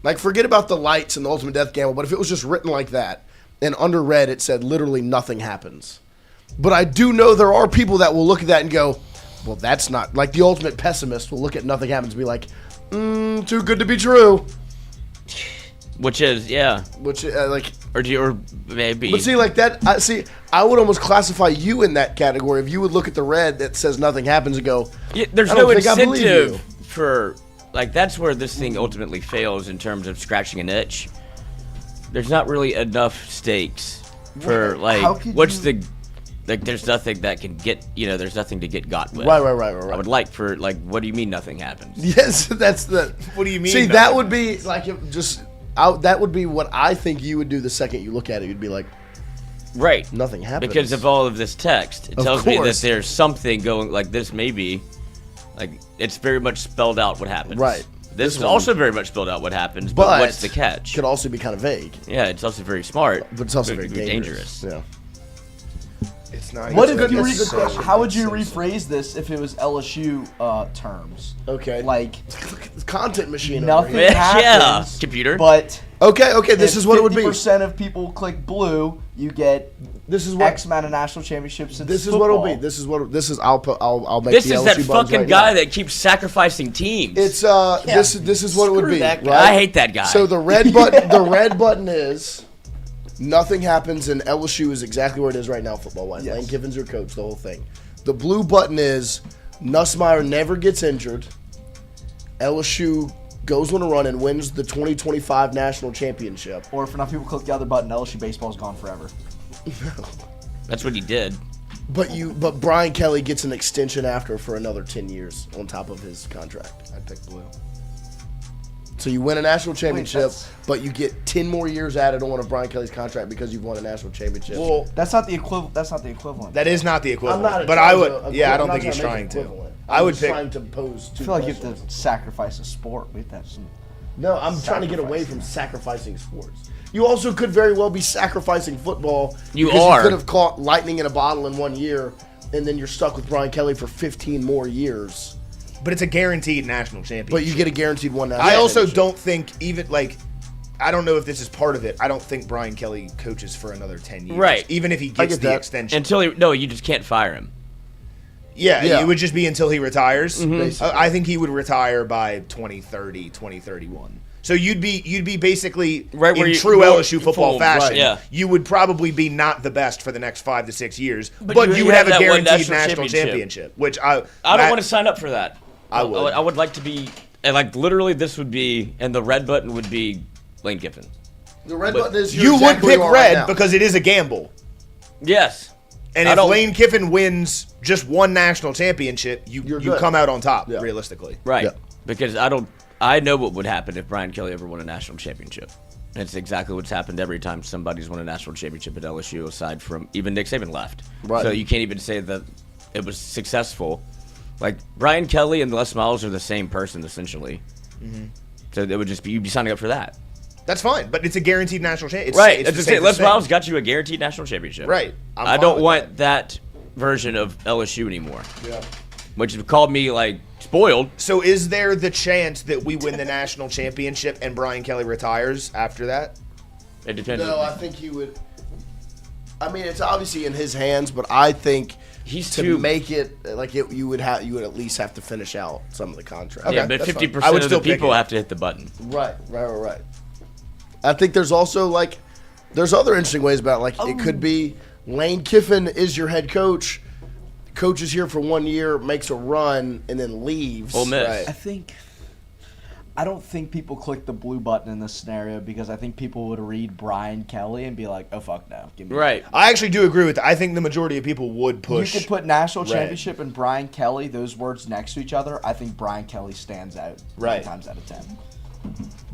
Like, forget about the lights and the ultimate death gamble, but if it was just written like that, and under red it said literally nothing happens, But I do know there are people that will look at that and go, well, that's not, like the ultimate pessimist will look at nothing happens and be like, too good to be true. Which is, yeah. Which, or maybe. But see, like that, I would almost classify you in that category. If you would look at the red that says nothing happens and go, yeah, there's I no don't think I believe you. incentive for, like, that's where this thing ultimately fails in terms of scratching an itch. There's not really enough stakes for, like, there's nothing that can get, there's nothing to get got with. Right. I would like for, like, what do you mean nothing happens? Yes, that's the. What do you mean? See, that would be like that would be what I think you would do the second you look at it. You'd be like, right, nothing happens because of all of this text. It Of tells me that course. there's something going, like this maybe, like it's very much spelled out what happens. Right. This is one- also very much spelled out what happens, but what's the catch? Could also be kind of vague, Yeah, it's also very smart, but it's also but very dangerous. Yeah. It's not. What even- if you? That's a good question. How would you rephrase this if it was LSU terms? Okay. Like Content machine. nothing Over here. Yeah, happens. computer. But Okay. This is what it would be. 50% of people click blue. You get This is what. X amount of national championships. In This is football. what it'll be. This is what. This is. I'll make. This the is LSU that buttons fucking right guy now. that keeps sacrificing teams. It's This is what it would Screw be. that guy. Right? I hate that guy. So the red button. The red button is. Nothing happens, and LSU is exactly where it is right now, football-wise. Yes. Lane Kiffin's your coach, the whole thing. The blue button is Nussmeier never gets injured. LSU goes on a run and wins the 2025 national championship. Or if enough people click the other button, LSU baseball's gone forever. That's what he did. But Brian Kelly gets an extension after for another 10 years on top of his contract. I'd pick blue. So you win a national championship, that's- but you get 10 more years added on of Brian Kelly's contract because you've won a national championship. Well, That's not the equivalent. That's not the equivalent. that is not the equivalent. I'm not but I would. trying to- Yeah, I I'm don't not think he's make trying it to. equivalent. I I'm would just pick. trying to pose I two feel like you have questions. to sacrifice a sport. We have to have some. No, I'm trying to get away from sacrificing sports. You also could very well be sacrificing football. You because are. You could have caught lightning in a bottle in 1 year, and then you're stuck with Brian Kelly for 15 more years. But it's a guaranteed national championship. But you get a guaranteed one national I also championship. don't think even like. I don't know if this is part of it. I don't think Brian Kelly coaches for another 10 years. Right. Even if he I gets get the that. extension. Until you just can't fire him. Yeah, Yeah. it would just be until he retires. Basically. I think he would retire by 2030, 2031. So you'd be basically Right where in you- true more LSU football full, fashion. right, yeah. You would probably be not the best for the next 5 to 6 years, But but you you would have have a that one guaranteed national national championship. Which I don't want to sign up for that. I would. I would like to be, and like literally this would be, and the red button would be Lane Kiffin. The red But button is You would exactly pick where you are right red now. because it is a gamble. Yes. And I if don't- Lane Kiffin wins just one national championship, you good. come out on top, Yeah. realistically. Right. Yeah. Because I know what would happen if Brian Kelly ever won a national championship. And it's exactly what's happened every time somebody's won a national championship at LSU, aside from even Nick Saban left. Right. So you can't even say that it was successful. Like Brian Kelly and Les Miles are the same person essentially. So it would just be you'd be signing up for that. That's fine, but it's a guaranteed national championship. Right. It's That's the the thing. safest Les thing. Miles got you a guaranteed national championship. Right. I'm I fine don't with want that version of LSU anymore. Yeah. Which called me like spoiled. So is there the chance that we win the national championship and Brian Kelly retires after that? It depends. No, I think he would. I mean, it's obviously in his hands, but I think He's to too make it like it, you would at least have to finish out some of the contract. Yeah, Okay, but that's fine. 50% I would of the still pick people it. have to hit the button. Right. I think there's also there's other interesting ways about it could be Lane Kiffin is your head coach. Coach is here for 1 year, makes a run, and then leaves. Ole Miss. Right. I don't think people click the blue button in this scenario because I think people would read Brian Kelly and be like, "Oh fuck no, give me." Right. I actually do agree with that. I think the majority of people would push. You could put national red. championship and Brian Kelly, those words next to each other. I think Brian Kelly stands out 9 times out of 10.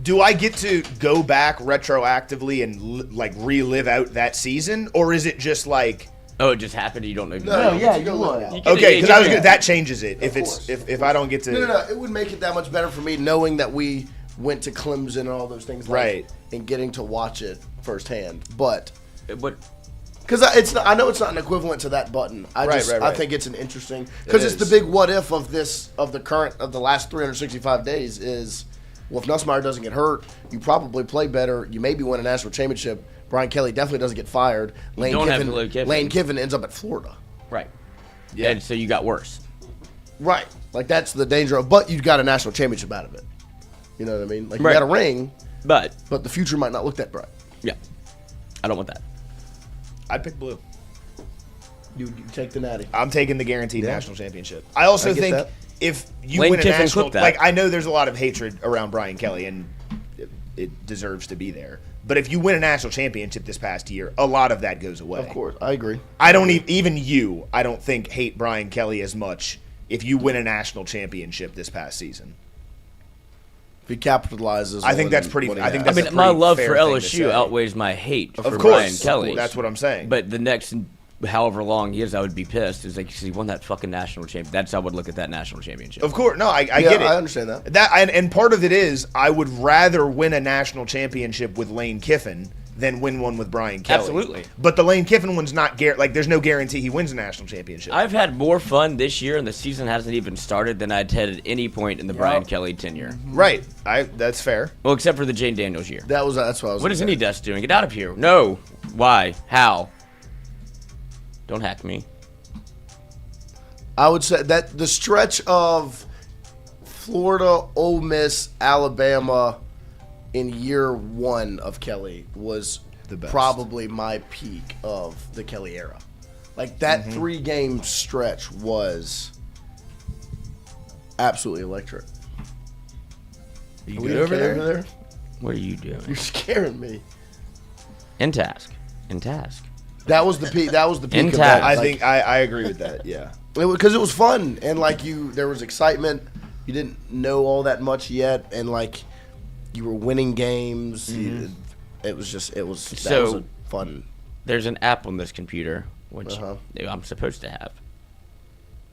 Do I get to go back retroactively and relive out that season, or is it just like? Oh, it just happened. You don't know. No, yeah, you you look would. out. Okay, because I was Yeah. that changes it. If course. it's if I don't get to. No. It would make it that much better for me knowing that we went to Clemson and all those things. Right. And getting to watch it firsthand. But What? because I know it's not an equivalent to that button. I Right. think it's an interesting because it's the is. big what if of the last 365 days is Well, if Nussmeier doesn't get hurt, you probably play better. You maybe win a national championship. Brian Kelly definitely doesn't get fired. Lane Kiffin ends up at Florida. Right. Yeah. And so you got worse. Right. Like, that's the danger of, but you got a national championship out of it. You know what I mean? Like, you got a ring, but the future might not look that bright. Yeah. I don't want that. I'd pick blue. You take the natty. I'm taking the guaranteed national championship. I also think if you Lane win a Kiffin national, clipped that. like, I know there's a lot of hatred around Brian Kelly, and it deserves to be there. But if you win a national championship this past year, a lot of that goes away. Of course, I agree. I don't even you. I don't think hate Brian Kelly as much if you win a national championship this past season. If he capitalizes, I think that's pretty. I think that's. I mean, my love for LSU outweighs my hate for Brian Kelly. That's what I'm saying. But the next however long he is, I would be pissed. It's like, he won that fucking national championship. That's how I would look at that national championship. Of course, no, I get it. I understand that. And part of it is I would rather win a national championship with Lane Kiffin than win one with Brian Kelly. Absolutely. But the Lane Kiffin one's not like there's no guarantee he wins a national championship. I've had more fun this year, and the season hasn't even started, than I'd had at any point in the Brian Kelly tenure. Right. That's fair. Well, except for the Jane Daniels year. That's what I was. What is any desk doing? Get out of here. No. Why? How? Don't hack me. I would say that the stretch of Florida, Ole Miss, Alabama in year one of Kelly was the best. Probably my peak of the Kelly era. Like, that 3-game stretch was absolutely electric. You Are we good over there? What are you doing? You're scaring me. In task. That was the peak. That was the peak of Intact. that. I Like, think I agree with that. Yeah. because it was fun, and like there was excitement. You didn't know all that much yet, and like you were winning games. It was a fun. There's an app on this computer which Uh-huh. I'm supposed to have.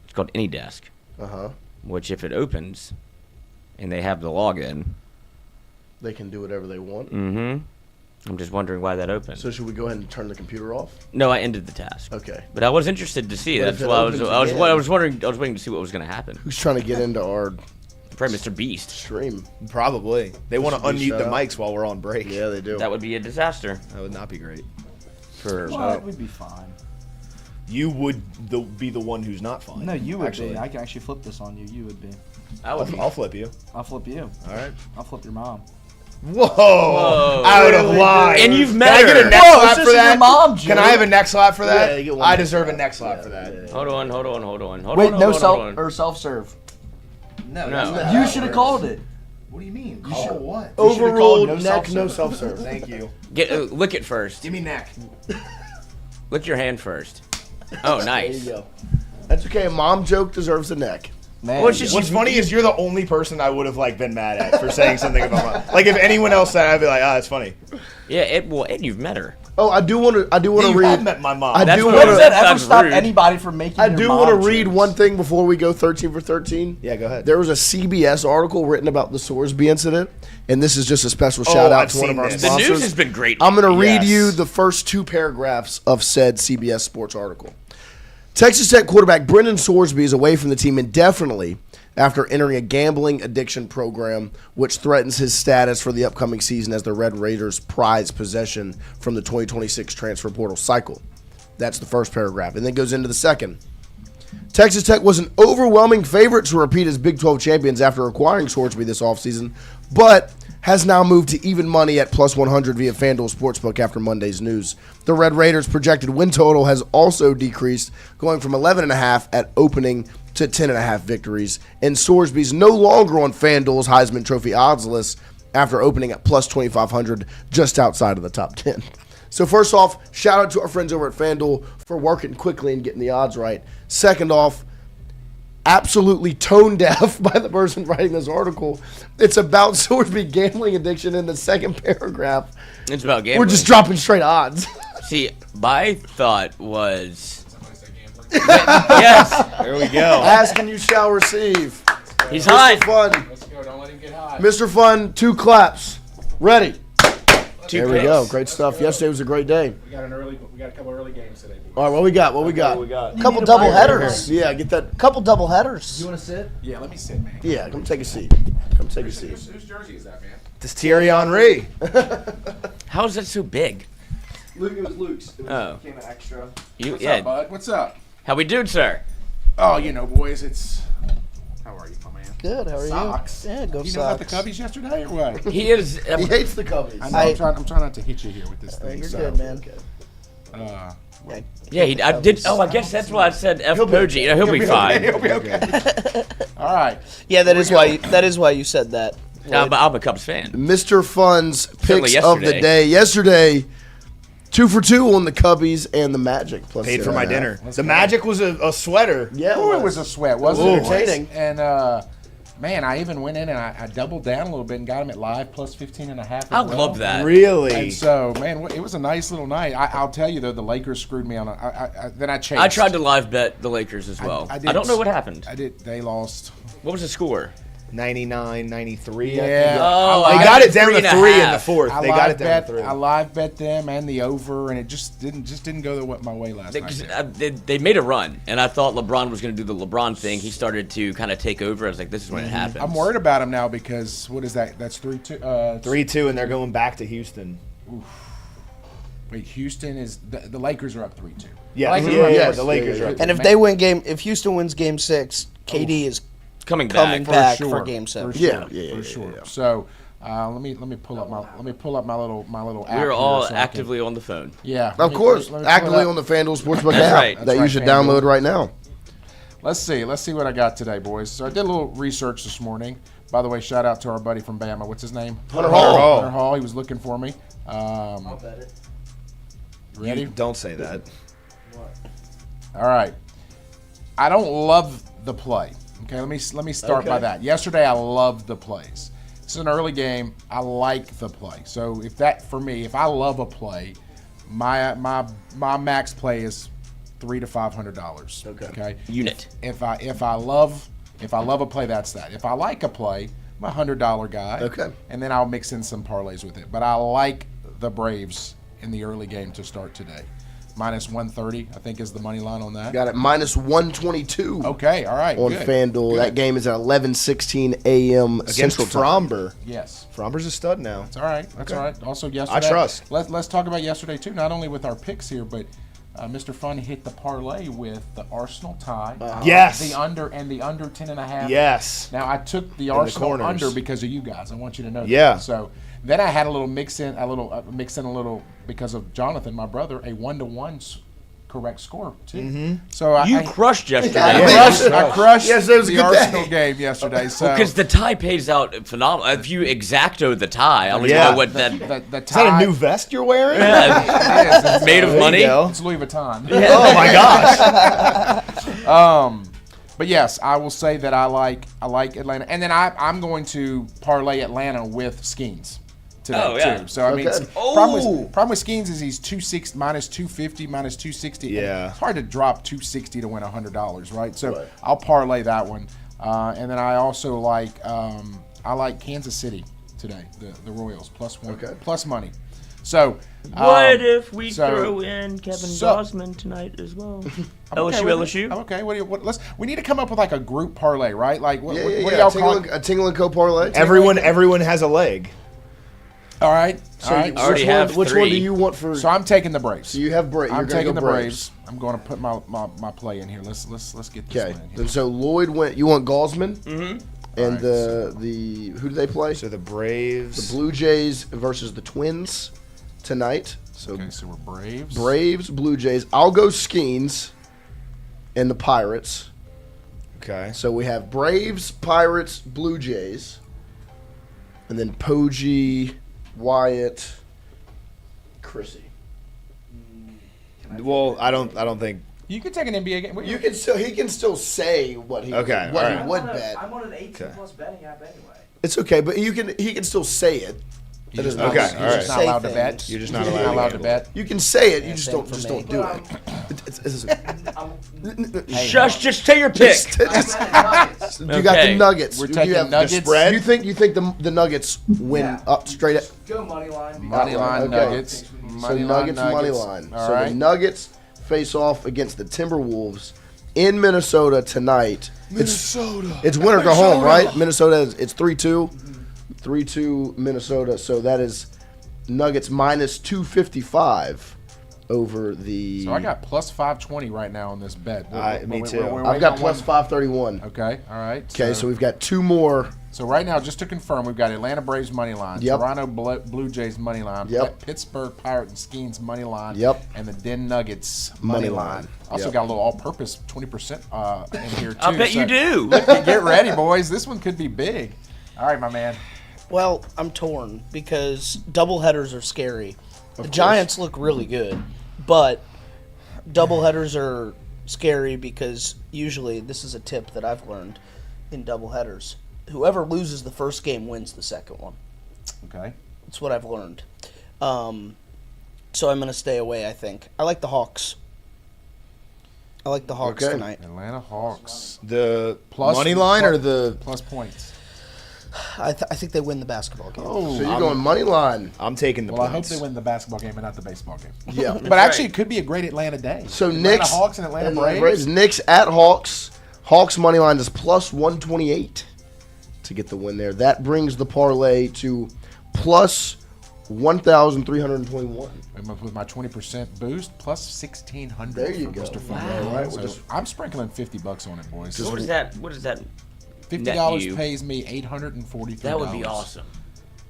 It's called AnyDesk. Uh-huh. Which, if it opens and they have the login, They can do whatever they want. I'm just wondering why that opened. So should we go ahead and turn the computer off? No, I ended the task. Okay. But I was interested to see. What That's if it why I opens was again? wondering. I was waiting to see what was going to happen. Who's trying to get into our Probably Mr. Beast. stream? Probably. They want to Should we unmute shut the up? mics while we're on break. Yeah, they do. That would be a disaster. That would not be great. What? We'd be fine. You would be the one who's not fine. No, you would actually. be. I can actually flip this on you. You would be. I would. I'll flip you. I'll flip you. All right. I'll flip your mom. Whoa! Out of line. And you've Can met I get her. a neck Whoa, slap it's for just that? your mom, Joe. Can I have a neck slap for that? Yeah, you get one I neck deserve slap. a neck slap for that. Hold on. Wait, no hold self on. or self serve. No. No. You should have called it. What do you mean? You should- what? You should've Overruled called neck, no no self-serve. self-serve. Thank you. Lick it first. Give me neck. Lick your hand first. Oh, There nice. you go. That's okay. A mom joke deserves a neck. Man, Well, it's just- What's funny is you're the only person I would have been mad at for saying something about my. Like if anyone else said, I'd be like, it's funny. Yeah, and you've met her. Oh, I do want to You read. have met my mom. I That's do what want Does to. that ever Sounds stop rude. anybody from making I their do mom want to read jokes? one thing before we go 13 for 13. Yeah, go ahead. There was a CBS article written about the Sorsby incident, and this is just a special shout out I've to one of seen our this. The sponsors. news has been great. I'm going to read Yes. you the first 2 paragraphs of said CBS Sports article. Texas Tech quarterback Brendan Sorsby is away from the team indefinitely after entering a gambling addiction program, which threatens his status for the upcoming season as the Red Raiders' prized possession from the 2026 transfer portal cycle. That's the first paragraph. And then goes into the second. Texas Tech was an overwhelming favorite to repeat as Big 12 champions after acquiring Sorsby this offseason, but has now moved to even money at plus 100 via FanDuel Sportsbook after Monday's news. The Red Raiders' projected win total has also decreased, going from 11.5 at opening to 10.5 victories, and Sorsby's no longer on FanDuel's Heisman Trophy odds list after opening at plus 2,500, just outside of the top 10. So first off, shout out to our friends over at FanDuel for working quickly and getting the odds right. Second off, absolutely tone deaf by the person writing this article. It's about Sorsby gambling addiction in the second paragraph. It's about gambling. We're just dropping straight odds. See, my thought was. Yes, There we go. Ask and you shall receive. he's hot. Mr. Fun. Let's go. Don't let him get hot. Mr. Fun, 2 claps. Ready. There we picks. go. Great stuff. Yesterday was a great day. We got a couple early games today. All right, what we got? What we got? Couple double headers. Yeah, get that. Couple double headers. You want to sit? Yeah, let me sit, man. Yeah, come take a seat. Come take a seat. Whose jersey is that, man? This Thierry Henry. How is that so big? Luke, it was Luke's. Oh. Came an extra. What's up, bud? What's up? How we doing, sir? Oh, boys, it's... How are you, my man? Good. How are Socks. you? Yeah, go You know about the Sox. Cubbies yesterday or what? He is. He hates the Cubbies. I'm trying not to hit you here with this thing. You're so. good, man. Yeah, I did. Oh, I guess that's why I said F. Poggi. He'll be fine. He'll be okay. All right. Yeah, that is why you said that. I'm a Cubs fan. Mr. Fun's Certainly picks of the yesterday. day. Yesterday, 2 for 2 on the Cubbies and the Magic. Plus Paid for my 7.5. dinner. The Magic was a sweater. Yeah, Oh, it was a sweat, wasn't Ooh. it? Entertaining. And, man, I even went in and I doubled down a little bit and got him at live plus 15.5. I love that. Really? And so, man, it was a nice little night. I'll tell you, though, the Lakers screwed me on then I chased. I tried to live bet the Lakers as well. I I don't know what happened. I did. They lost. What was the score? 99, 93. Yeah. Oh, They I got got it down to 3.5. 3 in the fourth. They got it down to 3. I live bet them and the over, and it just didn't go my way last night. They made a run, and I thought LeBron was going to do the LeBron thing. He started to kind of take over. I was like, this is when it happens. I'm worried about him now because what is that? That's 3-2. 3-2, and they're going back to Houston. Wait, Houston is the Lakers are up 3-2. Yeah, Lakers yeah, are up yeah, 3-2. the Lakers are up. And if Houston wins Game 6, KD is coming back For for sure. Game 7. For sure. Yeah, For sure. So let me pull up my little app. We're here all so I can- actively on the phone. Yeah. Of course. let me pull Actively it up. on the FanDuel Sportsbook That's app right. that That's you right, should FanDuel. download right now. Let's see what I got today, boys. So I did a little research this morning. By the way, shout out to our buddy from Bama. What's his name? Hunter Hall. Hunter Hall. He was looking for me. I'll bet it. Ready? Don't say that. All right. I don't love the play. Okay, let me start by that. Yesterday, I loved the plays. It's an early game. I like the play. So if I love a play, my max play is $300 to $500. Okay. Unit. If I love a play, that's that. If I like a play, I'm a $100 guy. Okay. And then I'll mix in some parlays with it. But I like the Braves in the early game to start today. Minus 130, I think, is the money line on that. Got it minus 122 Okay, all right. on good. FanDuel. Good. That game is at 11:16 a.m. Against Central Time. Fromber. Yes. Fromber's a stud now. That's all right. That's all right. Also, yesterday. I trust. Let's talk about yesterday, too, not only with our picks here, but Mr. Fun hit the parlay with the Arsenal tie. Yes. The under 10.5. Yes. Now, I took the the Arsenal corners. under because of you guys. I want you to know Yeah. that. So then I had a little mix in a little because of Jonathan, my brother, a 1-to-1 correct score too. Mm-hmm. So I crushed yesterday. I crushed Yes, it was a the good day. Arsenal game yesterday. So Because the tie pays out phenomenal. If you exacto the tie, I don't even Yeah. know what that. the Is that tie a new vest you're wearing? Yeah, is. made of There you money. go. It's Louis Vuitton. Oh my gosh. But yes, I will say that I like Atlanta, and then I'm going to parlay Atlanta with Skeens today Oh, yeah. too. So I mean, Okay. problem with Skeens is he's 260 minus 250 minus 260. and Yeah. it's hard to drop 260 to win $100, right? So I'll parlay that one, and then I also like Kansas City today, the Royals +1 plus money. So What if we so- throw in Kevin so- Gosman tonight as well? LSU, with it. LSU. I'm okay. We need to come up with like a group parlay, right? Like what do Yeah. y'all call it? A Tingle and Co parlay. Everyone has a leg. All right. All right. already have which one do three. you want for? So I'm taking the Braves. So you have Braves. I'm taking the Braves. I'm going to put my play in here. Let's get this Okay. one in here. And so Lloyd went. You want Gosman? Mm-hmm. And Alright, the who do they play? So the Braves. The Blue Jays versus the Twins tonight. So Okay, so we're Braves. Braves, Blue Jays. I'll go Skeens and the Pirates. Okay. So we have Braves, Pirates, Blue Jays, and then Poggi, Wyatt, Chrissy. Well, I don't think. You could take an NBA game. You can still he can still say what he Okay, what alright. he would bet. I'm on an 18+ betting app anyway. It's okay, but he can still say it. That is not- Okay, You're all just right. not allowed to Say bet. things. You're just not You're allowed not allowed to to bet. You can say it. You Yeah, just same don't for just me. don't do it. Shush! Just say your pick. You got Okay. the Nuggets. We're You taking have Nuggets. The spread. You think the Nuggets win Yeah. up straight up? Go money line. Money line Okay. Nuggets. So Nuggets money line. All So right. the Nuggets face off against the Timberwolves in Minnesota tonight. Minnesota. It's win or go home, right? Minnesota. It's 3-2. 3-2 Minnesota. So that is Nuggets minus 255 over the. So I got plus 520 right now on this bet. Me too. I've got plus 531. Okay, all right. Okay, so we've got two more. So right now, just to confirm, we've got Atlanta Braves money line, Yep. Toronto Blue Jays money line, Yep. Pittsburgh Pirates and Skeens money line, Yep. and the Den Nuggets Money money line. line. Also Yep. got a little all-purpose 20% in here too. I bet you do. Get ready, boys. This one could be big. All right, my man. Well, I'm torn because doubleheaders are scary. The Giants look really good, but doubleheaders are scary because usually, this is a tip that I've learned in doubleheaders, whoever loses the first game wins the second one. Okay. That's what I've learned. So I'm going to stay away, I think. I like the Hawks. I like the Hawks Okay. tonight. Atlanta Hawks. The Plus money line or the? Plus points. I think they win the basketball game. So you're going money line. I'm taking the Well, I hope points. they win the basketball game and not the baseball game. Yeah. But actually, it could be a great Atlanta day. So Atlanta Knicks Hawks and Atlanta Braves. Knicks at Hawks. Hawks money line is plus 128 to get the win there. That brings the parlay to plus 1,321. With my 20% boost, plus 1,600. There you for go. Mr. Fun. Wow. All right, So- so I'm sprinkling $50 on it, boys. What is that? What is that? $50 you? pays me $843. That would be awesome.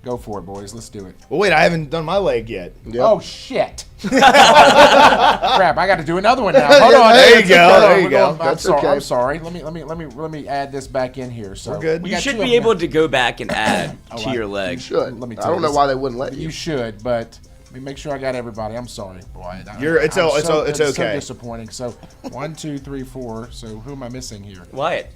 Go for it, boys. Let's do it. Well, wait, I haven't done my leg yet. Yep. Oh shit! Crap! I got to do another one now. Hold on. There you go. Hold on, There you we're go. going- I'm That's sorry. okay. I'm sorry. Let me add this back in here. So We're good. we You got should two of be them able now. to go back and add to I- your You leg. should. Let me I tell don't you know this. why they wouldn't let you. You should, but let me make sure I got everybody. I'm sorry, boy. It's so okay. disappointing. So 1, 2, 3, 4. So who am I missing here? Wyatt.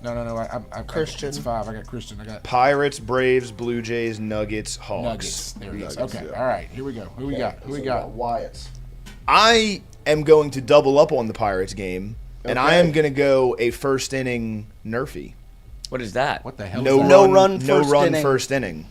No. Christian. It's 5. I got Christian. I got Pirates, Braves, Blue Jays, Nuggets, Hawks. Nuggets. There it is. Nuggets, Okay. yeah. All right. Here we go. Who we got? Who we got? Wyatt's. I am going to double up on the Pirates game, and I Okay. am going to go a first inning Nerfy. What is that? What the hell? No is that? No run, run no first run inning. first inning.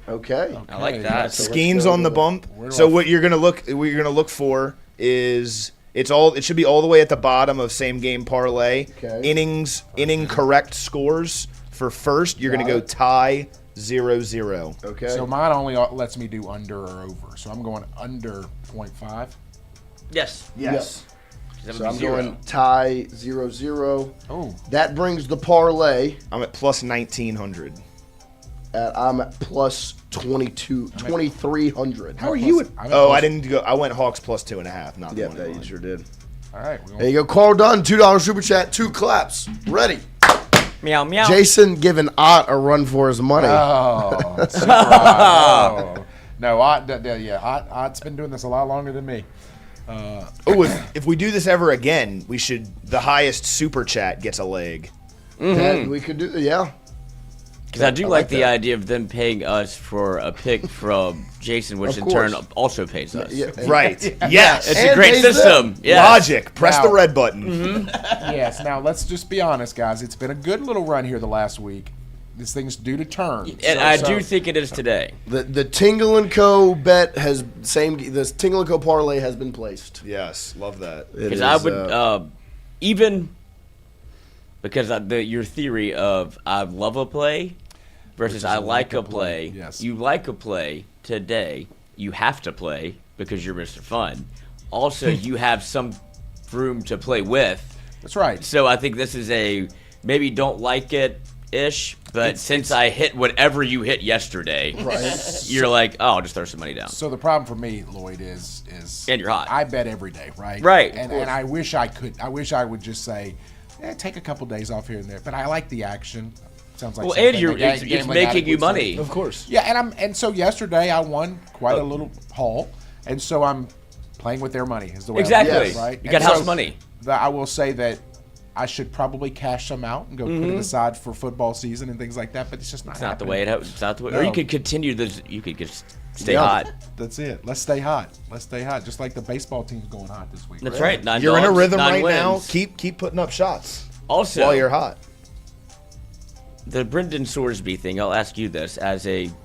Okay. I like Okay, that. so- Skeens go on the to- bump. where do So I- what you're gonna look for is it should be all the way at the bottom of same game parlay. Okay. Inning correct scores for first. You're gonna Got go it. tie 0-0. Okay. So mine only lets me do under or over. So I'm going under 0.5. Yes. yes. That would So be I'm 0. going tie 0-0. Oh. That brings the parlay. I'm at plus 1900. I'm at plus 2,300. How are you at? Oh, I didn't go. I went Hawks plus 2.5. Not Yeah, the that money you line. sure did. All right. There you go. Carl Dunn, $2 super chat, 2 claps. Ready. Meow meow. Jason giving Ott a run for his money. Oh, super odd. No, Ott's been doing this a lot longer than me. Oh, if we do this ever again, the highest super chat gets a leg. That we could do, yeah. Because I do I like like the that. idea of them paying us for a pick from Jason, which Of in turn course. also pays us. Yeah. Right. Yes. It's And a great pays them. system. Yeah. Logic. Press the Now- red button. Yes. Now let's just be honest, guys. It's been a good little run here the last week. This thing's due to turn. And I do think it is today. The Tingle & Co. bet has the Tingle & Co. parlay has been placed. Yes. Love that. Because I would even because your theory of I love a play versus I like a play. Yes. You like a play today. You have to play because you're Mr. Fun. Also, you have some room to play with. That's right. So I think this is a maybe don't like it ish, but since I hit whatever you hit yesterday, you're like, oh, I'll just throw some money down. So the problem for me, Lloyd, is And you're hot. I bet every day, right? Right, And of course. I wish I could. I wish I would just say, take a couple days off here and there. But I like the action. Sounds like Well, something and you're, a ga- it's gambling making addict you would say. money. Of course. Yeah, and so yesterday I won quite a little haul, and so I'm playing with their money. Is the way I look at Exactly. it, right? You got And house so money. I will say that I should probably cash some out and go put it aside for football season and things like that. But it's just not. It's not the happening. way it happens. It's not the way. Or No. you could continue this. You could just stay Yeah. hot. That's it. Let's stay hot. Let's stay hot. Just like the baseball team's going hot this week. That's right. 9 You're in a dogs, rhythm 9 right now. wins. Keep putting up shots Also, while you're hot. the Brendan Sorsby thing. I'll ask you this: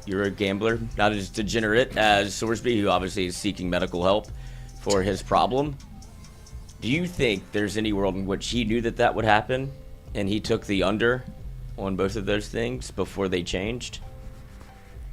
you're a gambler, not as degenerate as Sorsby, who obviously is seeking medical help for his problem. Do you think there's any world in which he knew that would happen, and he took the under on both of those things before they changed?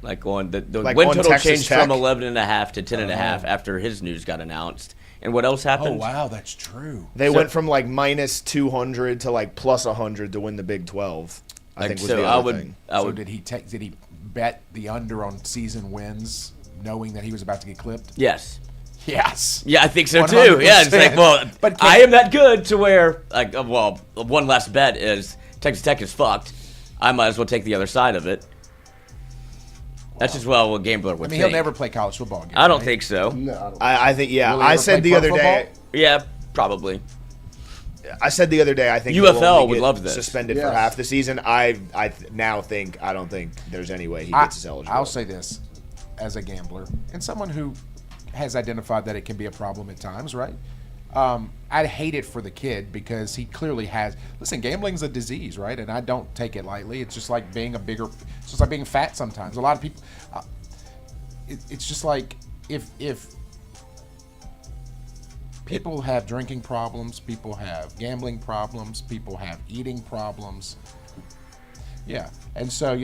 Like on the win on total Texas changed Tech? from 11.5 to 10.5 after his news got announced. And what else happened? Oh wow, that's true. They went from like minus 200 to like plus 100 to win the Big 12. I think was the other thing. So did he bet the under on season wins, knowing that he was about to get clipped? Yes. Yes. Yeah, I think so 100%. too. Yeah, it's like, well, But I am that good to where, like, well, one last bet is Texas Tech is fucked. I might as well take the other side of it. That's just what a gambler would think. He'll never play college football again. I don't think so. No, I think, yeah. Will he I ever said play the other pro day. football? Yeah, probably. I said the other day. I think UFL he'll only would get love this. suspended Yes. for half the season. I now think I don't think there's any way he gets his eligibility. I'll say this, as a gambler and someone who has identified that it can be a problem at times, right? I'd hate it for the kid because he clearly has. Listen, gambling's a disease, right? And I don't take it lightly. It's just like being it's just like being fat sometimes. A lot of people. It's just like if people have drinking problems, people have gambling problems, people have eating problems. Yeah, and so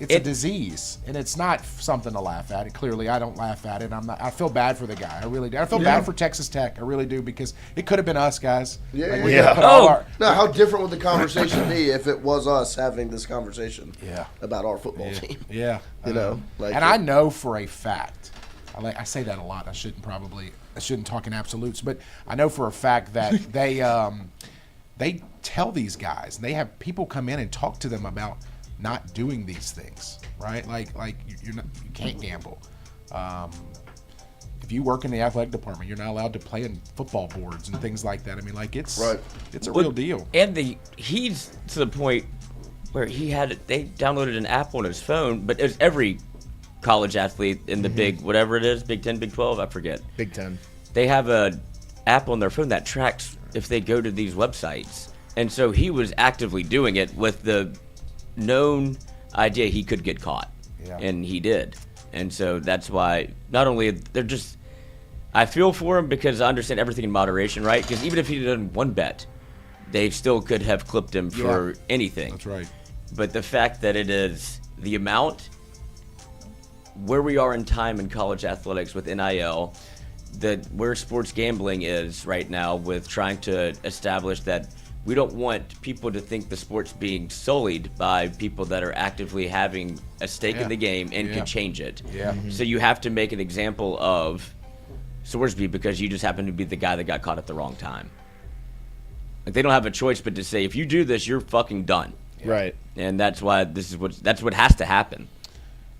it's a disease, and it's not something to laugh at. Clearly, I don't laugh at it. I feel bad for the guy. I really do. I feel bad for Texas Tech. I really do, because it could have been us, guys. Yeah, we yeah. could've put all our- Now, how different would the conversation be if it was us having this conversation? Yeah. About our football team. Yeah, like, I know for a fact. I say that a lot. I shouldn't talk in absolutes, but I know for a fact that they tell these guys, and they have people come in and talk to them about not doing these things, right? Like you can't gamble. If you work in the athletic department, you're not allowed to play in football boards and things like that. I mean, like it's a real deal. And he's to the point where they downloaded an app on his phone, but it's every college athlete in the big, whatever it is, Big 10, Big 12, I forget. Big 10. They have a app on their phone that tracks if they go to these websites. And so he was actively doing it with the known idea he could get caught. Yeah. And he did. And so that's why not only I feel for him because I understand everything in moderation, right? Because even if he had done one bet, they still could have clipped him for anything. That's right. But the fact that it is the amount, where we are in time in college athletics with NIL, where sports gambling is right now with trying to establish that we don't want people to think the sport's being sullied by people that are actively having a stake in the game and can change it. Yeah. So you have to make an example of Sorsby because you just happen to be the guy that got caught at the wrong time. Like, they don't have a choice but to say, if you do this, you're fucking done. Right. And that's why that's what has to happen.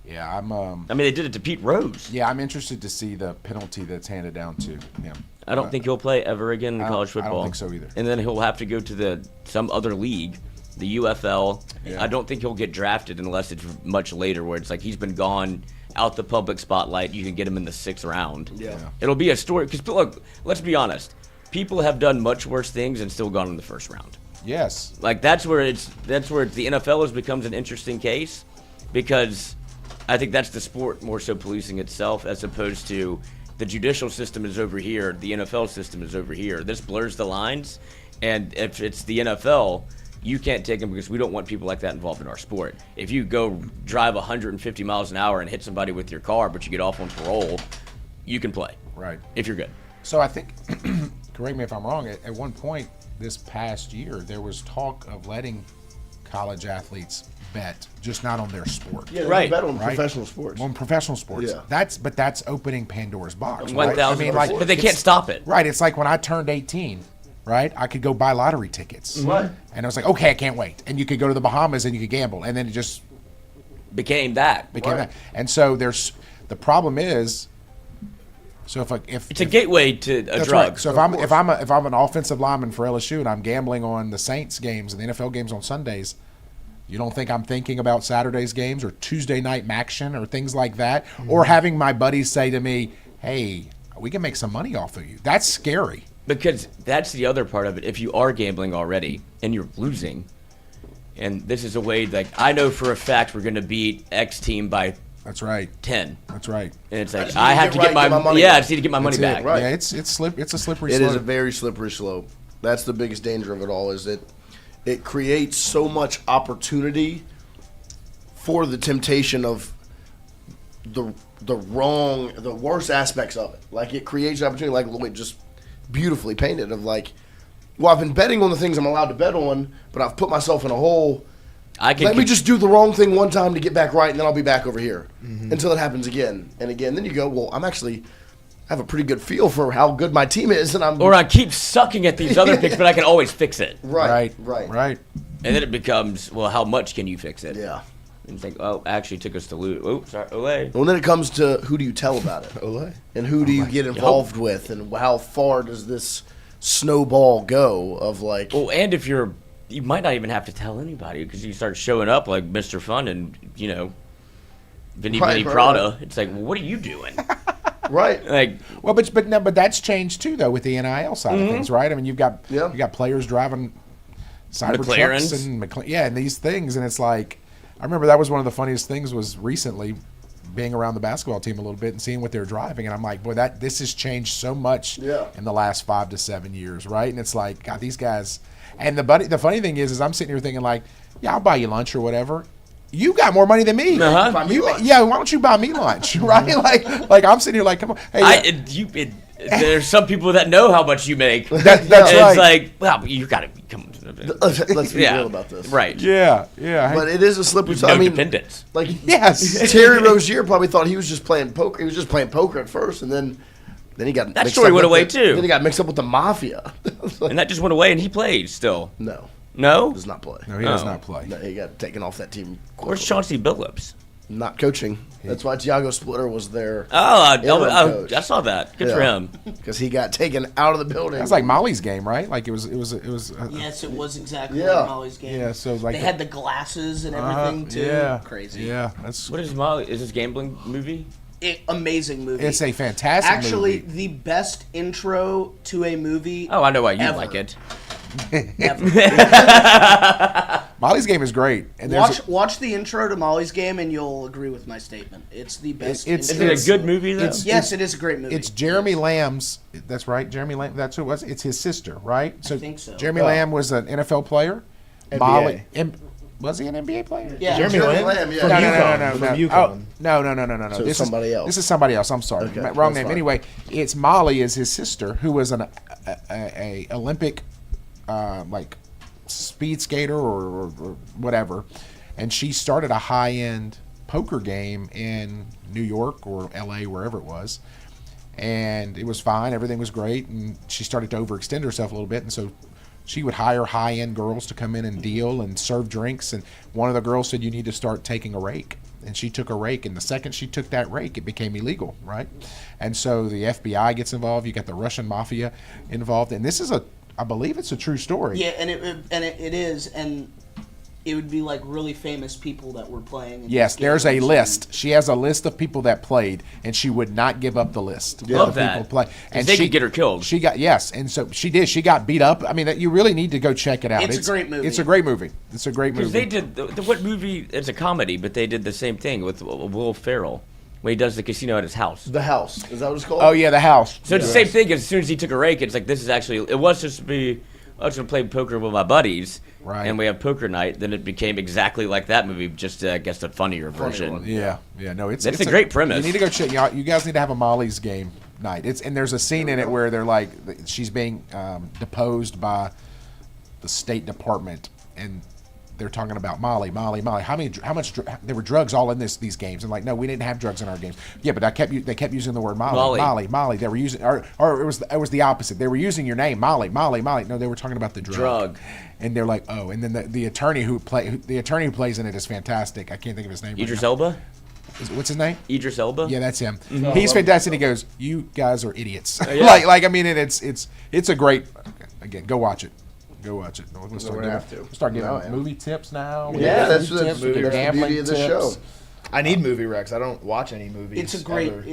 Yeah, I mean, they did it to Pete Rose. Yeah, I'm interested to see the penalty that's handed down to him. I don't think he'll play ever again in college football. I don't think so either. And then he'll have to go to some other league, the UFL. Yeah. I don't think he'll get drafted unless it's much later, where it's like he's been gone out the public spotlight. You can get him in the 6th round. Yeah. It'll be a story. Because, look, let's be honest. People have done much worse things and still gone in the 1st round. Yes. Like, that's where the NFL becomes an interesting case, because I think that's the sport more so policing itself, as opposed to the judicial system is over here, the NFL system is over here. This blurs the lines, and if it's the NFL, you can't take them because we don't want people like that involved in our sport. If you go drive 150 miles an hour and hit somebody with your car, but you get off on parole, you can play. Right. If you're good. So I think, correct me if I'm wrong, at one point this past year, there was talk of letting college athletes bet, just not on their sport. Yeah, Right. bet on Right. professional sports. On professional sports. Yeah. That's opening Pandora's box. 1,000%. Right? But they can't stop it. Right. It's like when I turned 18, right? I could go buy lottery tickets. Right. And I was like, okay, I can't wait. And you could go to the Bahamas and you could gamble. And then it just Became that. became that. And so the problem is, so if It's a gateway to a that's drug. right. So if I'm an offensive lineman for LSU and I'm gambling on the Saints games and the NFL games on Sundays, you don't think I'm thinking about Saturday's games or Tuesday night action or things like that, or having my buddies say to me, "Hey, we can make some money off of you." That's scary. Because that's the other part of it. If you are gambling already and you're losing, and this is a way, like, I know for a fact we're going to beat X team by That's right. 10. That's right. And it's like just I need to have get to get right, my get my money yeah, I back. just need to get my money That's back. it. Right. Yeah, it's a slippery It slope. is a very slippery slope. That's the biggest danger of it all. Is that it creates so much opportunity for the temptation of the worst aspects of it. Like it creates an opportunity, like Lloyd just beautifully painted, of like, well, I've been betting on the things I'm allowed to bet on, but I've put myself in a hole. Let me just do the wrong thing one time to get back right, and then I'll be back over here until it happens again and again. Then you go, well, I have a pretty good feel for how good my team is, and Or I keep sucking at these other picks, but I can always fix it. right. And then it becomes, well, how much can you fix it? Yeah. And you think, oh, actually took us to lose. Oh, sorry, Ole. Well, then it comes to who do you tell about it, Ole, and who do you get involved with, and how far does this snowball go? Of like, Well, and if you might not even have to tell anybody because you start showing up like Mr. Fun and Vinny Prada. Right. It's like, well, what are you doing? Right. Like, well, but that's changed too though with the NIL side of things, right? I mean, you got players driving Cybertrucks and these things, and it's like, I remember that was one of the funniest things was recently being around the basketball team a little bit and seeing what they're driving, and I'm like, boy, this has changed so much in the last 5 to 7 years, right? And it's like, God, these guys. And the funny thing is I'm sitting here thinking like, yeah, I'll buy you lunch or whatever. You got more money than me. Uh-huh. Yeah, why don't you buy me lunch, right? like I'm sitting here like, come on. Hey, there's some people that know how much you make. That's and right. It's like, well, you got to come. Let's be real about this. Right. Yeah. But it is a slippery With slope. no I mean, dependence. Like, yes. Terry Rozier probably thought he was just playing poker. He was just playing poker at first, and then he got that mixed story up went with away the- too. Then he got mixed up with the mafia. And that just went away, and he played still. No, does not play. No, he does not play. No, he got taken off that team. Where's Chauncey Billups? Not coaching. That's why Tiago Splitter was there. I saw that. Good for him. Because he got taken out of the building. That's like Molly's game, right? Like it was. Yes, it was exactly Yeah. like Molly's game. Yeah, so like they had the glasses and everything too. Yeah, Crazy. Yeah, that's. What is Molly? Is this gambling movie? Amazing movie. It's a fantastic Actually, movie. the best intro to a movie. Oh, I know why you ever. like it. Molly's game is great. And watch the intro to Molly's game, and you'll agree with my statement. It's the best. Is it a good movie though? Yes, it is a great movie. It's Jeremy Lamb's. That's right, Jeremy Lamb. That's who it was. It's his sister, right? I think so. Jeremy Lamb was an NFL player. NBA. Was he an NBA player? Yeah, Jeremy Lamb. yeah. From No. UConn. No. So This somebody else. This is somebody else. I'm sorry. Okay, Wrong that's name. fine. Anyway, it's Molly is his sister, who was an Olympic like speed skater or whatever, and she started a high end poker game in New York or LA, wherever it was, and it was fine. Everything was great, and she started to overextend herself a little bit, and so she would hire high-end girls to come in and deal and serve drinks. And one of the girls said, you need to start taking a rake. And she took a rake. And the second she took that rake, it became illegal, right? And so the FBI gets involved. You got the Russian mafia involved. And this is I believe it's a true story. Yeah, and it is, and it would be like really famous people that were playing. in Yes, these there's a games. list. She has a list of people that played, and she would not give up the list. Love of the that. people play. And they could get her killed. She got and so she did. She got beat up. I mean, you really need to go check it out. It's a great movie. It's a great movie. It's a great movie. Because they did what movie? It's a comedy, but they did the same thing with Will Ferrell when he does the casino at his house. The House. Is that what it's called? Oh yeah, The House. So it's the same thing. As soon as he took a rake, it's like this is actually. It was just to be. I was going to play poker with my buddies, right? And we have poker night. Then it became exactly like that movie, just I guess a funnier version. Yeah. No, it's a great premise. You need to go check. You guys need to have a Molly's game night. And there's a scene in it where they're like she's being deposed by the State Department, and they're talking about Molly. How much? There were drugs all in these games, and like, no, we didn't have drugs in our games. Yeah, but they kept using the word Molly. They were using, or it was the opposite. They were using your name, Molly. No, they were talking about the drug. And they're like, oh, and then the attorney who plays in it is fantastic. I can't think of his name. Idris Elba. What's his name? Idris Elba. Yeah, that's him. Mm-hmm. He's fantastic. He goes, "You guys are idiots." Yeah. like I mean, it's a great. Again, go watch it. Go watch it. We'll start giving movie tips now. Yeah, that's the gambling beauty of the tips. show. I need movie recs. I don't watch any movies. It's a great. ever.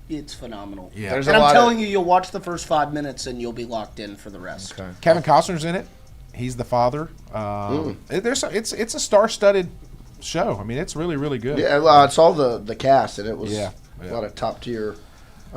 It's phenomenal. Yeah. And I'm telling you, you'll watch the first 5 minutes and you'll be locked in for the rest. Okay. Kevin Costner's in it. He's the father. It's a star-studded show. I mean, it's really, really good. Yeah, I saw the cast, and it was Yeah. a lot of top tier.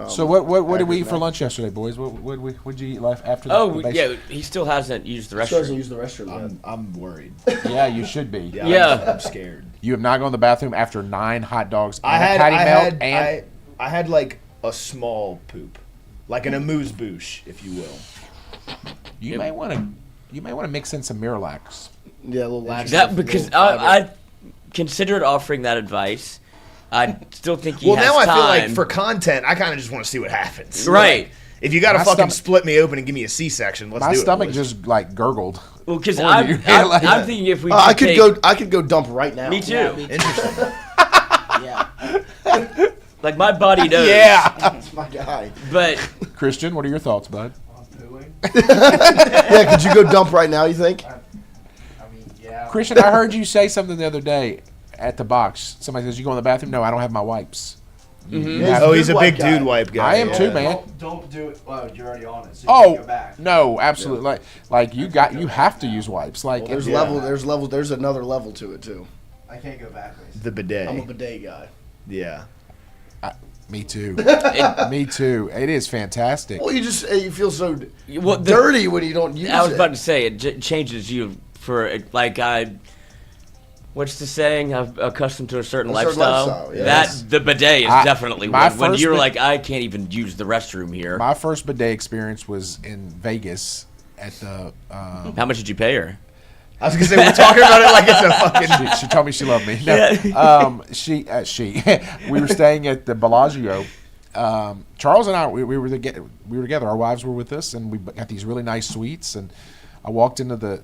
So what did we eat for lunch yesterday, boys? What'd you eat after the Oh, base- yeah, he still hasn't used the Still hasn't restroom. used the restroom yet. I'm worried. Yeah, you should be. Yeah. I'm scared. You have not gone to the bathroom after 9 hot dogs and I a patty melt and I had like a small poop, like an amuse-bouche, if you will. you may want to mix in some Miralax. Yeah, a little lax. That because I considered offering that advice. I still think he Well, has now I time. feel like for content, I kind of just want to see what happens. Right. Like, if you got to My fucking stomach- split me open and give me a C-section, let's My do stomach it. just like gurgled. Well, because For I'm, you. I'm, Like- I'm thinking if we I could could go dump right now. Me too. Yeah, me Interesting. Yeah. Like my body knows. Yeah. That's my guy. But Christian, what are your thoughts, bud? Yeah, could you go dump right now? You think? Christian, I heard you say something the other day at the box. Somebody says, "You go in the bathroom?" No, I don't have my wipes. Oh, he's a big dude wipe guy. I am too, man. Don't do it. Oh, you're already on it. So Oh no, absolutely. Like you have to use wipes. Like There's level. There's another level to it too. I can't go backwards. The bidet. I'm a bidet guy. Yeah. me too. Me too. It is fantastic. Well, you feel so Well, dirty when you don't use it. I was about to say it changes you for like what's the saying? I'm accustomed to a certain lifestyle. Yes. That the bidet is definitely my one. When first you're bid- like, I can't even use the restroom here. My first bidet experience was in Vegas at the. How much did you pay her? I was gonna say we're talking about it like it's a fucking. She told me she loved me. No, we were staying at the Bellagio. Charles and I, we were together. Our wives were with us, and we got these really nice suites. And I walked into the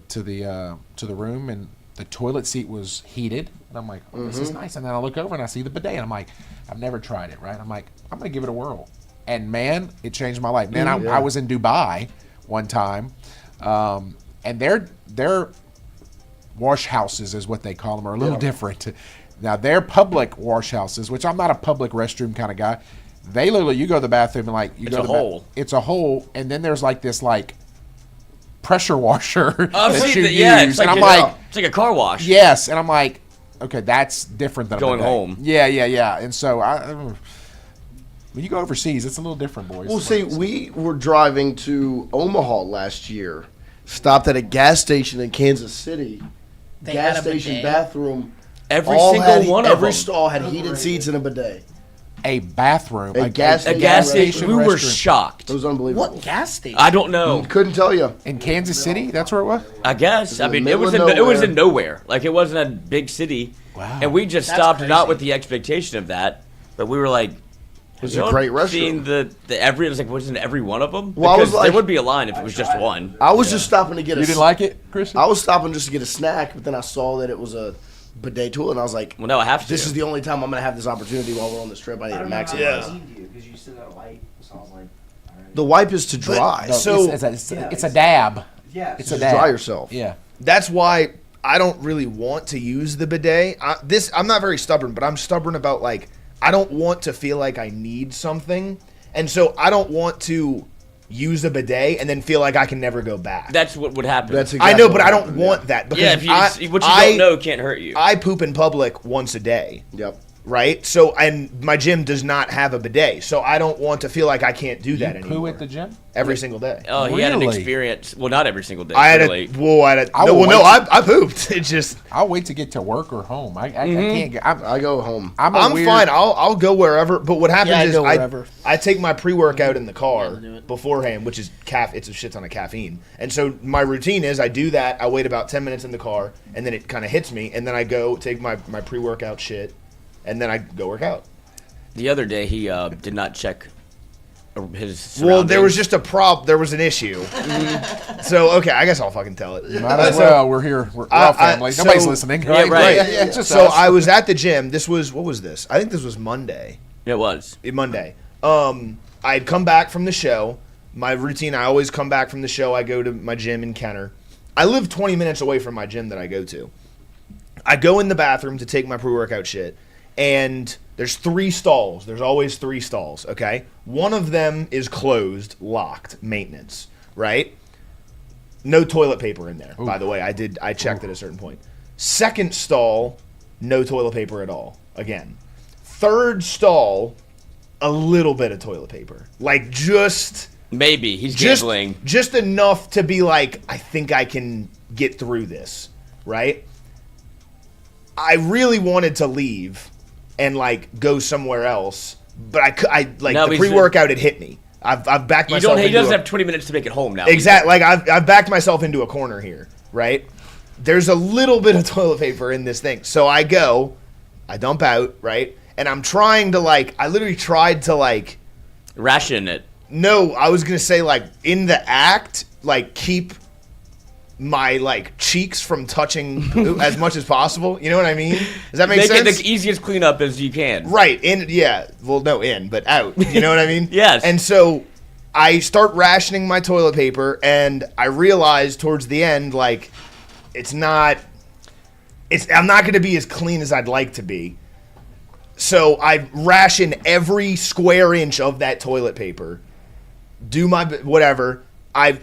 room, and the toilet seat was heated. And I'm like, oh, this is nice. And then I look over and I see the bidet, and I'm like, I've never tried it. Right? I'm like, I'm gonna give it a whirl. And man, it changed my life. Man, I was in Dubai one time, and their wash houses is what they call them, are a little different. Now, their public wash houses, which I'm not a public restroom kind of guy, they literally, you go to the bathroom and like, It's a hole. It's a hole, and then there's like this like pressure washer I've that seen you that. use. Yeah, it's like and I'm like, it's like a car wash. yes, and I'm like, okay, that's different than a Going bidet. home. Yeah. And so when you go overseas, it's a little different, boys. Well, see, we were driving to Omaha last year, stopped at a gas station in Kansas City. They Gas had a station bidet? bathroom. Every all single had- one of Every them. stall had heated seats and a bidet. a bathroom, A gas A gas station station. We were restaurant. shocked. It was unbelievable. What gas station? I don't know. Couldn't tell you. in Kansas City. That's where it was. I guess. I in mean, the it was middle of it was nowhere. in nowhere. Like it wasn't a big city. Wow. And we just That's stopped crazy. not with the expectation of that, but we were like, was a great Seeing restaurant. it was like, wasn't every one of them? Well, I was Because like- there would be a line if it was just one. I was just stopping to get You a. didn't like it, Christian? I was stopping just to get a snack, but then I saw that it was a bidet tool, and I was like, Well, no, I have to. "This is the only time I'm going to have this opportunity while we're on this trip. I need to maximize." Because you said that light, so I was like, all right. The wipe is to dry. No, So- it's a dab. Yeah, It's so a Just dab. dry yourself. Yeah. That's why I don't really want to use the bidet. I'm not very stubborn, but I'm stubborn about like I don't want to feel like I need something, and so I don't want to use a bidet and then feel like I can never go back. That's what would happen. That's I exactly know, what but I don't happened, want that because yeah, if you, what you I don't know can't hurt you. I poop in public once a day. Yep. Right? So, and my gym does not have a bidet, so I don't want to feel like I can't do that You poo anymore. at the gym? Every single day. Oh, he had an Really? experience. Well, not every single day. I had clearly. I pooped. It's just I'll wait to get to work or home. I can't get. I go home. I'm I'm fine. I'll go wherever. But what happens I is go wherever. I take my pre-workout in the car do it. beforehand, which is it's a shit ton of caffeine. And so my routine is I do that. I wait about 10 minutes in the car, and then it kind of hits me, and then I go take my pre-workout shit, and then I go work out. The other day, he did not check his. Well, there was surroundings. just a problem. There was an issue. So okay, I guess I'll fucking tell it. Might as So- well. We're here. We're all family. so- Nobody's listening. Yeah, right. It's just So us. I was at the gym. What was this? I think this was Monday. It was. Monday. I'd come back from the show. My routine, I always come back from the show. I go to my gym in Kenner. I live 20 minutes away from my gym that I go to. I go in the bathroom to take my pre-workout shit, and there's 3 stalls. There's always 3 stalls, okay? One of them is closed, locked, maintenance, right? No toilet paper in there, by the way. I checked at a certain point. Second stall no toilet paper at all. Again. Third stall, a little bit of toilet paper. Like, just... Maybe. He's gambling. Just enough to be like, I think I can get through this, right? I really wanted to leave and, like, go somewhere else, but the pre-workout had hit me. I've backed myself He doesn't have 20 minutes to make it home now. Exactly. Like, I've backed myself into a corner here, right? There's a little bit of toilet paper in this thing. So I dump out, right? And I'm trying to, like, I literally tried to, like... Ration it. No, I was going to say, like, in the act, like, keep my, like, cheeks from touching as much as possible. You know what I mean? Does that make sense? Make it the easiest cleanup as you can. Right. Well, no, but out. You know what I mean? Yes. And so I start rationing my toilet paper, and I realize towards the end, like, I'm not going to be as clean as I'd like to be. So I ration every square inch of that toilet paper. Do my whatever. I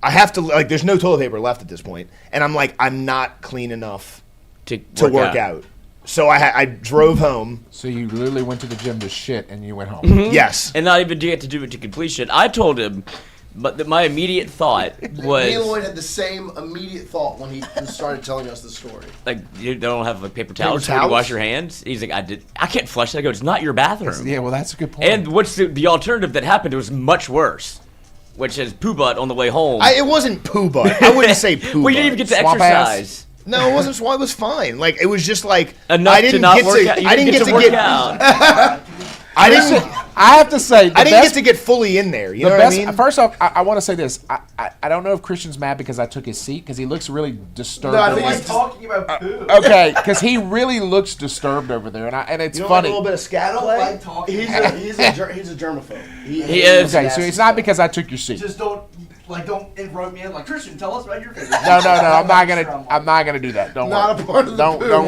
have to, like, there's no toilet paper left at this point, and I'm like, I'm not clean enough to work out. So I drove home. So you literally went to the gym to shit and you went home. Mm-hmm. Yes. And not even get to do it to completion. I told him, but my immediate thought was... Me and Lloyd had the same immediate thought when he started telling us the story. Like, you don't have like paper towels to wash your hands? He's like, I can't flush that. I go, it's not your bathroom. Yeah, well, that's a good point. And what's the alternative that happened was much worse, which is poo butt on the way home. It wasn't poo butt. I wouldn't say poo butt. Well, you didn't even get to Swamp exercise. No, it wasn't. It was fine. Like, it was just like Enough I didn't to not get work to. out. You I didn't get to work get. out. I didn't. I have to say, I didn't get to get fully in there. You know what I mean? First off, I want to say this. I don't know if Christian's mad because I took his seat because he looks really disturbed. No, I think over he's there. talking about poo. Okay, because he really looks disturbed over there, and it's You don't funny. like a little bit of scat play? like talking. He's a germaphobe. He is. Okay, so it's not because I took your seat. Just don't interrupt me. Like, Christian, tell us about your favorite. No, I'm not gonna do that. Don't Not worry. a part of the Don't poo. don't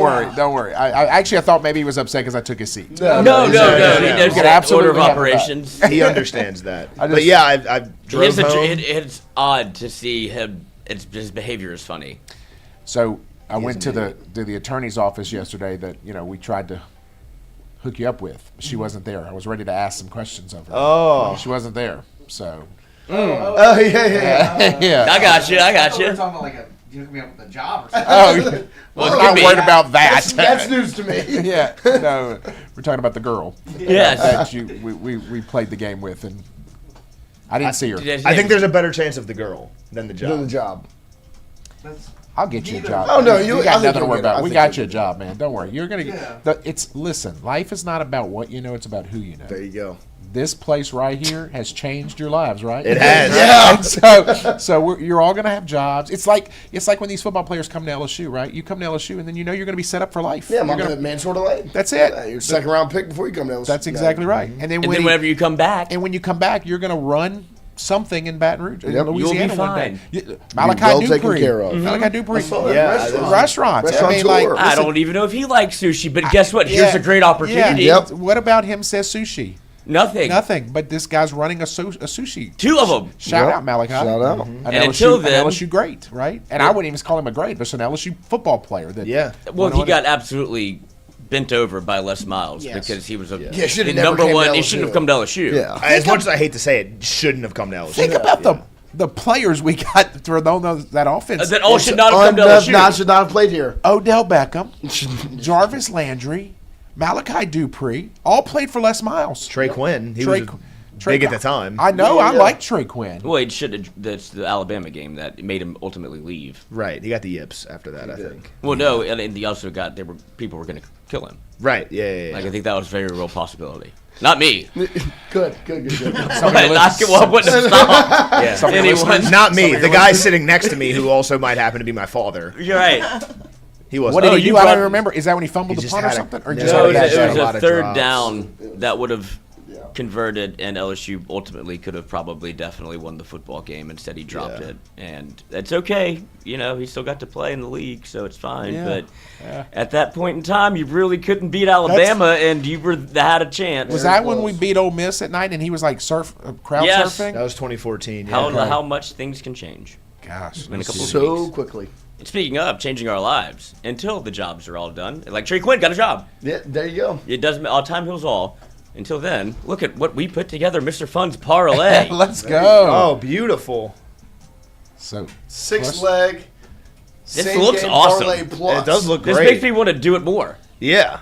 worry. I thought maybe he was upset because I took his seat. No. He no. knows You could the absolutely order of have that. operations. He understands that. I But just- yeah, I drove home. It's odd to see him. His behavior is funny. So I went to the attorney's office yesterday that we tried to hook you up with. She wasn't there. I was ready to ask some questions of her. Oh. She wasn't there. So Oh, yeah. yeah. I got you. We're talking about like you hook me up with a job or something. Oh, Well, I'm not worried about that. That's news to me. Yeah, no, we're talking about the girl Yes. that we played the game with, and I didn't see her. I think there's a better chance of the girl than the job. Doing the job. I'll get you a job. Oh, no, you I got think nothing to you'll worry get it. I about. We think got you'll you a job, man. Don't worry. You're gonna. Yeah. Listen. Life is not about what you know; it's about who you know. There you go. This place right here has changed your lives, right? It has. And so you're all gonna have jobs. It's like when these football players come to LSU, right? You come to LSU, and then you know you're gonna be set up for life. Yeah, You're Mark gonna- Mansoor Delane. That's it. Your second round pick before you come to LSU. That's exactly right. And then And then whenever you come back, when you come back, you're gonna run something in Baton Rouge, in Yep. Louisiana You'll be one fine. day. Malachi well Dupree. taken care of. Malachi Dupree. Yeah, Restaurants. I mean, like, Restaurateur. I don't even know if he likes sushi, but guess what? Here's yeah, a great opportunity. Yeah. Yep. What about him says sushi? Nothing. Nothing. But this guy's running a sushi. Two of them. Shout Yep. out, Malachi. Shout out. An And LSU, until then- an LSU great, right? And I wouldn't even call him a great, but an LSU football player. That Yeah. Well, went he on got absolutely bent over by Les Miles Yes. because he was a Yeah, should've the never number came to one. He LSU. shouldn't have come to LSU. Yeah. As much as I hate to say it, shouldn't have come to LSU. Think about the players we got through that offense. That all should not have come to LSU. Should not have played here. Odell Beckham, Jarvis Landry, Malachi Dupree, all played for Les Miles. Trey Quinn, he Trey- was Trey- big at the time. I know. Yeah, I yeah. like Trey Quinn. Well, he should have. That's the Alabama game that made him ultimately leave. Right, he got the yips after that, I think. Well, no, and he also got people were going to kill him. Right, yeah. Like I think that was a very real possibility. Not me. Good. I wouldn't have stopped anyone. Not me, the guy sitting next to me who also might happen to be my father. You're right. He was. What did Oh, he you do? I brought- don't remember. Is that when he fumbled He the just punt or had a- something? Or no, just No, had it a bad was, day? a lot of third drops. down that would have converted, and LSU ultimately could have probably definitely won the football game. Instead, he dropped Yeah. it, and it's okay. You know, he still got to play in the league, so it's fine. Yeah. But at that point in time, you really couldn't beat Alabama, and you had a chance. Was that when we beat Ole Miss at night and he was like crowd Yes. surfing? That was 2014. Yeah. how much things can change Gosh, in a couple of So weeks? quickly. Speaking of changing our lives, until the jobs are all done, like Trey Quinn got a job. Yeah, there you go. It doesn't. All time heals all. Until then, look at what we put together, Mr. Fun's parlay. Let's go. Oh, beautiful. So 6-leg. This looks awesome. Plus. It does look This great. makes me want to do it more. Yeah.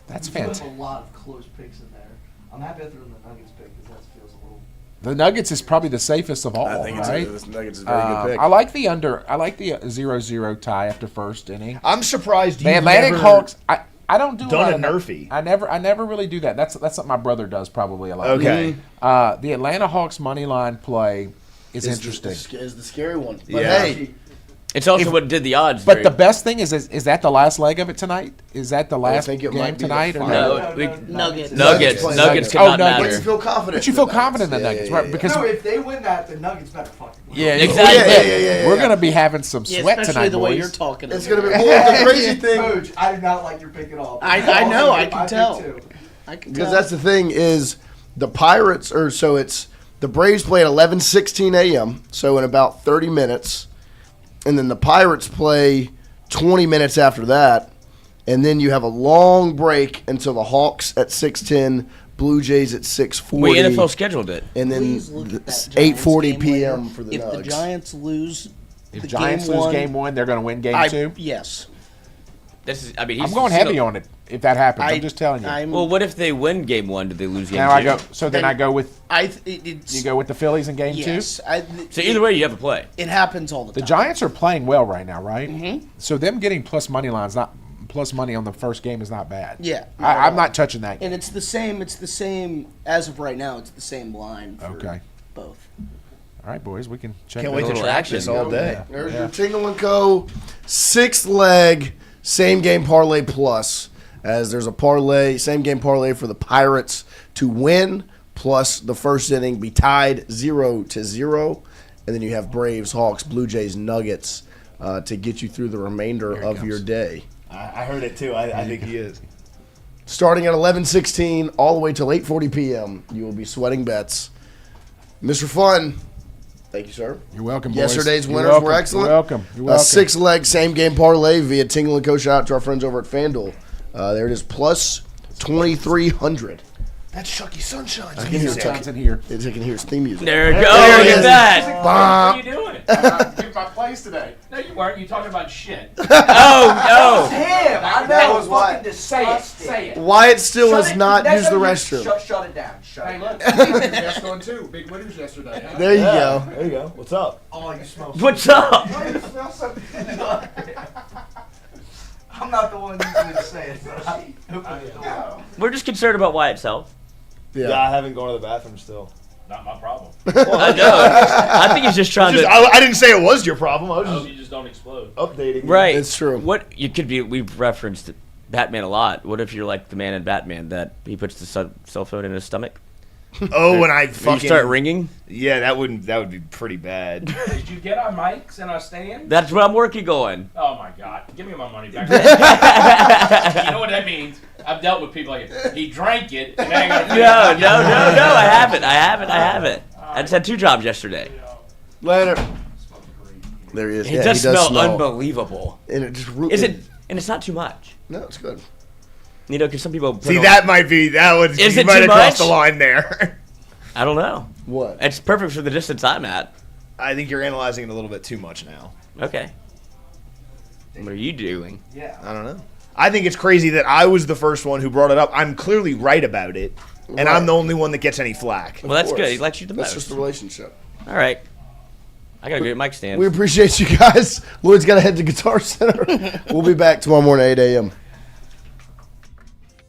that's You have fantastic. a lot of close picks in there. I'm happy I threw in the Nuggets pick because that feels a little. The Nuggets is probably the safest of all, I think right? it's Nuggets is a very good pick. I like the under. I like the 0-0 tie after first inning. I'm surprised The you've Atlantic never Hawks. I don't do a done lot a of Nerfy. I never really do that. That's something my brother does probably a lot. Okay. The Atlanta Hawks money line play is interesting. Is the scary one. But Yeah. hey, It's also what did the odds. But very- the best thing is that the last leg of it tonight? Is that the last think it game might be the tonight or final. no? Nuggets. Nuggets play Nuggets Nuggets. cannot Nuggets. but matter. you feel confident. But you in feel the confident in the Nuggets. Nuggets, right? Because No, if they win that, the Nuggets better fucking win. yeah, Exactly. Yeah. we're gonna be having some Yeah, sweat especially tonight, the way boys. you're talking. It's over gonna be there. well, the crazy thing. Coach, I do not like your pick at all. I know, I can pick tell. too. I can Because tell. that's the thing is the Pirates are so it's the Braves play at 11:16 a.m. so in about 30 minutes, and then the Pirates play 20 minutes after that, and then you have a long break until the Hawks at 6:10, Blue Jays at 6:40. We NFL scheduled it. and then Please look at that 8:40 Giants game p.m. later. for the If the Nugs. Giants lose, If the Giants game lose one, game one, they're gonna win game two. Yes. This is. I mean, I'm going heavy on it if that happens. I'm just telling you. I'm, Well, what if they win game one? Do they lose game now two? I go. So then I go with it's, you go with the Phillies in game yes. So either way, you have a play. it happens all the two. time. The Giants are playing well right now, right? Mm-hmm. So them getting plus money lines, not plus money on the first game is not bad. Yeah, I'm not touching that. And it's the same. It's the same as of right now. It's the same line. For Okay. Both. All right, boys, we can check. Can't it wait to out. track this all day. There's your Tingle & Co. 6-leg same game parlay plus. As there's a parlay, same game parlay for the Pirates to win, plus the first inning be tied 0-0, and then you have Braves, Hawks, Blue Jays, Nuggets to get you through the remainder of your day. I heard it too. I think he is. Starting at 11:16 all the way till 8:40 p.m., you will be sweating bets. Mr. Fun, thank you, sir. You're welcome, boys. Yesterday's You're winners welcome. were excellent. You're welcome. You're A welcome. 6-leg same game parlay via Tingle & Co. Shout out to our friends over at FanDuel. There it is, plus 2,300. That's Chucky Sunshine. I can hear Sounds in here. I can hear his theme music. There you go. There Look it at is. that. What are you doing? Give my plays today. No, you weren't. You talking about shit. Oh no. Damn, I know. That was fucking what- disgusting. Say it. Wyatt still Shut has it- not that's used the how you- restroom. Shut it down. Shut Hey, it look. down. That's going too. Big winners yesterday. Huh? There you go. There you go. What's up? Oh, you smell. What's up? You smell so I'm not the one usually to say it, but I opened the door. We're just concerned about Wyatt's health. Yeah, I haven't gone to the bathroom still. Not my problem. I know. I think he's just trying to. I didn't say it was your problem. I was I hope just you just don't explode. updating. you. Right. It's true. What you could be? We've referenced Batman a lot. What if you're like the man in Batman that he puts the cell phone in his stomach? Oh, when I And you fucking start ringing. Yeah, that would be pretty bad. Did you get our mics and our stand? That's what I'm working on. Oh my god. Give me my money back. You know what that means? I've dealt with people like he drank it and then I gotta No. I haven't. I just had 2 jobs yesterday. Later. There he is. It Yeah, does he does smell unbelievable. And it just Is it? And it's not too much. No, it's good. You know, because some people put See, on- that might be that was Is you it might too have crossed much? the line there. I don't know. What? It's perfect for the distance I'm at. I think you're analyzing it a little bit too much now. Okay. What are you doing? Yeah. I don't know. I think it's crazy that I was the first one who brought it up. I'm clearly right about it, and I'm the only one that gets any flack. Well, that's course. good. He likes you the That's most. just the relationship. All right. I got a good mic stand. We appreciate you guys. Lloyd's got to head to Guitar Center. We'll be back tomorrow morning at 8 a.m.